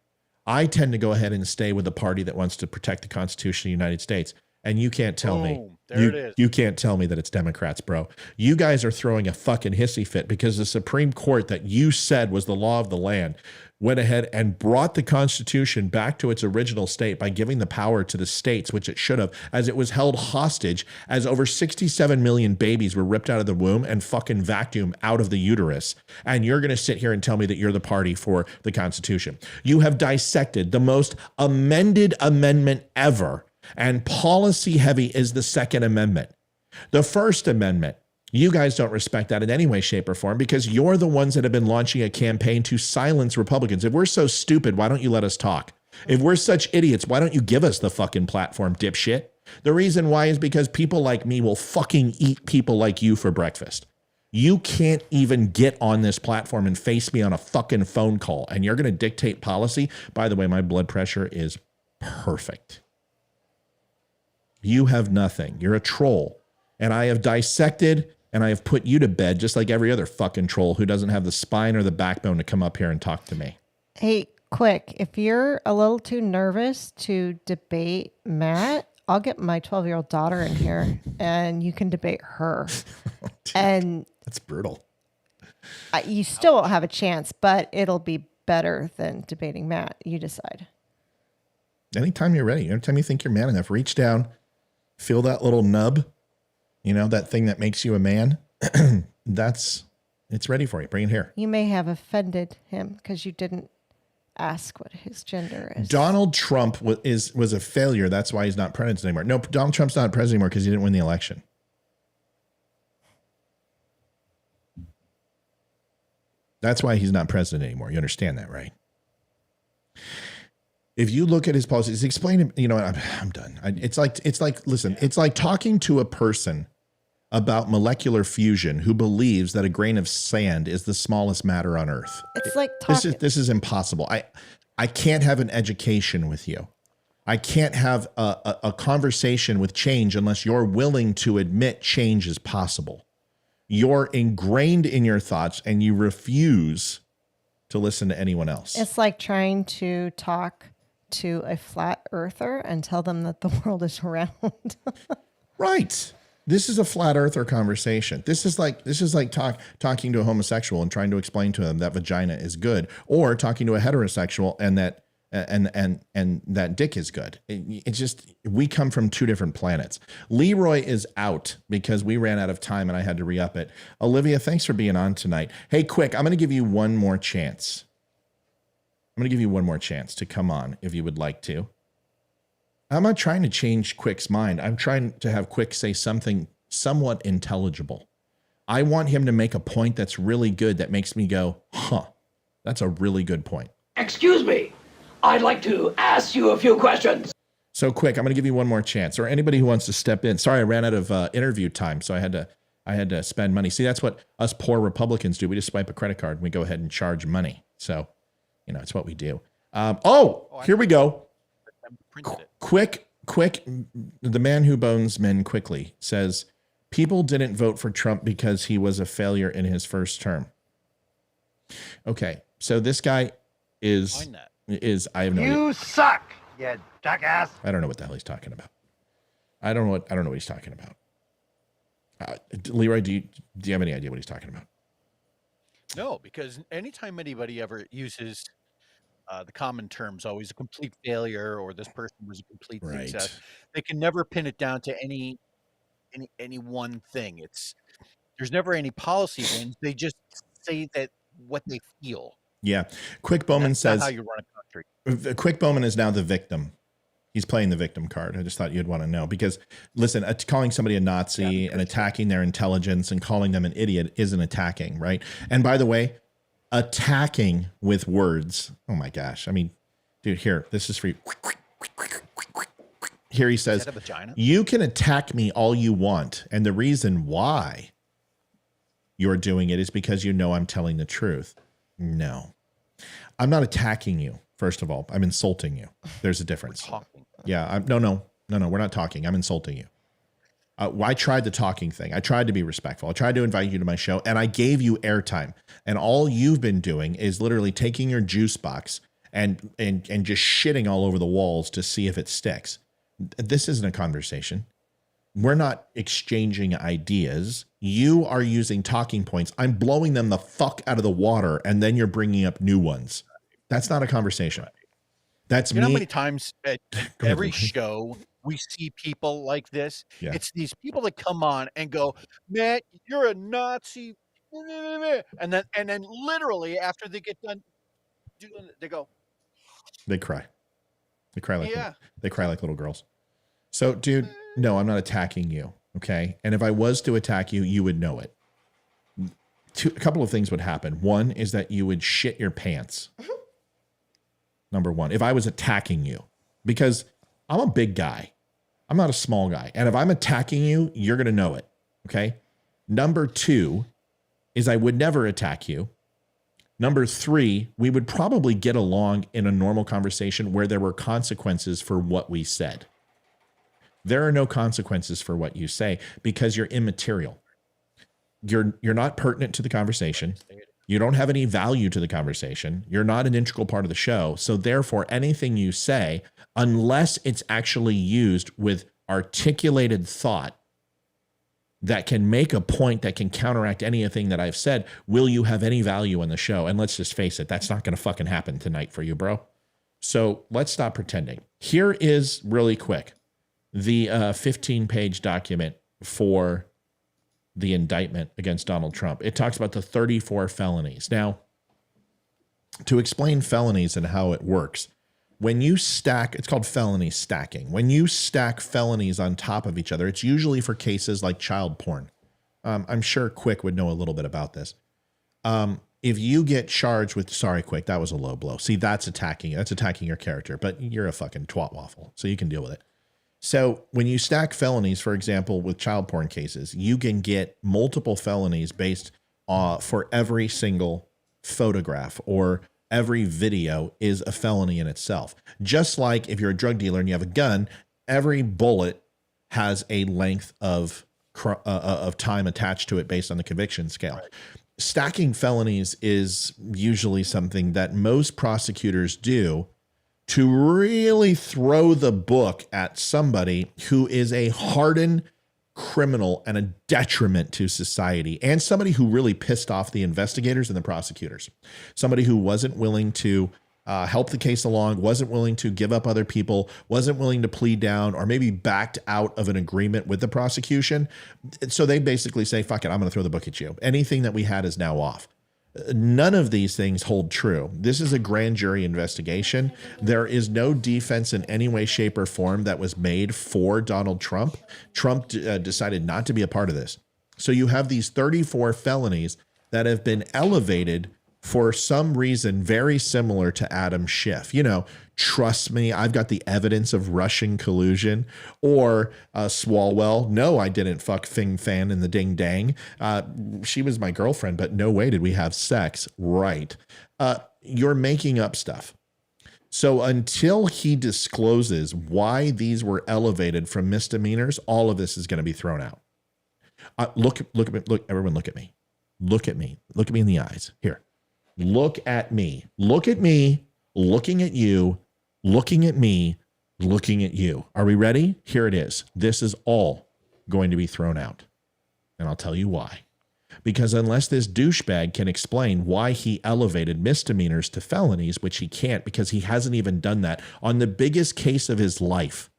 C: I tend to go ahead and stay with the party that wants to protect the Constitution of the United States. And you can't tell me.
D: There it is.
C: You can't tell me that it's Democrats, bro. You guys are throwing a fucking hissy fit because the Supreme Court that you said was the law of the land went ahead and brought the Constitution back to its original state by giving the power to the states, which it should have, as it was held hostage as over 67 million babies were ripped out of the womb and fucking vacuumed out of the uterus. And you're going to sit here and tell me that you're the party for the Constitution. You have dissected the most amended amendment ever, and policy heavy is the Second Amendment. The First Amendment, you guys don't respect that in any way, shape, or form because you're the ones that have been launching a campaign to silence Republicans. If we're so stupid, why don't you let us talk? If we're such idiots, why don't you give us the fucking platform, dipshit? The reason why is because people like me will fucking eat people like you for breakfast. You can't even get on this platform and face me on a fucking phone call, and you're going to dictate policy. By the way, my blood pressure is perfect. You have nothing. You're a troll. And I have dissected and I have put you to bed just like every other fucking troll who doesn't have the spine or the backbone to come up here and talk to me.
E: Hey, quick, if you're a little too nervous to debate Matt, I'll get my 12-year-old daughter in here and you can debate her.
C: Oh, dude,
E: and
C: that's brutal.
E: You still won't have a chance, but it'll be better than debating Matt. You decide.
C: Anytime you're ready, anytime you think you're man enough, reach down, feel that little nub. You know, that thing that makes you a man, it's ready for you. Bring it here.
E: You may have offended him because you didn't ask what his gender is.
C: Donald Trump was a failure. That's why he's not president anymore. No, Donald Trump's not president anymore because he didn't win the election. That's why he's not president anymore. You understand that, right? If you look at his policies, explain, you know, I'm done. It's like, listen, it's like talking to a person about molecular fusion who believes that a grain of sand is the smallest matter on earth.
E: It's like talking.
C: This is impossible. I can't have an education with you. I can't have a conversation with change unless you're willing to admit change is possible. You're ingrained in your thoughts and you refuse to listen to anyone else.
E: It's like trying to talk to a flat earther and tell them that the world is round.
C: Right. This is a flat earther conversation. This is like talking to a homosexual and trying to explain to them that vagina is good, or talking to a heterosexual and that that dick is good. It's just, we come from two different planets. Leroy is out because we ran out of time and I had to re-up it. Olivia, thanks for being on tonight. Hey, quick, I'm going to give you one more chance. I'm going to give you one more chance to come on if you would like to. I'm not trying to change Quick's mind. I'm trying to have Quick say something somewhat intelligible. I want him to make a point that's really good that makes me go, huh, that's a really good point.
L: Excuse me. I'd like to ask you a few questions.
C: So Quick, I'm going to give you one more chance, or anybody who wants to step in. Sorry, I ran out of interview time, so I had to spend money. See, that's what us poor Republicans do. We just swipe a credit card and we go ahead and charge money. So, you know, it's what we do. Here we go. Quick, the man who bones men quickly says, people didn't vote for Trump because he was a failure in his first term. Okay, so this guy is I have no idea.
L: You suck, you jackass.
C: I don't know what the hell he's talking about. I don't know what he's talking about. Leroy, do you have any idea what he's talking about?
D: No, because anytime anybody ever uses the common terms, always a complete failure or this person was a complete success, they can never pin it down to any one thing. There's never any policy wins. They just say that what they feel.
C: Yeah. Quick Bowman says,
D: not how you run a country.
C: Quick Bowman is now the victim. He's playing the victim card. I just thought you'd want to know because, listen, calling somebody a Nazi and attacking their intelligence and calling them an idiot isn't attacking, right? And by the way, attacking with words. Oh my gosh. I mean, dude, here, this is for you. Here he says, you can attack me all you want. And the reason why you're doing it is because you know I'm telling the truth. No, I'm not attacking you. First of all, I'm insulting you. There's a difference.
D: We're talking.
C: Yeah. No, we're not talking. I'm insulting you. I tried the talking thing. I tried to be respectful. I tried to invite you to my show, and I gave you airtime. And all you've been doing is literally taking your juice box and just shitting all over the walls to see if it sticks. This isn't a conversation. We're not exchanging ideas. You are using talking points. I'm blowing them the fuck out of the water, and then you're bringing up new ones. That's not a conversation. That's
D: You know
C: me.
D: how many times at every show we see people like this?
C: Yeah.
D: It's these people that come on and go, "Man, you're a Nazi," and then literally after they get done doing it, they go,
C: They cry. They cry like
D: "Yeah."
C: they cry like little girls. So, dude, no, I'm not attacking you. Okay. And if I was to attack you, you would know it. A couple of things would happen. One is that you would shit your pants. Number one, if I was attacking you, because I'm a big guy, I'm not a small guy. And if I'm attacking you, you're going to know it. Okay. Number two is I would never attack you. Number three, we would probably get along in a normal conversation where there were consequences for what we said. There are no consequences for what you say because you're immaterial. You're not pertinent to the conversation. You don't have any value to the conversation. You're not an integral part of the show. So therefore, anything you say, unless it's actually used with articulated thought that can make a point that can counteract anything that I've said, will you have any value in the show? And let's just face it, that's not going to fucking happen tonight for you, bro. So let's stop pretending. Here is really quick the 15-page document for the indictment against Donald Trump. It talks about the 34 felonies. Now, to explain felonies and how it works, when you stack, it's called felony stacking. When you stack felonies on top of each other, it's usually for cases like child porn. I'm sure Quick would know a little bit about this. If you get charged with, sorry, Quick, that was a low blow. See, that's attacking your character, but you're a fucking twat waffle, so you can deal with it. So when you stack felonies, for example, with child porn cases, you can get multiple felonies based for every single photograph or every video is a felony in itself. Just like if you're a drug dealer and you have a gun, every bullet has a length of time attached to it based on the conviction scale. Right. Stacking felonies is usually something that most prosecutors do to really throw the book at somebody who is a hardened criminal and a detriment to society, and somebody who really pissed off the investigators and the prosecutors. Somebody who wasn't willing to help the case along, wasn't willing to give up other people, wasn't willing to plead down, or maybe backed out of an agreement with the prosecution. So they basically say, fuck it, I'm going to throw the book at you. Anything that we had is now off. None of these things hold true. This is a grand jury investigation. There is no defense in any way, shape, or form that was made for Donald Trump. Trump decided not to be a part of this. So you have these 34 felonies that have been elevated for some reason very similar to Adam Schiff. You know, trust me, I've got the evidence of Russian collusion. Or Swalwell, no, I didn't fuck Fing Fan in the ding dang. She was my girlfriend, but no way did we have sex. Right. You're making up stuff. So until he discloses why these were elevated from misdemeanors, all of this is going to be thrown out. Look at me. Look, everyone, look at me. Look at me. Look at me in the eyes. Here. Look at me. Look at me. Looking at you. Looking at me. Looking at you. Are we ready? Here it is. This is all going to be thrown out. And I'll tell you why. Because unless this douchebag can explain why he elevated misdemeanors to felonies, which he can't because he hasn't even done that on the biggest case of his life,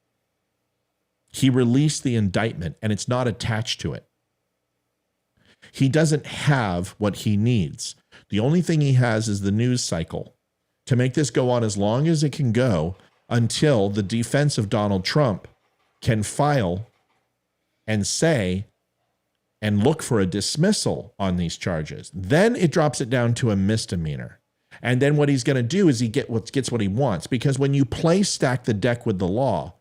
C: he released the indictment and it's not attached to it. He doesn't have what he needs. The only thing he has is the news cycle to make this go on as long as it can go until the defense of Donald Trump can file and say and look for a dismissal on these charges. Then it drops it down to a misdemeanor. And then what he's going to do is he gets what he wants, because when you stack the deck with the law,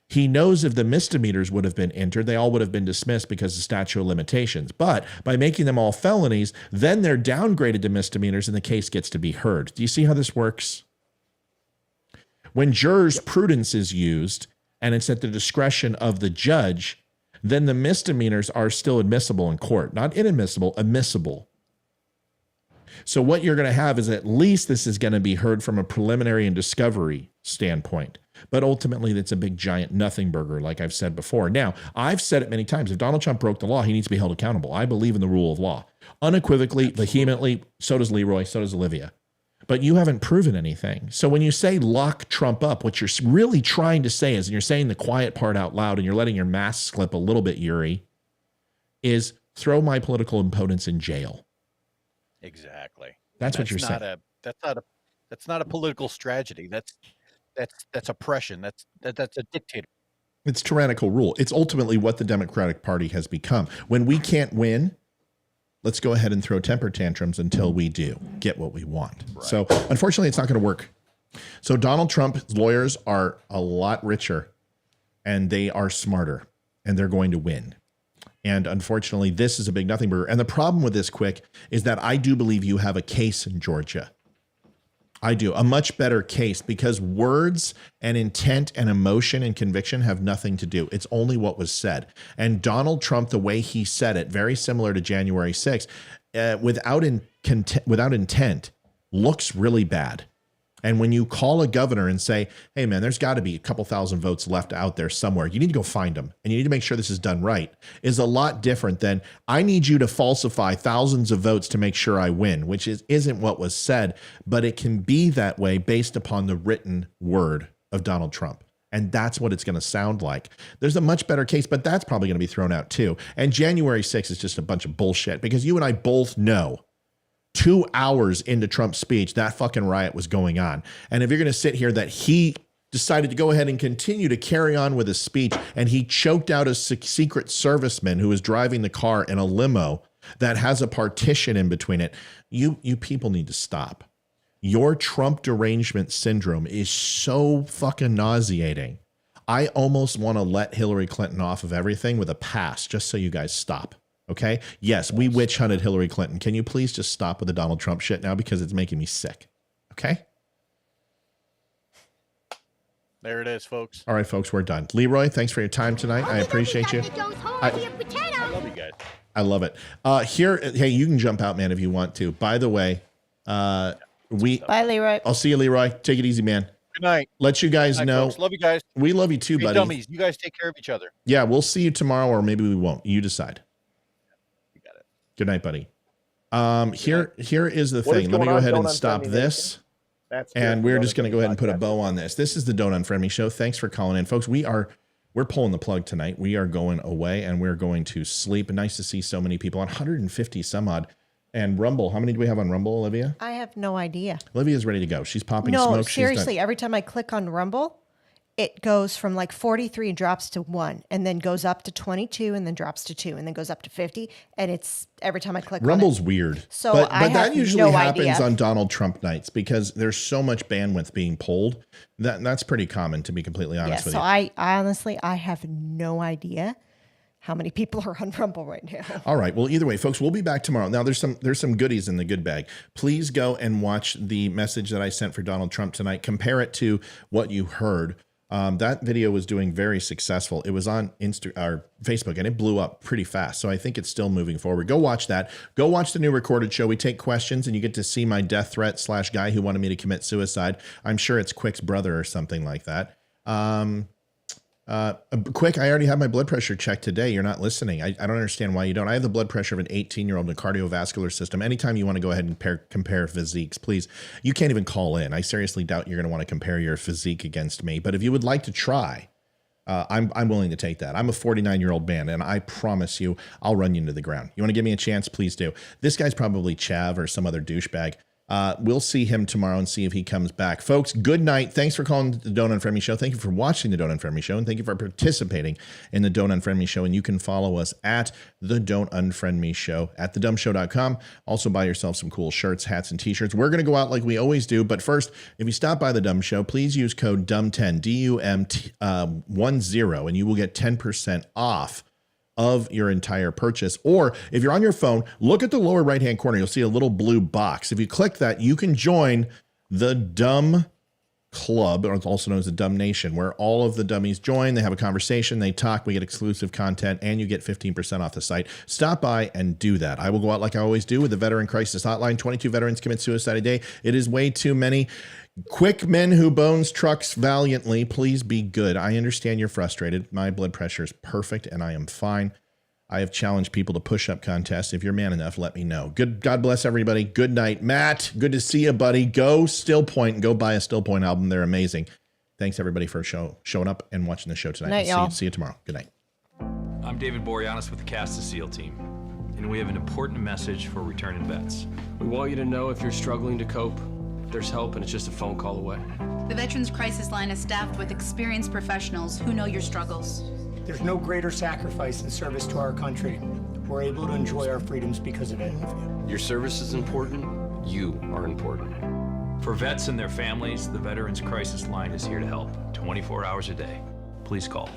C: he knows if the misdemeanors would have been entered, they all would have been dismissed because of statute of limitations. But by making them all felonies, then they're downgraded to misdemeanors and the case gets to be heard. Do you see how this works? When jurors' prudence is used and it's at the discretion of the judge, then the misdemeanors are still admissible in court. Not inadmissible, admissible. So what you're going to have is at least this is going to be heard from a preliminary and discovery standpoint. But ultimately, that's a big, giant nothing burger, like I've said before. Now, I've said it many times. If Donald Trump broke the law, he needs to be held accountable. I believe in the rule of law. Unequivocally, vehemently, so does Leroy, so does Olivia. But you haven't proven anything. So when you say lock Trump up, what you're really trying to say is, and you're saying the quiet part out loud, and you're letting your mask slip a little bit, Yuri, is throw my political opponents in jail.
D: Exactly.
C: That's what you're saying.
D: That's not a political strategy. That's oppression. That's a dictator.
C: It's tyrannical rule. It's ultimately what the Democratic Party has become. When we can't win, let's go ahead and throw temper tantrums until we do get what we want. Right. So unfortunately, it's not going to work. So Donald Trump's lawyers are a lot richer and they are smarter and they're going to win. And unfortunately, this is a big nothing burger. And the problem with this, Quick, is that I do believe you have a case in Georgia. I do. A much better case because words and intent and emotion and conviction have nothing to do. It's only what was said. And Donald Trump, the way he said it, very similar to January 6th, without intent, looks really bad. And when you call a governor and say, hey, man, there's got to be a couple thousand votes left out there somewhere. You need to go find them. And you need to make sure this is done right, is a lot different than I need you to falsify thousands of votes to make sure I win, which isn't what was said. But it can be that way based upon the written word of Donald Trump. And that's what it's going to sound like. There's a much better case, but that's probably going to be thrown out too. And January 6th is just a bunch of bullshit because you and I both know 2 hours into Trump's speech, that fucking riot was going on. And if you're going to sit here that he decided to go ahead and continue to carry on with his speech and he choked out a Secret Serviceman who was driving the car in a limo that has a partition in between it, you people need to stop. Your Trump derangement syndrome is so fucking nauseating. I almost want to let Hillary Clinton off of everything with a pass just so you guys stop. Okay. Yes, we witch hunted Hillary Clinton. Can you please just stop with the Donald Trump shit now because it's making me sick? Okay.
D: There it is, folks.
C: All right, folks, we're done. Leroy, thanks for your time tonight. I appreciate you.
D: I love you guys.
C: I love it. Hey, you can jump out, man, if you want to. By the way,
E: bye, Leroy.
C: I'll see you, Leroy. Take it easy, man.
D: Good night.
C: Let you guys know.
D: Folks. Love you guys.
C: We love you too, buddy.
D: Dummies. You guys take care of each other.
C: Yeah, we'll see you tomorrow, or maybe we won't. You decide. Good night, buddy. Here is the thing. Let me go ahead and stop this. And we're just going to go ahead and put a bow on this. This is the Don't Unfriend Me Show. Thanks for calling in, folks. We're pulling the plug tonight. We are going away and we're going to sleep. Nice to see so many people. 150 some odd. And Rumble. How many do we have on Rumble, Olivia?
E: I have no idea.
C: Olivia's ready to go. She's popping smoke.
E: No, seriously. Every time I click on Rumble, it goes from like 43 and drops to 1 and then goes up to 22 and then drops to 2 and then goes up to 50. And it's every time I click
C: Rumble's
E: on it.
C: Weird.
E: So
C: but
E: I have
C: that usually
E: no
C: happens
E: idea.
C: on Donald Trump nights because there's so much bandwidth being pulled. That's pretty common, to be completely honest with you.
E: I honestly have no idea how many people are on Rumble right now.
C: All right. Well, either way, folks, we'll be back tomorrow. Now, there's some goodies in the good bag. Please go and watch the message that I sent for Donald Trump tonight. Compare it to what you heard. That video was doing very successful. It was on Facebook and it blew up pretty fast. So I think it's still moving forward. Go watch that. Go watch the new recorded show. We take questions and you get to see my death threat / guy who wanted me to commit suicide. I'm sure it's Quick's brother or something like that. Quick, I already have my blood pressure checked today. You're not listening. I don't understand why you don't. I have the blood pressure of an 18-year-old in a cardiovascular system. Anytime you want to go ahead and compare physiques, please. You can't even call in. I seriously doubt you're going to want to compare your physique against me. But if you would like to try, I'm willing to take that. I'm a 49-year-old man, and I promise you, I'll run you into the ground. You want to give me a chance? Please do. This guy's probably Chav or some other douchebag. We'll see him tomorrow and see if he comes back. Folks, good night. Thanks for calling the Don't Unfriend Me Show. Thank you for watching the Don't Unfriend Me Show, and thank you for participating in the Don't Unfriend Me Show. And you can follow us at the Don't Unfriend Me Show at thedumbshow.com. Also buy yourself some cool shirts, hats, and t-shirts. We're going to go out like we always do. But first, if you stop by the Dumb Show, please use code DUM10, DUM10, and you will get 10% off of your entire purchase. Or if you're on your phone, look at the lower right hand corner. You'll see a little blue box. If you click that, you can join the Dumb Club, or also known as the Dumb Nation, where all of the dummies join. They have a conversation, they talk, we get exclusive content, and you get 15% off the site. Stop by and do that. I will go out like I always do with the Veteran Crisis Hotline. 22 veterans commit suicide a day. It is way too many. Quick men who bones trucks valiantly, please be good. I understand you're frustrated. My blood pressure is perfect, and I am fine. I have challenged people to push-up contests. If you're man enough, let me know. Good. God bless everybody. Good night. Matt, good to see you, buddy. Go Still Point and go buy a Still Point album. They're amazing. Thanks, everybody, for showing up and watching the show tonight.
E: Night, y'all.
C: See you tomorrow. Good night.
M: I'm David Boreanaz with the Cast of SEAL team, and we have an important message for returning vets.
N: We want you to know if you're struggling to cope, there's help and it's just a phone call away.
O: The Veterans Crisis Line is staffed with experienced professionals who know your struggles.
P: There's no greater sacrifice in service to our country. We're able to enjoy our freedoms because of it.
N: Your service is important. You are important.
M: For vets and their families, the Veterans Crisis Line is here to help 24 hours a day. Please call